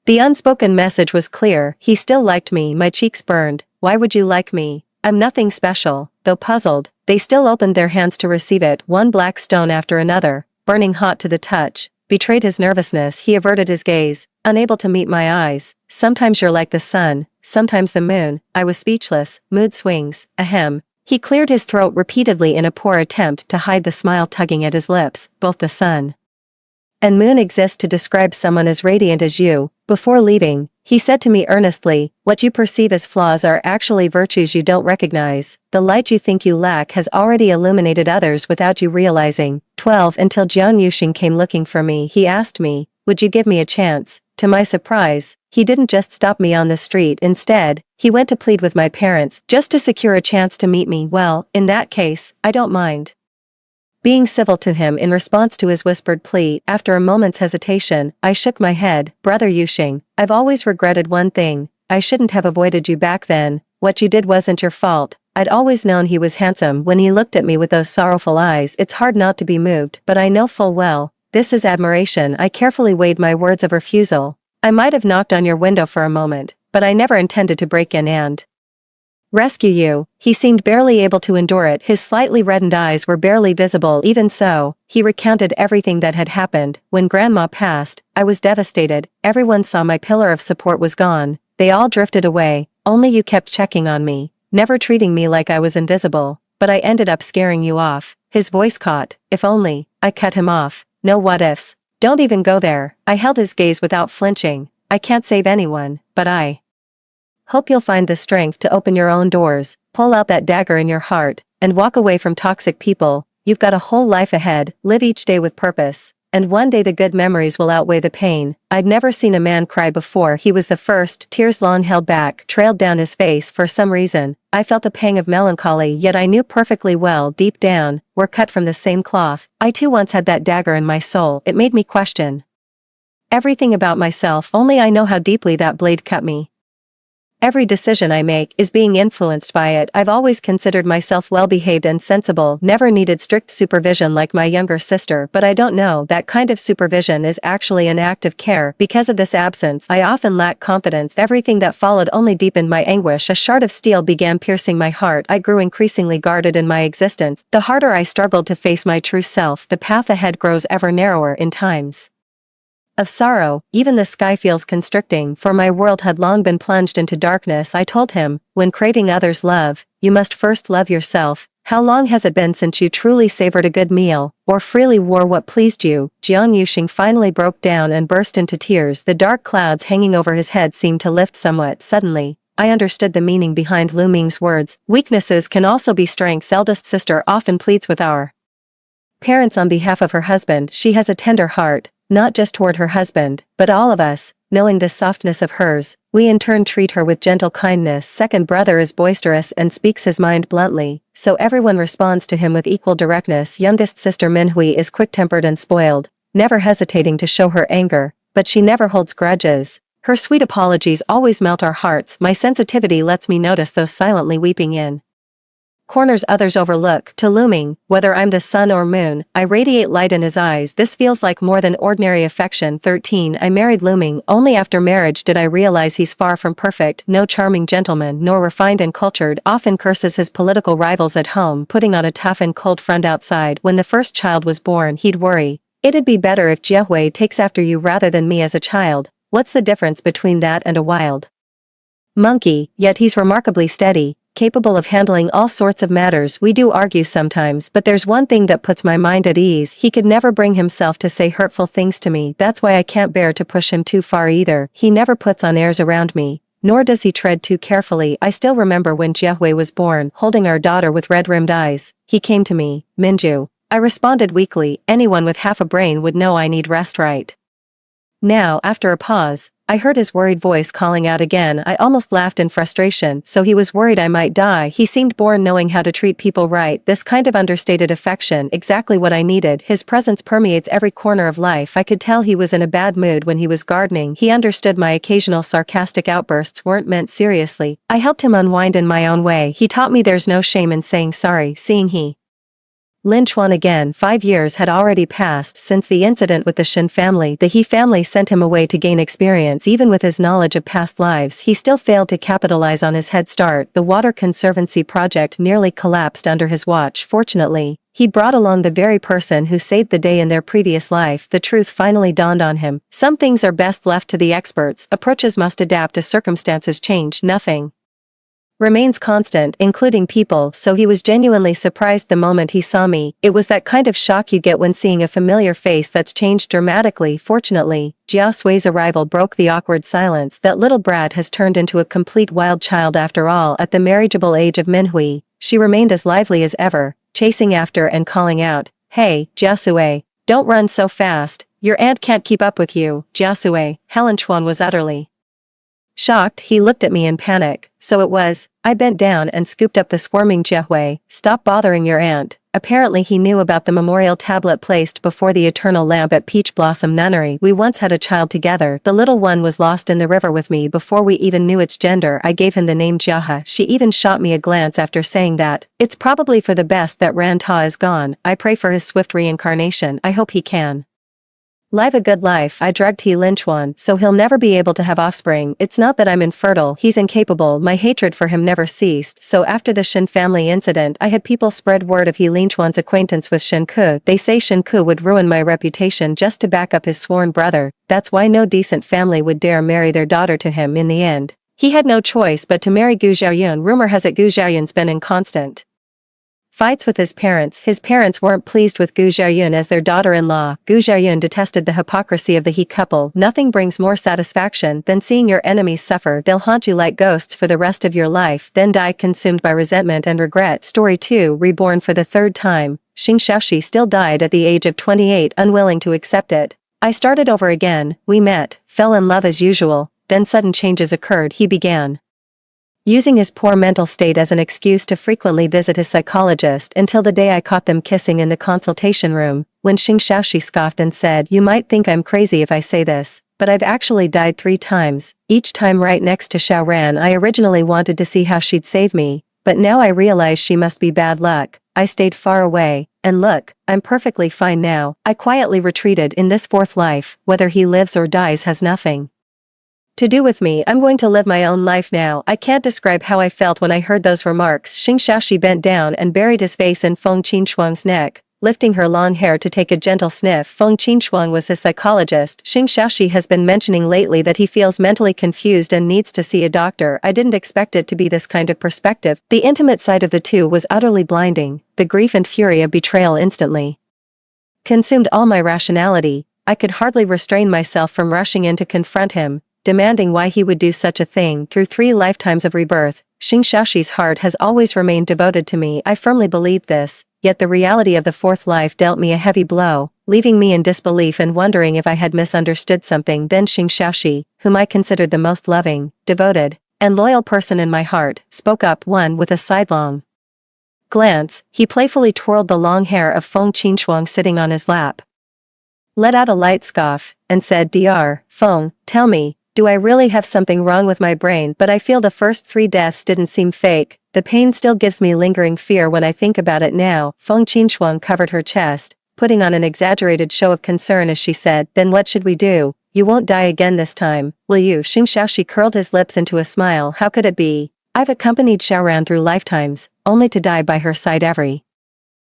The unspoken message was clear. He still liked me. My cheeks burned. "Why would you like me? I'm nothing special." Though puzzled, they still opened their hands to receive it. One black stone after another, burning hot to the touch, betrayed his nervousness. He averted his gaze, unable to meet my eyes. "Sometimes you're like the sun, sometimes the moon." I was speechless. "Mood swings, ahem." He cleared his throat repeatedly in a poor attempt to hide the smile tugging at his lips. "Both the sun and moon exist to describe someone as radiant as you." Before leaving, he said to me earnestly, "What you perceive as flaws are actually virtues you don't recognize. The light you think you lack has already illuminated others without you realizing." 12. Until Jiang Yuxing came looking for me, he asked me, "Would you give me a chance?" To my surprise, he didn't just stop me on the street. Instead, he went to plead with my parents, just to secure a chance to meet me. "Well, in that case, I don't mind being civil to him." In response to his whispered plea, after a moment's hesitation, I shook my head. "Brother Yuxing, I've always regretted one thing. I shouldn't have avoided you back then. What you did wasn't your fault. I'd always known he was handsome. When he looked at me with those sorrowful eyes, it's hard not to be moved, but I know full well, this is admiration. I carefully weighed my words of refusal. I might have knocked on your window for a moment, but I never intended to break in and rescue you. He seemed barely able to endure it. His slightly reddened eyes were barely visible. Even so, he recounted everything that had happened. When Grandma passed, I was devastated. Everyone saw my pillar of support was gone. They all drifted away. Only you kept checking on me, never treating me like I was invisible. But I ended up scaring you off. His voice caught. If only. I cut him off. No what ifs. Don't even go there. I held his gaze without flinching. I can't save anyone, but I hope you'll find the strength to open your own doors, pull out that dagger in your heart, and walk away from toxic people. You've got a whole life ahead. Live each day with purpose. And one day the good memories will outweigh the pain. I'd never seen a man cry before. He was the first. Tears long held back trailed down his face. For some reason, I felt a pang of melancholy, yet I knew perfectly well, deep down, we're cut from the same cloth. I too once had that dagger in my soul. It made me question everything about myself. Only I know how deeply that blade cut me. Every decision I make is being influenced by it. I've always considered myself well-behaved and sensible, never needed strict supervision like my younger sister, but I don't know, that kind of supervision is actually an act of care. Because of this absence, I often lack confidence. Everything that followed only deepened my anguish. A shard of steel began piercing my heart. I grew increasingly guarded in my existence. The harder I struggled to face my true self, the path ahead grows ever narrower. In times of sorrow, even the sky feels constricting, for my world had long been plunged into darkness. I told him, when craving others' love, you must first love yourself. How long has it been since you truly savored a good meal, or freely wore what pleased you? Jiang Yuxing finally broke down and burst into tears. The dark clouds hanging over his head seemed to lift somewhat. Suddenly, I understood the meaning behind Lu Ming's words. Weaknesses can also be strengths. Eldest sister often pleads with our parents on behalf of her husband. She has a tender heart, not just toward her husband, but all of us. Knowing this softness of hers, we in turn treat her with gentle kindness. Second brother is boisterous and speaks his mind bluntly, so everyone responds to him with equal directness. Youngest sister Minhui is quick-tempered and spoiled, never hesitating to show her anger, but she never holds grudges. Her sweet apologies always melt our hearts. My sensitivity lets me notice those silently weeping in corners others overlook. To Lu Ming, whether I'm the sun or moon, I radiate light in his eyes. This feels like more than ordinary affection. 13. I married Lu Ming. Only after marriage did I realize he's far from perfect. No charming gentleman, nor refined and cultured. Often curses his political rivals at home, putting on a tough and cold front outside. When the first child was born, he'd worry, it'd be better if Jiehui takes after you rather than me as a child. What's the difference between that and a wild monkey? Yet he's remarkably steady, capable of handling all sorts of matters. We do argue sometimes, but there's one thing that puts my mind at ease. He could never bring himself to say hurtful things to me. That's why I can't bear to push him too far either. He never puts on airs around me, nor does he tread too carefully. I still remember when Jiehui was born, holding our daughter with red-rimmed eyes. He came to me, Minju. I responded weakly. Anyone with half a brain would know I need rest right now. After a pause, I heard his worried voice calling out again. I almost laughed in frustration. So he was worried I might die. He seemed born knowing how to treat people right. This kind of understated affection, exactly what I needed. His presence permeates every corner of life. I could tell he was in a bad mood when he was gardening. He understood my occasional sarcastic outbursts weren't meant seriously. I helped him unwind in my own way. He taught me there's no shame in saying sorry. Seeing he Lin Chuan again. 5 years had already passed since the incident with the Shen family. The He family sent him away to gain experience. Even with his knowledge of past lives, he still failed to capitalize on his head start. The water conservancy project nearly collapsed under his watch. Fortunately, he brought along the very person who saved the day in their previous life. The truth finally dawned on him. Some things are best left to the experts. Approaches must adapt as circumstances change. Nothing remains constant, including people, so he was genuinely surprised the moment he saw me. It was that kind of shock you get when seeing a familiar face that's changed dramatically. Fortunately, Jia Sui's arrival broke the awkward silence. That little brat has turned into a complete wild child after all. At the marriageable age of Minhui, she remained as lively as ever, chasing after and calling out, "Hey, Jia Sui, don't run so fast, your aunt can't keep up with you." Jia Sui, Helen Chuan was utterly shocked. He looked at me in panic. So it was. I bent down and scooped up the squirming Jiehui. "Stop bothering your aunt. Apparently he knew about the memorial tablet placed before the eternal lamp at Peach Blossom Nunnery. We once had a child together. The little one was lost in the river with me before we even knew its gender. I gave him the name Jaha. She even shot me a glance after saying that. It's probably for the best that Ranta is gone. I pray for his swift reincarnation. I hope he can live a good life. I drugged He Linchuan, so he'll never be able to have offspring. It's not that I'm infertile, he's incapable. My hatred for him never ceased. So after the Shin family incident, I had people spread word of He Linchuan's acquaintance with Shin Ku. They say Shin Ku would ruin my reputation just to back up his sworn brother. That's why no decent family would dare marry their daughter to him in the end. He had no choice but to marry Gu Xiaoyun. Rumor has it Gu Xiaoyun's been in constant fights with his parents. His parents weren't pleased with Gu Xiaoyun as their daughter-in-law. Gu Xiaoyun detested the hypocrisy of the He couple. Nothing brings more satisfaction than seeing your enemies suffer. They'll haunt you like ghosts for the rest of your life, then die consumed by resentment and regret. Story 2. Reborn for the third time. Xing Xiaoxi still died at the age of 28, unwilling to accept it. I started over again. We met, fell in love as usual, then sudden changes occurred. He began using his poor mental state as an excuse to frequently visit his psychologist until the day I caught them kissing in the consultation room, when Xing Xiaoxi scoffed and said, "You might think I'm crazy if I say this, but I've actually died 3 times, each time right next to Xiao Ran. I originally wanted to see how she'd save me, but now I realize she must be bad luck. I stayed far away, and look, I'm perfectly fine now. I quietly retreated in this 4th life. Whether he lives or dies has nothing to do with me. I'm going to live my own life now." I can't describe how I felt when I heard those remarks. Xing Xiaoxi bent down and buried his face in Feng Qinshuang's neck, lifting her long hair to take a gentle sniff. Feng Qinshuang was his psychologist. Xing Xiaoxi has been mentioning lately that he feels mentally confused and needs to see a doctor. I didn't expect it to be this kind of perspective. The intimate side of the two was utterly blinding. The grief and fury of betrayal instantly consumed all my rationality. I could hardly restrain myself from rushing in to confront him, demanding why he would do such a thing. Through 3 lifetimes of rebirth, Xing Xiaoxi's heart has always remained devoted to me. I firmly believed this, yet the reality of the 4th life dealt me a heavy blow, leaving me in disbelief and wondering if I had misunderstood something. Then Xing Xiaoxi, whom I considered the most loving, devoted, and loyal person in my heart, spoke up. One with a sidelong glance, he playfully twirled the long hair of Feng Qinshuang sitting on his lap, let out a light scoff, and said, "Dr. Feng, tell me, do I really have something wrong with my brain? But I feel the first 3 deaths didn't seem fake. The pain still gives me lingering fear when I think about it now." Feng Qinshuang covered her chest, putting on an exaggerated show of concern as she said, "Then what should we do? You won't die again this time, will you?" Xing Xiaoxi curled his lips into a smile. "How could it be? I've accompanied Xiaoran through lifetimes, only to die by her side every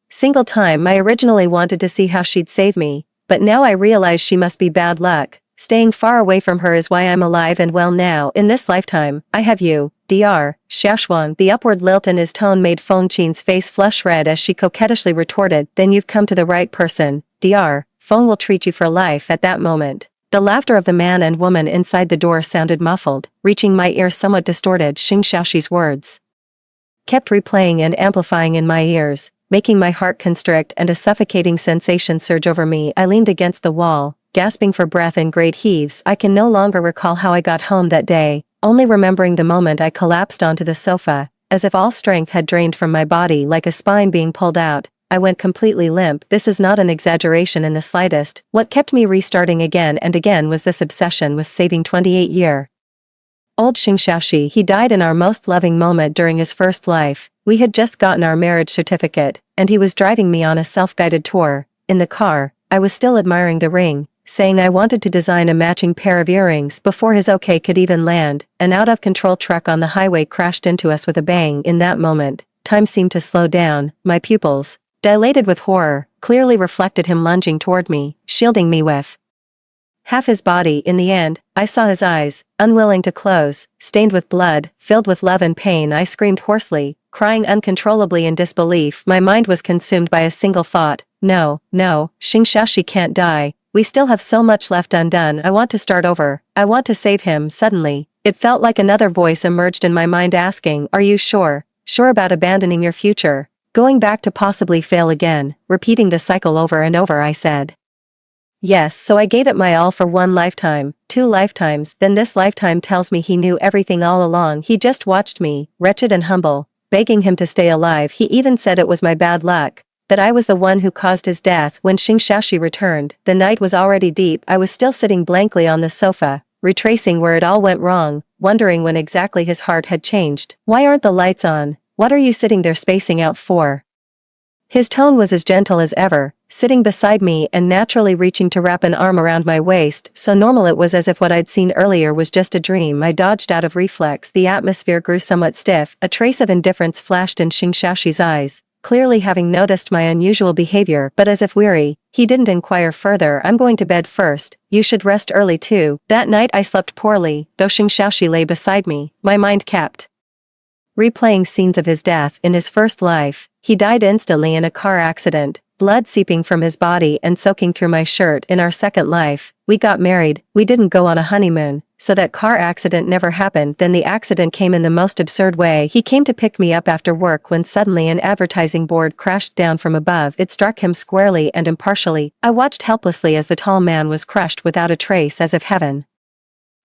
single time. I originally wanted to see how she'd save me, but now I realize she must be bad luck. Staying far away from her is why I'm alive and well now. In this lifetime, I have you, Dr. Xiaoshuang." The upward lilt in his tone made Feng Qin's face flush red as she coquettishly retorted, "Then you've come to the right person. Dr. Feng will treat you for life." At that moment, the laughter of the man and woman inside the door sounded muffled, reaching my ears somewhat distorted. Xing Xiaoxi's words kept replaying and amplifying in my ears, making my heart constrict and a suffocating sensation surge over me. I leaned against the wall, gasping for breath in great heaves. I can no longer recall how I got home that day, only remembering the moment I collapsed onto the sofa, as if all strength had drained from my body like a spine being pulled out. I went completely limp. This is not an exaggeration in the slightest. What kept me restarting again and again was this obsession with saving 28-year-old Xing Xiaoxi. He died in our most loving moment during his 1st life. We had just gotten our marriage certificate, and he was driving me on a self-guided tour. In the car, I was still admiring the ring, saying I wanted to design a matching pair of earrings. Before his okay could even land, an out-of-control truck on the highway crashed into us with a bang. In that moment, time seemed to slow down. My pupils, dilated with horror, clearly reflected him lunging toward me, shielding me with half his body. In the end, I saw his eyes, unwilling to close, stained with blood, filled with love and pain. I screamed hoarsely, crying uncontrollably in disbelief. My mind was consumed by a single thought: no, Xing Xiaoxi can't die. We still have so much left undone. I want to start over. I want to save him. Suddenly, it felt like another voice emerged in my mind asking, "Are you sure? Sure about abandoning your future? Going back to possibly fail again?" Repeating the cycle over and over, I said, "Yes." So I gave it my all for 1 lifetime, 2 lifetimes, then this lifetime tells me he knew everything all along. He just watched me, wretched and humble, begging him to stay alive. He even said it was my bad luck, that I was the one who caused his death. When Xing Xiaoxi returned, the night was already deep. I was still sitting blankly on the sofa, retracing where it all went wrong, wondering when exactly his heart had changed. Why aren't the lights on? What are you sitting there spacing out for? His tone was as gentle as ever, sitting beside me and naturally reaching to wrap an arm around my waist, so normal it was as if what I'd seen earlier was just a dream. I dodged out of reflex. The atmosphere grew somewhat stiff, a trace of indifference flashed in Xing Xiaoxi's eyes, clearly having noticed my unusual behavior, but as if weary, he didn't inquire further. I'm going to bed first, you should rest early too. That night I slept poorly, though Xing Xiaoxi lay beside me, my mind kept replaying scenes of his death. In his first life, he died instantly in a car accident, blood seeping from his body and soaking through my shirt. In our second life, we got married, we didn't go on a honeymoon, so that car accident never happened. Then the accident came in the most absurd way. He came to pick me up after work when suddenly an advertising board crashed down from above. It struck him squarely and impartially. I watched helplessly as the tall man was crushed without a trace, as if heaven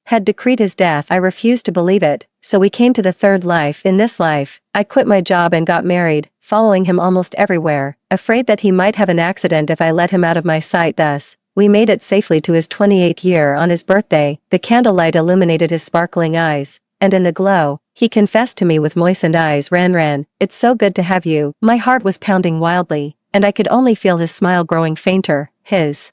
had decreed his death. I refused to believe it, so we came to the third life. In this life, I quit my job and got married, following him almost everywhere, afraid that he might have an accident if I let him out of my sight. Thus, we made it safely to his 28th year. On his birthday, the candlelight illuminated his sparkling eyes, and in the glow, he confessed to me with moistened eyes, Ran, it's so good to have you. My heart was pounding wildly, and I could only feel his smile growing fainter, his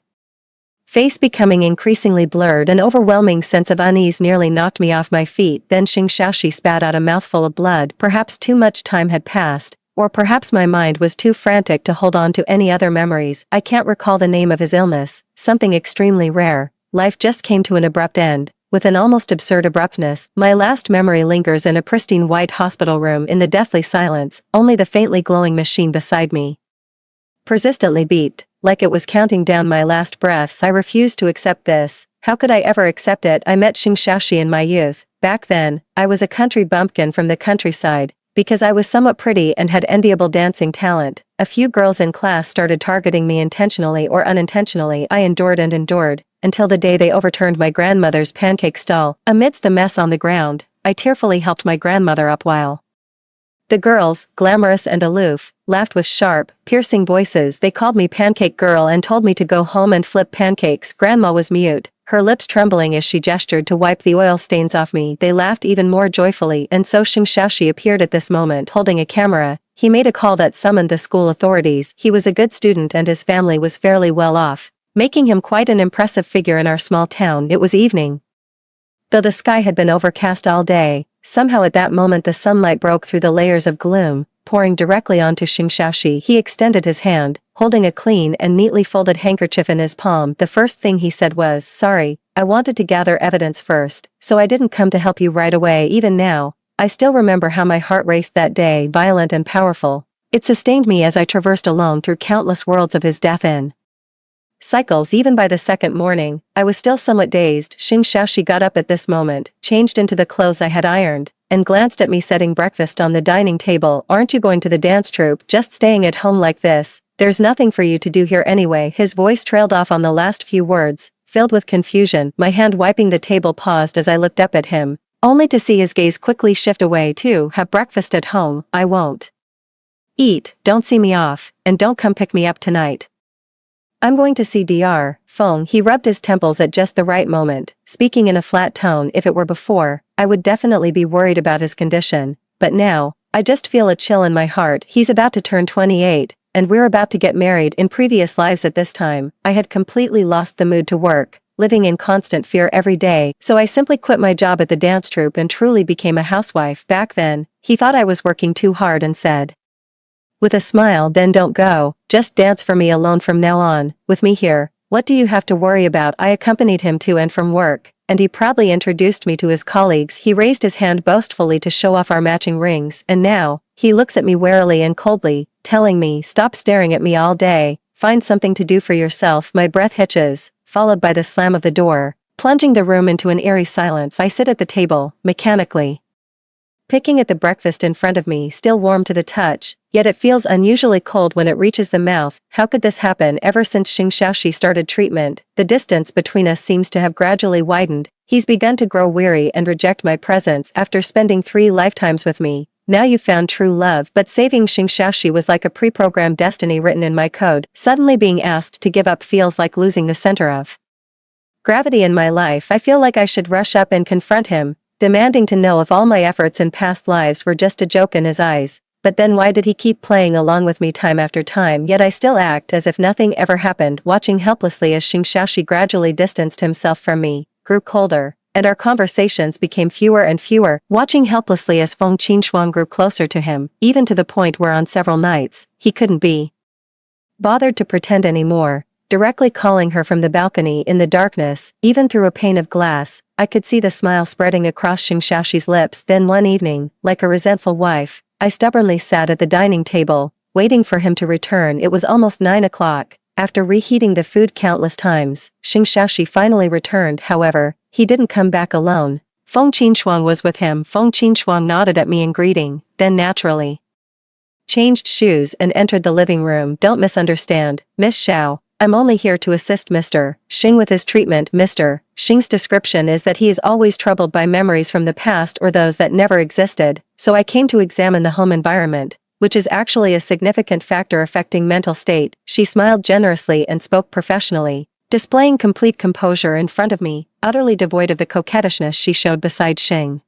face becoming increasingly blurred. An overwhelming sense of unease nearly knocked me off my feet. Then Xing Xiaoxi spat out a mouthful of blood. Perhaps too much time had passed, or perhaps my mind was too frantic to hold on to any other memories. I can't recall the name of his illness, something extremely rare. Life just came to an abrupt end, with an almost absurd abruptness. My last memory lingers in a pristine white hospital room. In the deathly silence, only the faintly glowing machine beside me persistently beeped, like it was counting down my last breaths. I refused to accept this. How could I ever accept it? I met Xing Xiaoxi in my youth. Back then, I was a country bumpkin from the countryside. Because I was somewhat pretty and had enviable dancing talent, a few girls in class started targeting me intentionally or unintentionally. I endured and endured, until the day they overturned my grandmother's pancake stall. Amidst the mess on the ground, I tearfully helped my grandmother up while the girls, glamorous and aloof, laughed with sharp, piercing voices. They called me Pancake Girl and told me to go home and flip pancakes. Grandma was mute, her lips trembling as she gestured to wipe the oil stains off me. They laughed even more joyfully, and so Xing Xiaoxi appeared at this moment holding a camera. He made a call that summoned the school authorities. He was a good student and his family was fairly well off, making him quite an impressive figure in our small town. It was evening, though the sky had been overcast all day. Somehow at that moment the sunlight broke through the layers of gloom, pouring directly onto Xing Xiaoxi. He extended his hand, holding a clean and neatly folded handkerchief in his palm. The first thing he said was, "Sorry, I wanted to gather evidence first, so I didn't come to help you right away." Even now, I still remember how my heart raced that day, violent and powerful. It sustained me as I traversed alone through countless worlds of his death in cycles. Even by the second morning, I was still somewhat dazed. Xing Xiaoxi got up at this moment, changed into the clothes I had ironed, and glanced at me setting breakfast on the dining table. "Aren't you going to the dance troupe? Just staying at home like this? There's nothing for you to do here anyway." His voice trailed off on the last few words, filled with confusion. My hand wiping the table paused as I looked up at him, only to see his gaze quickly shift away to "Have breakfast at home. I won't eat. Don't see me off, and don't come pick me up tonight. I'm going to see Dr. Feng." He rubbed his temples at just the right moment, speaking in a flat tone. If it were before, I would definitely be worried about his condition, but now, I just feel a chill in my heart. He's about to turn 28, and we're about to get married. In previous lives at this time, I had completely lost the mood to work, living in constant fear every day, so I simply quit my job at the dance troupe and truly became a housewife. Back then, he thought I was working too hard and said, with a smile, "Then don't go, just dance for me alone from now on. With me here, what do you have to worry about?" I accompanied him to and from work, and he proudly introduced me to his colleagues. He raised his hand boastfully to show off our matching rings, and now, he looks at me warily and coldly, telling me, "Stop staring at me all day, find something to do for yourself." My breath hitches, followed by the slam of the door, plunging the room into an eerie silence. I sit at the table, mechanically picking at the breakfast in front of me, still warm to the touch, yet it feels unusually cold when it reaches the mouth. How could this happen? Ever since Xing Xiaoxi started treatment, the distance between us seems to have gradually widened. He's begun to grow weary and reject my presence after spending 3 lifetimes with me. Now you found true love, but saving Xingshaoxi was like a pre-programmed destiny written in my code. Suddenly being asked to give up feels like losing the center of gravity in my life. I feel like I should rush up and confront him, demanding to know if all my efforts in past lives were just a joke in his eyes. But then why did he keep playing along with me time after time? Yet I still act as if nothing ever happened, watching helplessly as Xingshaoxi gradually distanced himself from me, grew colder, and our conversations became fewer and fewer, watching helplessly as Feng Qinshuang grew closer to him, even to the point where on several nights, he couldn't be bothered to pretend anymore. Directly calling her from the balcony in the darkness, even through a pane of glass, I could see the smile spreading across Xingshaoxi's lips. Then one evening, like a resentful wife, I stubbornly sat at the dining table, waiting for him to return. It was almost 9 o'clock. After reheating the food countless times, Xingshaoxi finally returned. However, he didn't come back alone. Feng Qinshuang was with him. Feng Qinshuang nodded at me in greeting, then naturally changed shoes and entered the living room. Don't misunderstand, Miss Xiao. I'm only here to assist Mr. Xing with his treatment. Mr. Xing's description is that he is always troubled by memories from the past or those that never existed, so I came to examine the home environment, which is actually a significant factor affecting mental state. She smiled generously and spoke professionally, displaying complete composure in front of me, utterly devoid of the coquettishness she showed beside Xing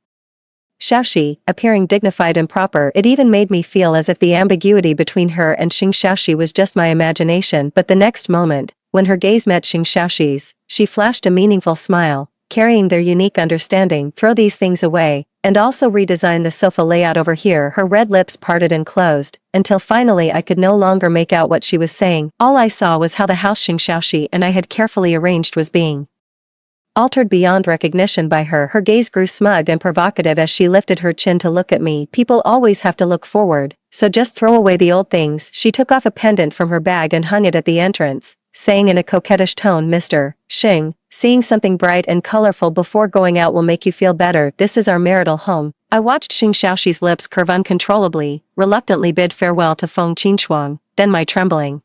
Shaoxi, appearing dignified and proper. It even made me feel as if the ambiguity between her and Xingshaoxi was just my imagination. But the next moment, when her gaze met Xingshaoxi's, she flashed a meaningful smile, carrying their unique understanding. Throw these things away, and also redesign the sofa layout over here. Her red lips parted and closed, until finally I could no longer make out what she was saying. All I saw was how the house Xingshaoxi and I had carefully arranged was being altered beyond recognition by her. Her gaze grew smug and provocative as she lifted her chin to look at me. People always have to look forward, so just throw away the old things. She took off a pendant from her bag and hung it at the entrance, saying in a coquettish tone, Mr. Xing, seeing something bright and colorful before going out will make you feel better. This is our marital home. I watched Xingshaoxi's lips curve uncontrollably, reluctantly bid farewell to Feng Qinshuang, then my trembling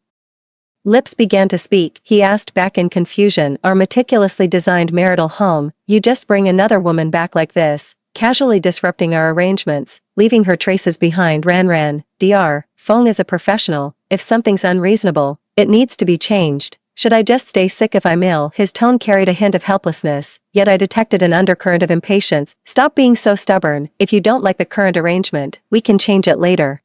lips began to speak. He asked back in confusion, our meticulously designed marital home, you just bring another woman back like this, casually disrupting our arrangements, leaving her traces behind. Ran, Dr. Feng is a professional, if something's unreasonable, it needs to be changed. Should I just stay sick if I'm ill? His tone carried a hint of helplessness, yet I detected an undercurrent of impatience. Stop being so stubborn. If you don't like the current arrangement, we can change it later.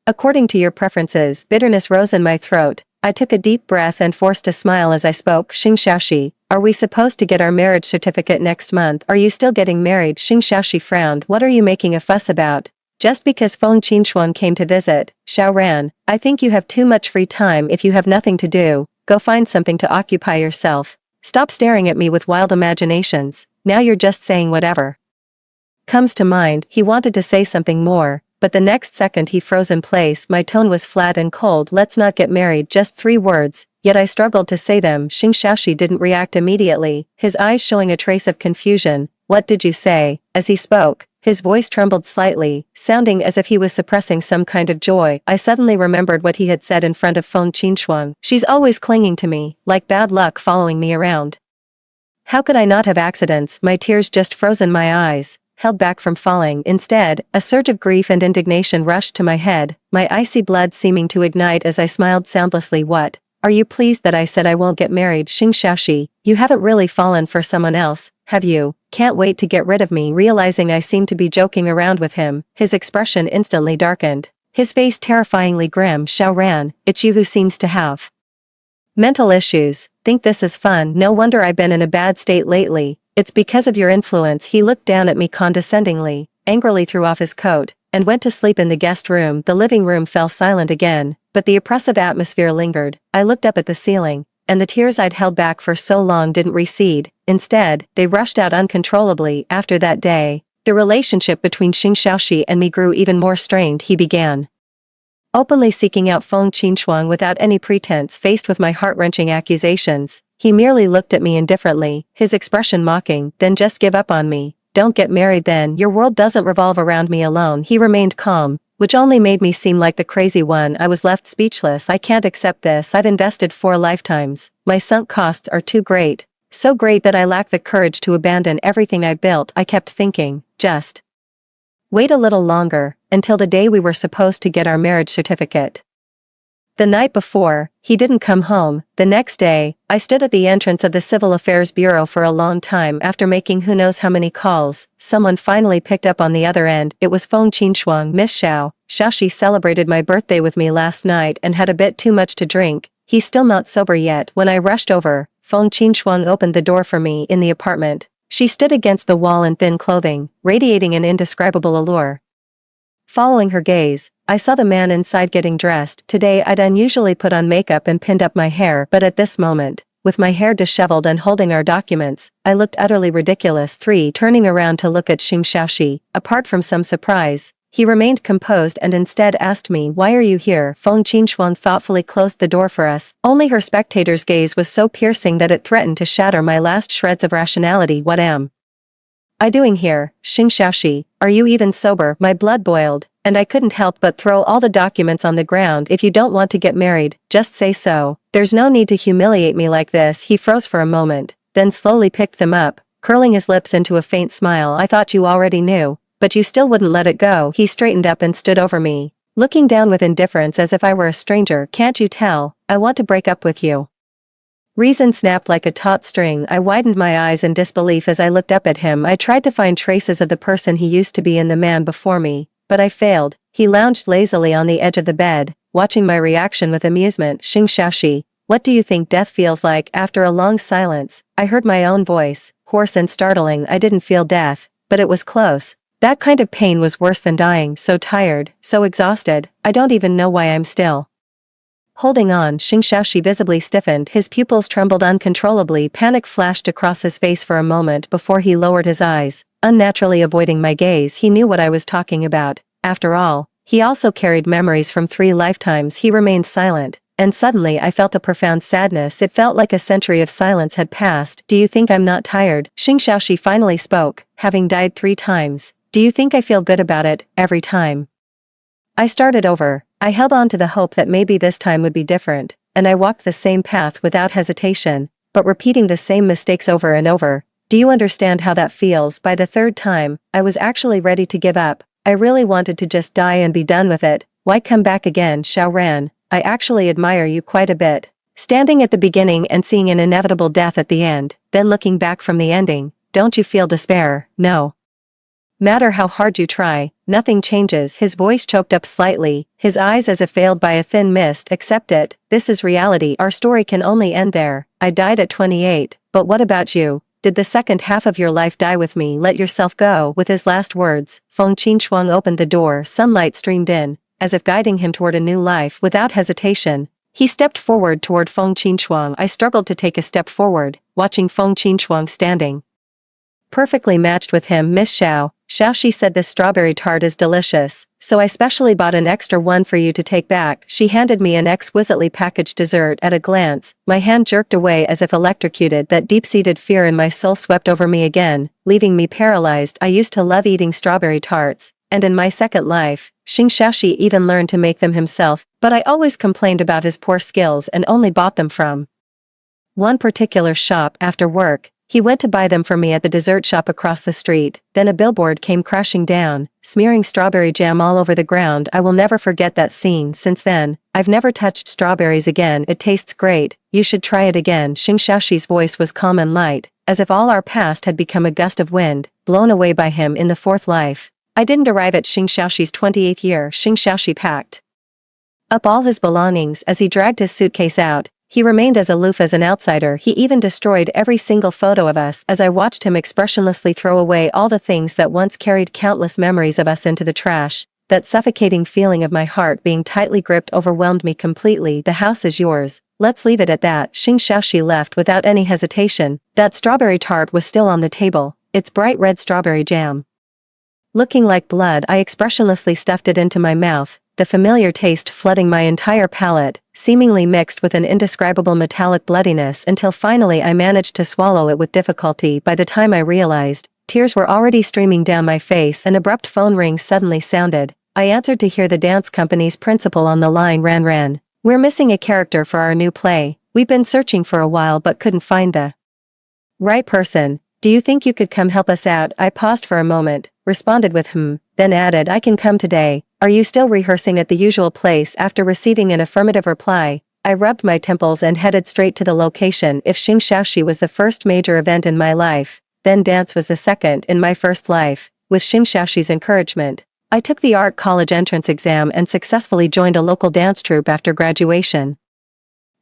According to your preferences. Bitterness rose in my throat. I took a deep breath and forced a smile as I spoke. Xingshaoxi, are we supposed to get our marriage certificate next month? Are you still getting married? Xingshaoxi frowned. What are you making a fuss about? Just because Feng Qinshuang came to visit. Xiao Ran, I think you have too much free time. If you have nothing to do, go find something to occupy yourself. Stop staring at me with wild imaginations. Now you're just saying whatever comes to mind. He wanted to say something more, but the next second he froze in place. My tone was flat and cold. Let's not get married. Just 3 words, yet I struggled to say them. Xingshaoxi didn't react immediately, his eyes showing a trace of confusion. What did you say? As he spoke, his voice trembled slightly, sounding as if he was suppressing some kind of joy. I suddenly remembered what he had said in front of Feng Qinshuang. She's always clinging to me, like bad luck following me around. How could I not have accidents? My tears just froze in my eyes, held back from falling. Instead, a surge of grief and indignation rushed to my head, my icy blood seeming to ignite as I smiled soundlessly. What? Are you pleased that I said I won't get married? Xingshaoxi, you haven't really fallen for someone else, have you? Can't wait to get rid of me. Realizing I seemed to be joking around with him, his expression instantly darkened, his face terrifyingly grim. Xiao Ran, it's you who seems to have mental issues. Think this is fun? No wonder I've been in a bad state lately. It's because of your influence. He looked down at me condescendingly, angrily threw off his coat, and went to sleep in the guest room. The living room fell silent again, but the oppressive atmosphere lingered. I looked up at the ceiling, and the tears I'd held back for so long didn't recede. Instead, they rushed out uncontrollably. After that day, the relationship between Xingshaoxi and me grew even more strained. He began openly seeking out Feng Qinshuang without any pretense. Faced with my heart-wrenching accusations, he merely looked at me indifferently, his expression mocking. Then just give up on me. Don't get married then. Your world doesn't revolve around me alone. He remained calm, which only made me seem like the crazy one. I was left speechless. I can't accept this. I've invested 4 lifetimes. My sunk costs are too great. So great that I lack the courage to abandon everything I built. I kept thinking, just wait a little longer, until the day we were supposed to get our marriage certificate. The night before, he didn't come home. The next day, I stood at the entrance of the Civil Affairs Bureau for a long time after making who knows how many calls. Someone finally picked up on the other end. It was Feng Qinshuang. Miss Xiao. Xiaoxi celebrated my birthday with me last night and had a bit too much to drink. He's still not sober yet. When I rushed over, Feng Qinshuang opened the door for me in the apartment. She stood against the wall in thin clothing, radiating an indescribable allure. Following her gaze, I saw the man inside getting dressed. Today I'd unusually put on makeup and pinned up my hair, but at this moment, with my hair disheveled and holding our documents, I looked utterly ridiculous. Turning around to look at Xing Xiaoxi, apart from some surprise, he remained composed and instead asked me, "Why are you here?" Feng Qinshuang thoughtfully closed the door for us. Only her spectator's gaze was so piercing that it threatened to shatter my last shreds of rationality. "What am I doing here, Xing Xiaoxi? Are you even sober?" My blood boiled, and I couldn't help but throw all the documents on the ground. "If you don't want to get married, just say so. There's no need to humiliate me like this." He froze for a moment, then slowly picked them up, curling his lips into a faint smile. "I thought you already knew, but you still wouldn't let it go." He straightened up and stood over me, looking down with indifference as if I were a stranger. "Can't you tell? I want to break up with you." Reason snapped like a taut string. I widened my eyes in disbelief as I looked up at him. I tried to find traces of the person he used to be in the man before me, but I failed. He lounged lazily on the edge of the bed, watching my reaction with amusement. "Xing Xiaoxi, what do you think death feels like?" After a long silence, I heard my own voice, hoarse and startling. I didn't feel death, but it was close. That kind of pain was worse than dying. So tired, so exhausted, I don't even know why I'm still holding on. Xing Xiaoxi visibly stiffened, his pupils trembled uncontrollably. Panic flashed across his face for a moment before he lowered his eyes, unnaturally avoiding my gaze. He knew what I was talking about. After all, he also carried memories from 3 lifetimes. He remained silent, and suddenly I felt a profound sadness. It felt like a century of silence had passed. "Do you think I'm not tired?" Xing Xiaoxi finally spoke, having died 3 times. "Do you think I feel good about it, every time?" I started over. I held on to the hope that maybe this time would be different, and I walked the same path without hesitation, but repeating the same mistakes over and over. "Do you understand how that feels?" By the 3rd time, I was actually ready to give up. I really wanted to just die and be done with it. "Why come back again, Xiao Ran? I actually admire you quite a bit. Standing at the beginning and seeing an inevitable death at the end, then looking back from the ending, don't you feel despair?" "No matter how hard you try, nothing changes." His voice choked up slightly, his eyes as if veiled by a thin mist. "Accept it, this is reality. Our story can only end there. I died at 28, but what about you? Did the second half of your life die with me?" "Let yourself go." With his last words, Feng Qinshuang opened the door. Sunlight streamed in, as if guiding him toward a new life. Without hesitation, he stepped forward toward Feng Qinshuang. I struggled to take a step forward, watching Feng Qinshuang standing perfectly matched with him. "Miss Xiao, Xiaoxi said this strawberry tart is delicious, so I specially bought an extra one for you to take back." She handed me an exquisitely packaged dessert. At a glance, my hand jerked away as if electrocuted. That deep-seated fear in my soul swept over me again, leaving me paralyzed. I used to love eating strawberry tarts, and in my second life, Xing Xiaoxi even learned to make them himself, but I always complained about his poor skills and only bought them from one particular shop. After work, he went to buy them for me at the dessert shop across the street. Then a billboard came crashing down, smearing strawberry jam all over the ground. I will never forget that scene. Since then, I've never touched strawberries again. "It tastes great, you should try it again." Xing Xiaoxi's voice was calm and light, as if all our past had become a gust of wind, blown away by him in the 4th life. I didn't arrive at Xing Xiaoxi's 28th year. Xing Xiaoxi packed up all his belongings as he dragged his suitcase out. He remained as aloof as an outsider. He even destroyed every single photo of us as I watched him expressionlessly throw away all the things that once carried countless memories of us into the trash. That suffocating feeling of my heart being tightly gripped overwhelmed me completely. "The house is yours. Let's leave it at that." Xing Xiaoxi left without any hesitation. That strawberry tart was still on the table, its bright red strawberry jam looking like blood. I expressionlessly stuffed it into my mouth, the familiar taste flooding my entire palate, seemingly mixed with an indescribable metallic bloodiness, until finally I managed to swallow it with difficulty. By the time I realized, tears were already streaming down my face. An abrupt phone ring suddenly sounded. I answered to hear the dance company's principal on the line. "Ran, we're missing a character for our new play. We've been searching for a while but couldn't find the right person. Do you think you could come help us out?" I paused for a moment, responded with then added, I can come today. Are you still rehearsing at the usual place? After receiving an affirmative reply, I rubbed my temples and headed straight to the location. If Xing Shaoxi was the first major event in my life, then dance was the second in my first life. With Xing Shaoxi's encouragement, I took the art college entrance exam and successfully joined a local dance troupe after graduation.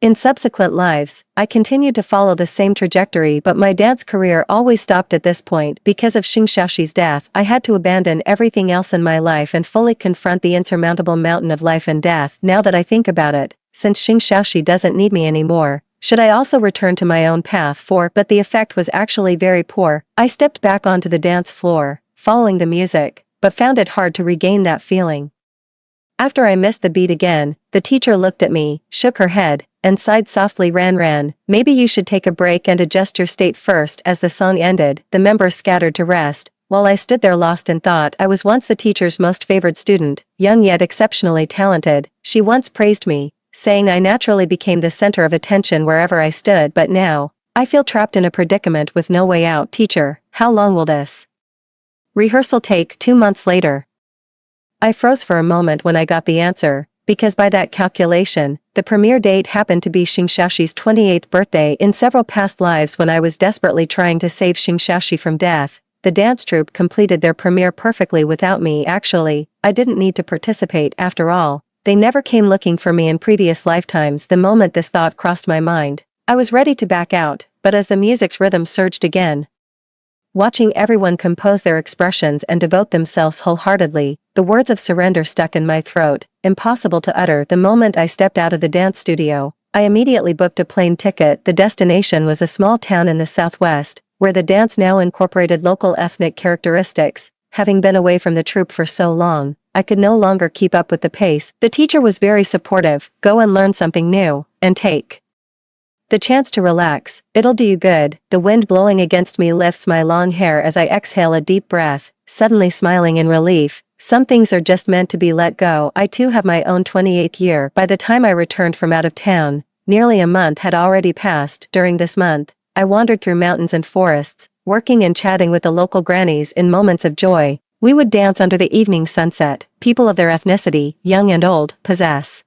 In subsequent lives, I continued to follow the same trajectory, but my dance career always stopped at this point. Because of Xing Shaoxi's death, I had to abandon everything else in my life and fully confront the insurmountable mountain of life and death. Now that I think about it, since Xing Shaoxi doesn't need me anymore, should I also return to my own path? But the effect was actually very poor. I stepped back onto the dance floor, following the music, but found it hard to regain that feeling. After I missed the beat again, the teacher looked at me, shook her head, and sighed softly. Ran, maybe you should take a break and adjust your state first. As the song ended, the members scattered to rest, while I stood there lost in thought. I was once the teacher's most favored student, young yet exceptionally talented. She once praised me, saying I naturally became the center of attention wherever I stood, but now, I feel trapped in a predicament with no way out. Teacher, how long will this rehearsal take? 2 months later. I froze for a moment when I got the answer, because by that calculation, the premiere date happened to be Xing Shaoxi's 28th birthday. In several past lives when I was desperately trying to save Xing Shaoxi from death, the dance troupe completed their premiere perfectly without me. Actually, I didn't need to participate after all. They never came looking for me in previous lifetimes. The moment this thought crossed my mind, I was ready to back out, but as the music's rhythm surged again, watching everyone compose their expressions and devote themselves wholeheartedly, the words of surrender stuck in my throat, impossible to utter. The moment I stepped out of the dance studio, I immediately booked a plane ticket. The destination was a small town in the southwest, where the dance now incorporated local ethnic characteristics. Having been away from the troupe for so long, I could no longer keep up with the pace. The teacher was very supportive. Go and learn something new, and take the chance to relax. It'll do you good. The wind blowing against me lifts my long hair as I exhale a deep breath, suddenly smiling in relief. Some things are just meant to be let go. I too have my own 28th year. By the time I returned from out of town, nearly a month had already passed. During this month, I wandered through mountains and forests, working and chatting with the local grannies. In moments of joy, we would dance under the evening sunset. People of their ethnicity, young and old, possess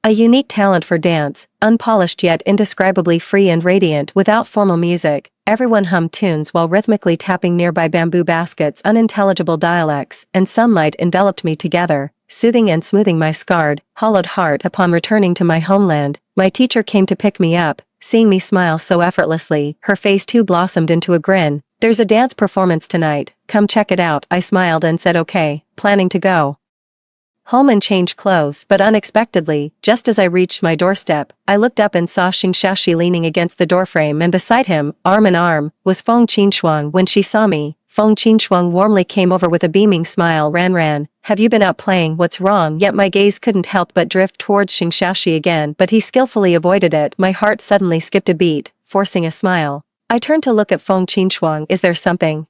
a unique talent for dance, unpolished yet indescribably free and radiant. Without formal music, everyone hummed tunes while rhythmically tapping nearby bamboo baskets. Unintelligible dialects and sunlight enveloped me together, soothing and smoothing my scarred, hollowed heart. Upon returning to my homeland, my teacher came to pick me up. Seeing me smile so effortlessly, her face too blossomed into a grin. There's a dance performance tonight, come check it out. I smiled and said okay, planning to go home and change clothes. But unexpectedly, just as I reached my doorstep, I looked up and saw Xing Shaoxi leaning against the doorframe, and beside him, arm in arm, was Feng Qinshuang. When she saw me, Feng Qinshuang warmly came over with a beaming smile. Ran, have you been out playing? What's wrong? Yet my gaze couldn't help but drift towards Xing Shaoxi again, but he skillfully avoided it. My heart suddenly skipped a beat, forcing a smile. I turned to look at Feng Qinshuang. Is there something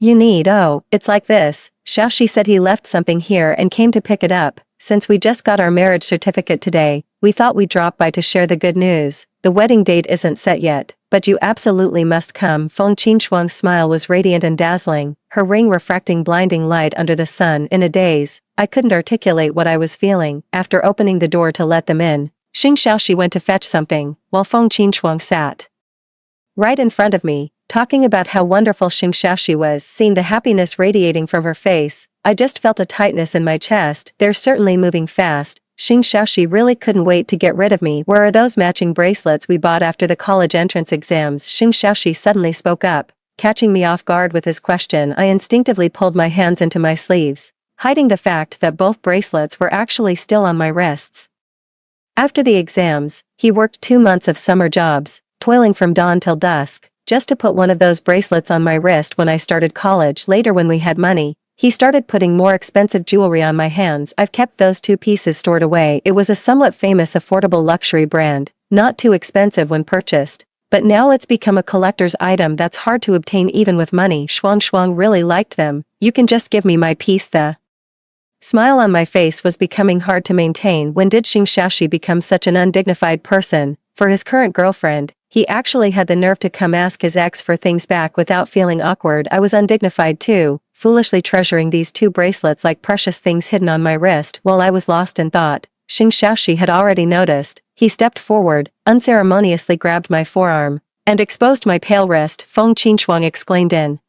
you need? Oh, it's like this. Shaoxi said he left something here and came to pick it up. Since we just got our marriage certificate today, we thought we'd drop by to share the good news. The wedding date isn't set yet, but you absolutely must come. Feng Qinshuang's smile was radiant and dazzling, her ring refracting blinding light under the sun. In a daze, I couldn't articulate what I was feeling. After opening the door to let them in, Xing Shaoxi went to fetch something, while Feng Qinshuang sat right in front of me, talking about how wonderful Xing Shaoxi was. Seeing the happiness radiating from her face, I just felt a tightness in my chest. They're certainly moving fast. Xing Shaoxi really couldn't wait to get rid of me. Where are those matching bracelets we bought after the college entrance exams? Xing Shaoxi suddenly spoke up, catching me off guard with his question. I instinctively pulled my hands into my sleeves, hiding the fact that both bracelets were actually still on my wrists. After the exams, he worked 2 months of summer jobs, toiling from dawn till dusk, just to put one of those bracelets on my wrist. When I started college later, when we had money, he started putting more expensive jewelry on my hands. I've kept those 2 pieces stored away. It was a somewhat famous affordable luxury brand, not too expensive when purchased, but now it's become a collector's item that's hard to obtain even with money. Shuang really liked them. You can just give me my piece. The smile on my face was becoming hard to maintain. When did Xing Shaoxi become such an undignified person? For his current girlfriend, he actually had the nerve to come ask his ex for things back without feeling awkward. I was undignified too. foolishly treasuring these 2 bracelets like precious things hidden on my wrist while I was lost in thought. Xing Shaoxi had already noticed. He stepped forward, unceremoniously grabbed my forearm, and exposed my pale wrist. Feng Qinshuang exclaimed in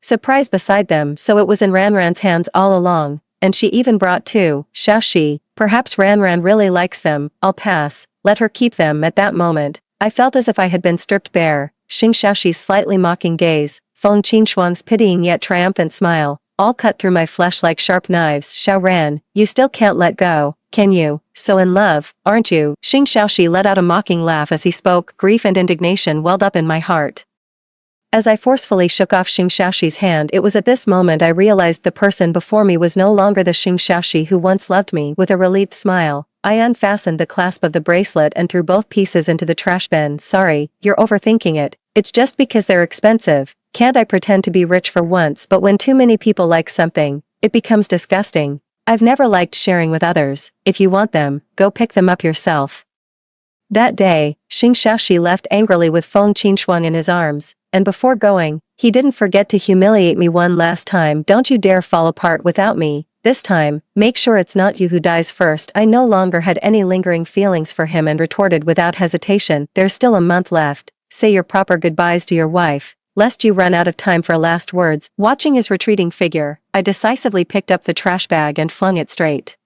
surprise beside them. So it was in Ranran's hands all along, and she even brought 2. Shaoxi, perhaps Ranran really likes them. I'll pass, let her keep them. At that moment, I felt as if I had been stripped bare. Xing Shaoxi's slightly mocking gaze, Feng Qinshuang's pitying yet triumphant smile, all cut through my flesh like sharp knives. Xiaoran, you still can't let go, can you? So in love, aren't you? Xing Shaoxi let out a mocking laugh as he spoke. Grief and indignation welled up in my heart. As I forcefully shook off Xing Shaoxi's hand, it was at this moment I realized the person before me was no longer the Xing Shaoxi who once loved me. With a relieved smile, I unfastened the clasp of the bracelet and threw both pieces into the trash bin. Sorry, you're overthinking it. It's just because they're expensive. Can't I pretend to be rich for once? But when too many people like something, it becomes disgusting. I've never liked sharing with others. If you want them, go pick them up yourself. That day, Xing Shaoxi left angrily with Feng Qinshuang in his arms, and before going, he didn't forget to humiliate me one last time. Don't you dare fall apart without me. This time, make sure it's not you who dies first. I no longer had any lingering feelings for him and retorted without hesitation. There's still a month left. Say your proper goodbyes to your wife, lest you run out of time for last words. Watching his retreating figure, I decisively picked up the trash bag and flung it straight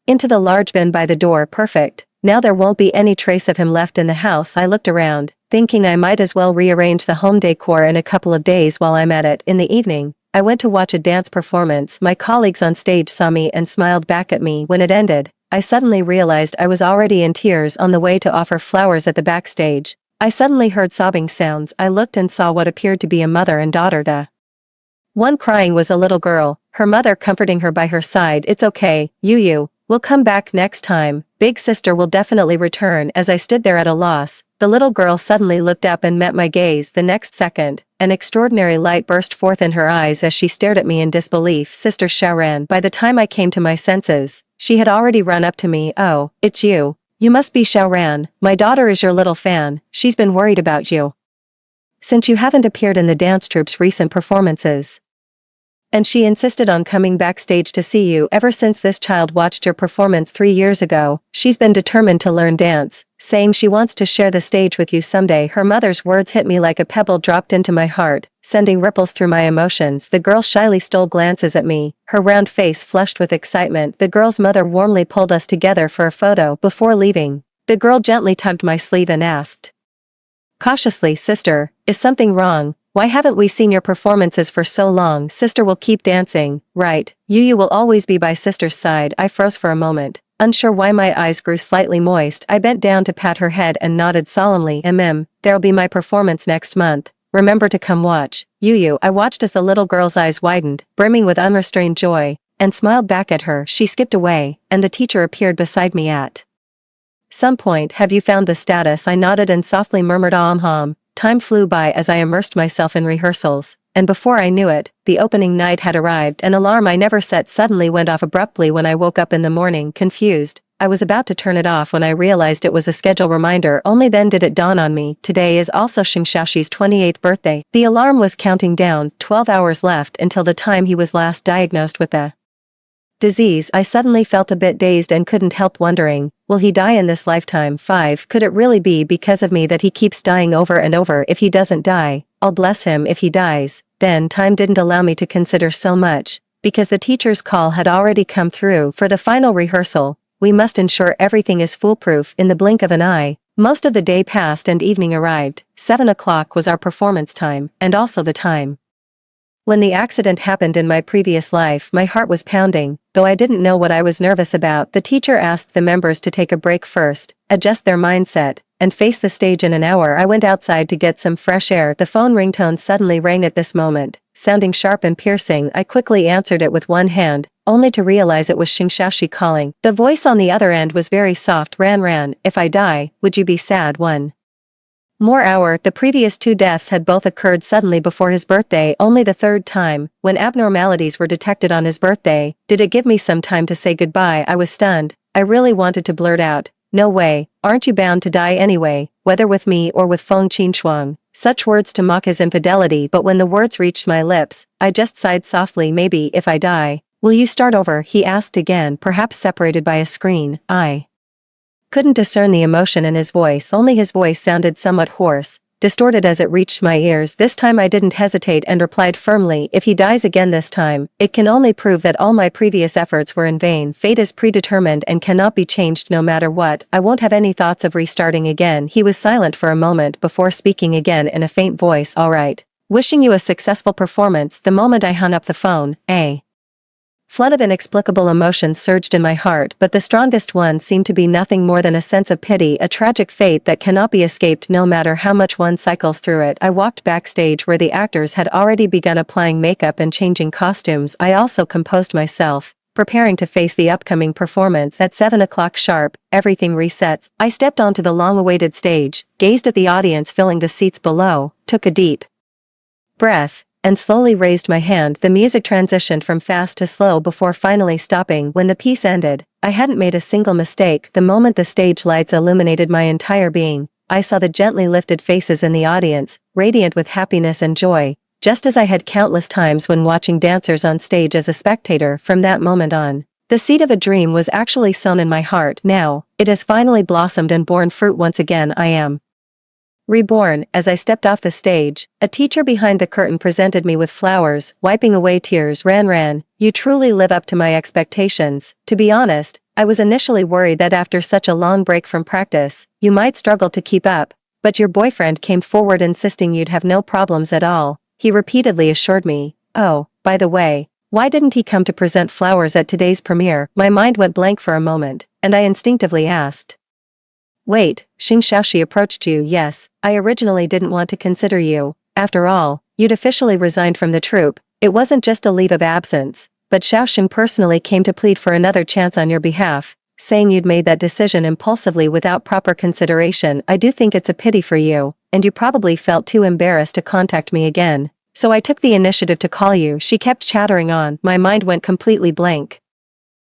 into the large bin by the door. Perfect. Now there won't be any trace of him left in the house. I looked around, thinking I might as well rearrange the home decor in a couple of days while I'm at it. In the evening, I went to watch a dance performance. My colleagues on stage saw me and smiled back at me. When it ended, I suddenly realized I was already in tears on the way to offer flowers at the backstage. I suddenly heard sobbing sounds. I looked and saw what appeared to be a mother and daughter. The one crying was a little girl, her mother comforting her by her side. It's okay, Yu. We'll come back next time. Big sister will definitely return. As I stood there at a loss, the little girl suddenly looked up and met my gaze. The next second, an extraordinary light burst forth in her eyes as she stared at me in disbelief. Sister Xiaoran. By the time I came to my senses, she had already run up to me. Oh, it's you. You must be Xiaoran. My daughter is your little fan. She's been worried about you since you haven't appeared in the dance troupe's recent performances. And she insisted on coming backstage to see you. Ever since this child watched your performance 3 years ago, she's been determined to learn dance, saying she wants to share the stage with you someday. Her mother's words hit me like a pebble dropped into my heart, sending ripples through my emotions. The girl shyly stole glances at me, her round face flushed with excitement. The girl's mother warmly pulled us together for a photo. Before leaving, the girl gently tugged my sleeve and asked cautiously, Sister, is something wrong? Why haven't we seen your performances for so long? Sister will keep dancing, right? Yu will always be by Sister's side. I froze for a moment, unsure why. My eyes grew slightly moist. I bent down to pat her head and nodded solemnly. There'll be my performance next month. Remember to come watch. Yu. I watched as the little girl's eyes widened, brimming with unrestrained joy, and smiled back at her. She skipped away, and the teacher appeared beside me at some point. Have you found the status? I nodded and softly murmured hum. Time flew by as I immersed myself in rehearsals, and before I knew it, the opening night had arrived. An alarm I never set suddenly went off abruptly when I woke up in the morning. Confused, I was about to turn it off when I realized it was a schedule reminder. Only then did it dawn on me. Today is also Xing Shaoxi's 28th birthday. The alarm was counting down, 12 hours left until the time he was last diagnosed with the disease. I suddenly felt a bit dazed and couldn't help wondering, will he die in this lifetime? 5. Could it really be because of me that he keeps dying over and over? If he doesn't die, I'll bless him. If he dies, then time didn't allow me to consider so much, because the teacher's call had already come through. For the final rehearsal, we must ensure everything is foolproof. In the blink of an eye, most of the day passed and evening arrived. 7 o'clock was our performance time, and also the time when the accident happened in my previous life. My heart was pounding, though I didn't know what I was nervous about. The teacher asked the members to take a break first, adjust their mindset, and face the stage in an hour. I went outside to get some fresh air. The phone ringtone suddenly rang at this moment, sounding sharp and piercing. I quickly answered it with one hand, only to realize it was Xing Shaoxi calling. The voice on the other end was very soft. Ran, if I die, would you be sad? 1 more hour. The previous 2 deaths had both occurred suddenly before his birthday. Only the third time, when abnormalities were detected on his birthday, did it give me some time to say goodbye. I was stunned. I really wanted to blurt out, no way, aren't you bound to die anyway, whether with me or with Feng Qinshuang? Such words to mock his infidelity, but when the words reached my lips, I just sighed softly. Maybe if I die, will you start over? He asked again, perhaps separated by a screen. I couldn't discern the emotion in his voice, only his voice sounded somewhat hoarse, distorted as it reached my ears. This time I didn't hesitate and replied firmly, if he dies again this time, it can only prove that all my previous efforts were in vain. Fate is predetermined and cannot be changed no matter what. I won't have any thoughts of restarting again. He was silent for a moment before speaking again in a faint voice. All right. Wishing you a successful performance. The moment I hung up the phone, a flood of inexplicable emotions surged in my heart, but the strongest one seemed to be nothing more than a sense of pity, a tragic fate that cannot be escaped no matter how much one cycles through it. I walked backstage where the actors had already begun applying makeup and changing costumes. I also composed myself, preparing to face the upcoming performance at 7 o'clock sharp. Everything resets. I stepped onto the long-awaited stage, gazed at the audience filling the seats below, took a deep breath, and slowly raised my hand. The music transitioned from fast to slow before finally stopping. When the piece ended, I hadn't made a single mistake. The moment the stage lights illuminated my entire being, I saw the gently lifted faces in the audience, radiant with happiness and joy, just as I had countless times when watching dancers on stage as a spectator. From that moment on, the seed of a dream was actually sown in my heart. Now, it has finally blossomed and borne fruit once again. I am reborn. As I stepped off the stage, a teacher behind the curtain presented me with flowers, wiping away tears. Ran, you truly live up to my expectations. To be honest, I was initially worried that after such a long break from practice, you might struggle to keep up, but your boyfriend came forward insisting you'd have no problems at all. He repeatedly assured me. Oh, by the way, why didn't he come to present flowers at today's premiere? My mind went blank for a moment, and I instinctively asked, wait, Xing Xiaoxi approached you? Yes, I originally didn't want to consider you. After all, you'd officially resigned from the troupe. It wasn't just a leave of absence, but Xiaoxing personally came to plead for another chance on your behalf, saying you'd made that decision impulsively without proper consideration. I do think it's a pity for you, and you probably felt too embarrassed to contact me again. So I took the initiative to call you. She kept chattering on. My mind went completely blank.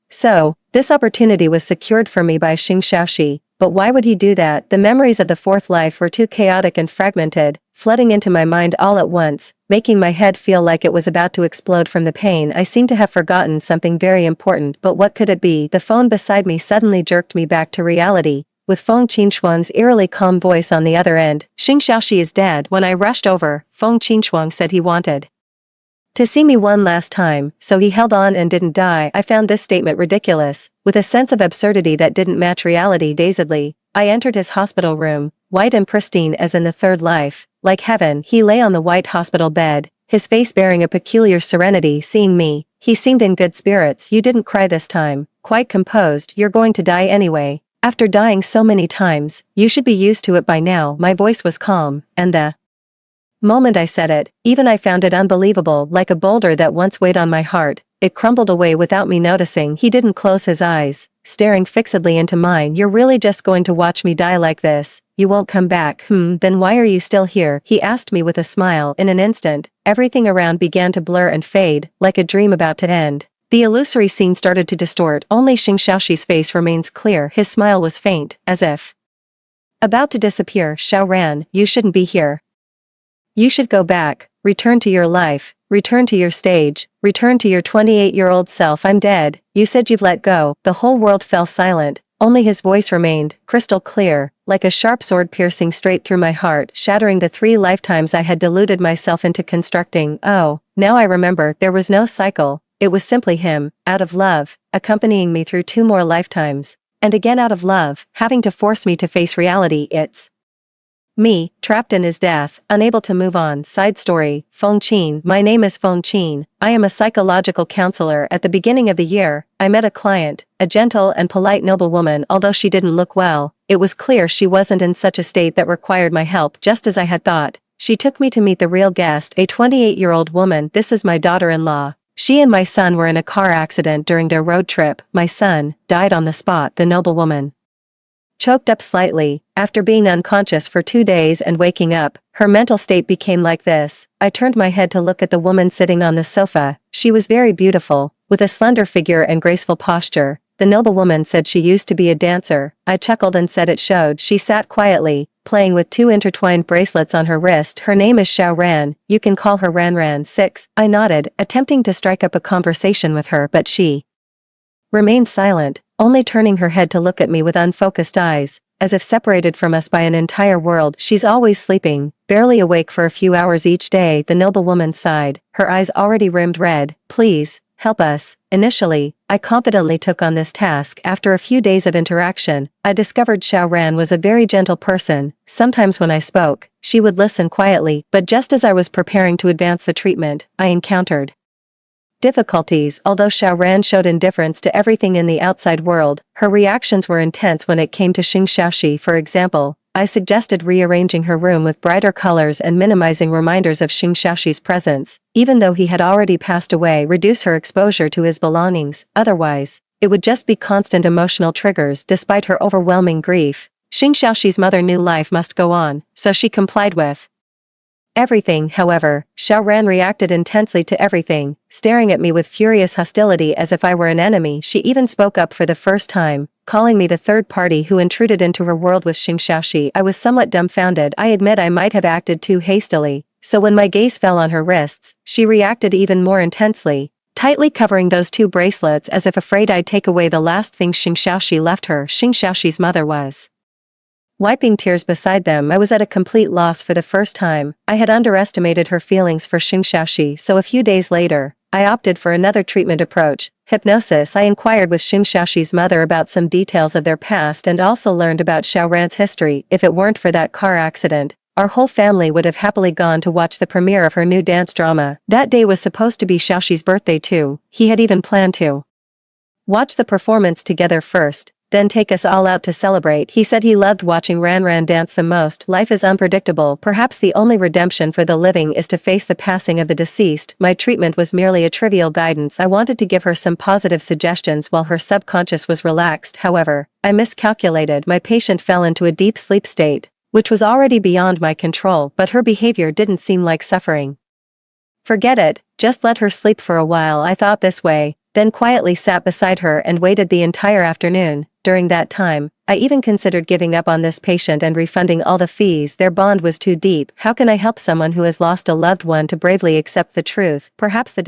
So, this opportunity was secured for me by Xing Xiaoxi. But why would he do that? The memories of the fourth life were too chaotic and fragmented, flooding into my mind all at once, making my head feel like it was about to explode from the pain. I seemed to have forgotten something very important, but what could it be? The phone beside me suddenly jerked me back to reality, with Feng Qinshuang's eerily calm voice on the other end. Xing Xiaoxi is dead. When I rushed over, Feng Qinshuang said he wanted to see me one last time, so he held on and didn't die. I found this statement ridiculous, with a sense of absurdity that didn't match reality. Dazedly, I entered his hospital room, white and pristine as in the third life. Like heaven, he lay on the white hospital bed, his face bearing a peculiar serenity. Seeing me, he seemed in good spirits. You didn't cry this time. Quite composed. You're going to die anyway. After dying so many times, you should be used to it by now. My voice was calm, and the moment I said it, even I found it unbelievable. Like a boulder that once weighed on my heart, it crumbled away without me noticing. He didn't close his eyes, staring fixedly into mine. You're really just going to watch me die like this? You won't come back? Then why are you still here? He asked me with a smile. In an instant, everything around began to blur and fade, like a dream about to end. The illusory scene started to distort. Only Xing Xiaoxi's face remains clear. His smile was faint, as if about to disappear. Xiao Ran, you shouldn't be here. You should go back, return to your life, return to your stage, return to your 28-year-old self. I'm dead. You said you've let go. The whole world fell silent. Only his voice remained, crystal clear, like a sharp sword piercing straight through my heart, shattering the 3 lifetimes I had deluded myself into constructing. Oh, now I remember, there was no cycle. It was simply him, out of love, accompanying me through 2 more lifetimes, and again out of love, having to force me to face reality. It's me, trapped in his death, unable to move on. Side story, Feng Qin. My name is Feng Qin. I am a psychological counselor. At the beginning of the year, I met a client, a gentle and polite noblewoman. Although she didn't look well, it was clear she wasn't in such a state that required my help. Just as I had thought, she took me to meet the real guest, a 28-year-old woman. This is my daughter-in-law. She and my son were in a car accident during their road trip. My son died on the spot. The noblewoman choked up slightly. After being unconscious for 2 days and waking up, her mental state became like this. I turned my head to look at the woman sitting on the sofa. She was very beautiful, with a slender figure and graceful posture. The noblewoman said she used to be a dancer. I chuckled and said it showed. She sat quietly, playing with two intertwined bracelets on her wrist. Her name is Xiao Ran, you can call her Ran. 6. I nodded, attempting to strike up a conversation with her, but she remained silent, only turning her head to look at me with unfocused eyes, as if separated from us by an entire world. She's always sleeping, barely awake for a few hours each day, the noble woman sighed, her eyes already rimmed red. Please, help us. Initially, I confidently took on this task. After a few days of interaction, I discovered Xiao Ran was a very gentle person. Sometimes when I spoke, she would listen quietly, but just as I was preparing to advance the treatment, I encountered difficulties. Although Xiao Ran showed indifference to everything in the outside world, her reactions were intense when it came to Xing Xiaoxi. For example, I suggested rearranging her room with brighter colors and minimizing reminders of Xing Xiaoxi's presence, even though he had already passed away, reduce her exposure to his belongings. Otherwise, it would just be constant emotional triggers. Despite her overwhelming grief, Xing Xiaoxi's mother knew life must go on, so she complied with everything. However, Xiao Ran reacted intensely to everything, staring at me with furious hostility as if I were an enemy. She even spoke up for the first time, calling me the third party who intruded into her world with Xing Xiaoxi. I was somewhat dumbfounded. I admit I might have acted too hastily, so when my gaze fell on her wrists, she reacted even more intensely, tightly covering those two bracelets as if afraid I'd take away the last thing Xing Xiaoxi left her. Xing Xiaoxi's mother was wiping tears beside them. I was at a complete loss for the first time. I had underestimated her feelings for Xing Xiaoxi, so a few days later, I opted for another treatment approach, hypnosis. I inquired with Xing Xiaoxi's mother about some details of their past and also learned about Xiao Ran's history. If it weren't for that car accident, our whole family would have happily gone to watch the premiere of her new dance drama. That day was supposed to be Xiaoxi's birthday too. He had even planned to watch the performance together first, then take us all out to celebrate. He said he loved watching Ran dance the most. Life is unpredictable. Perhaps the only redemption for the living is to face the passing of the deceased. My treatment was merely a trivial guidance. I wanted to give her some positive suggestions while her subconscious was relaxed. However, I miscalculated. My patient fell into a deep sleep state, which was already beyond my control, but her behavior didn't seem like suffering. Forget it, just let her sleep for a while. I thought this way, then quietly sat beside her and waited the entire afternoon. During that time, I even considered giving up on this patient and refunding all the fees. Their bond was too deep. How can I help someone who has lost a loved one to bravely accept the truth? Perhaps the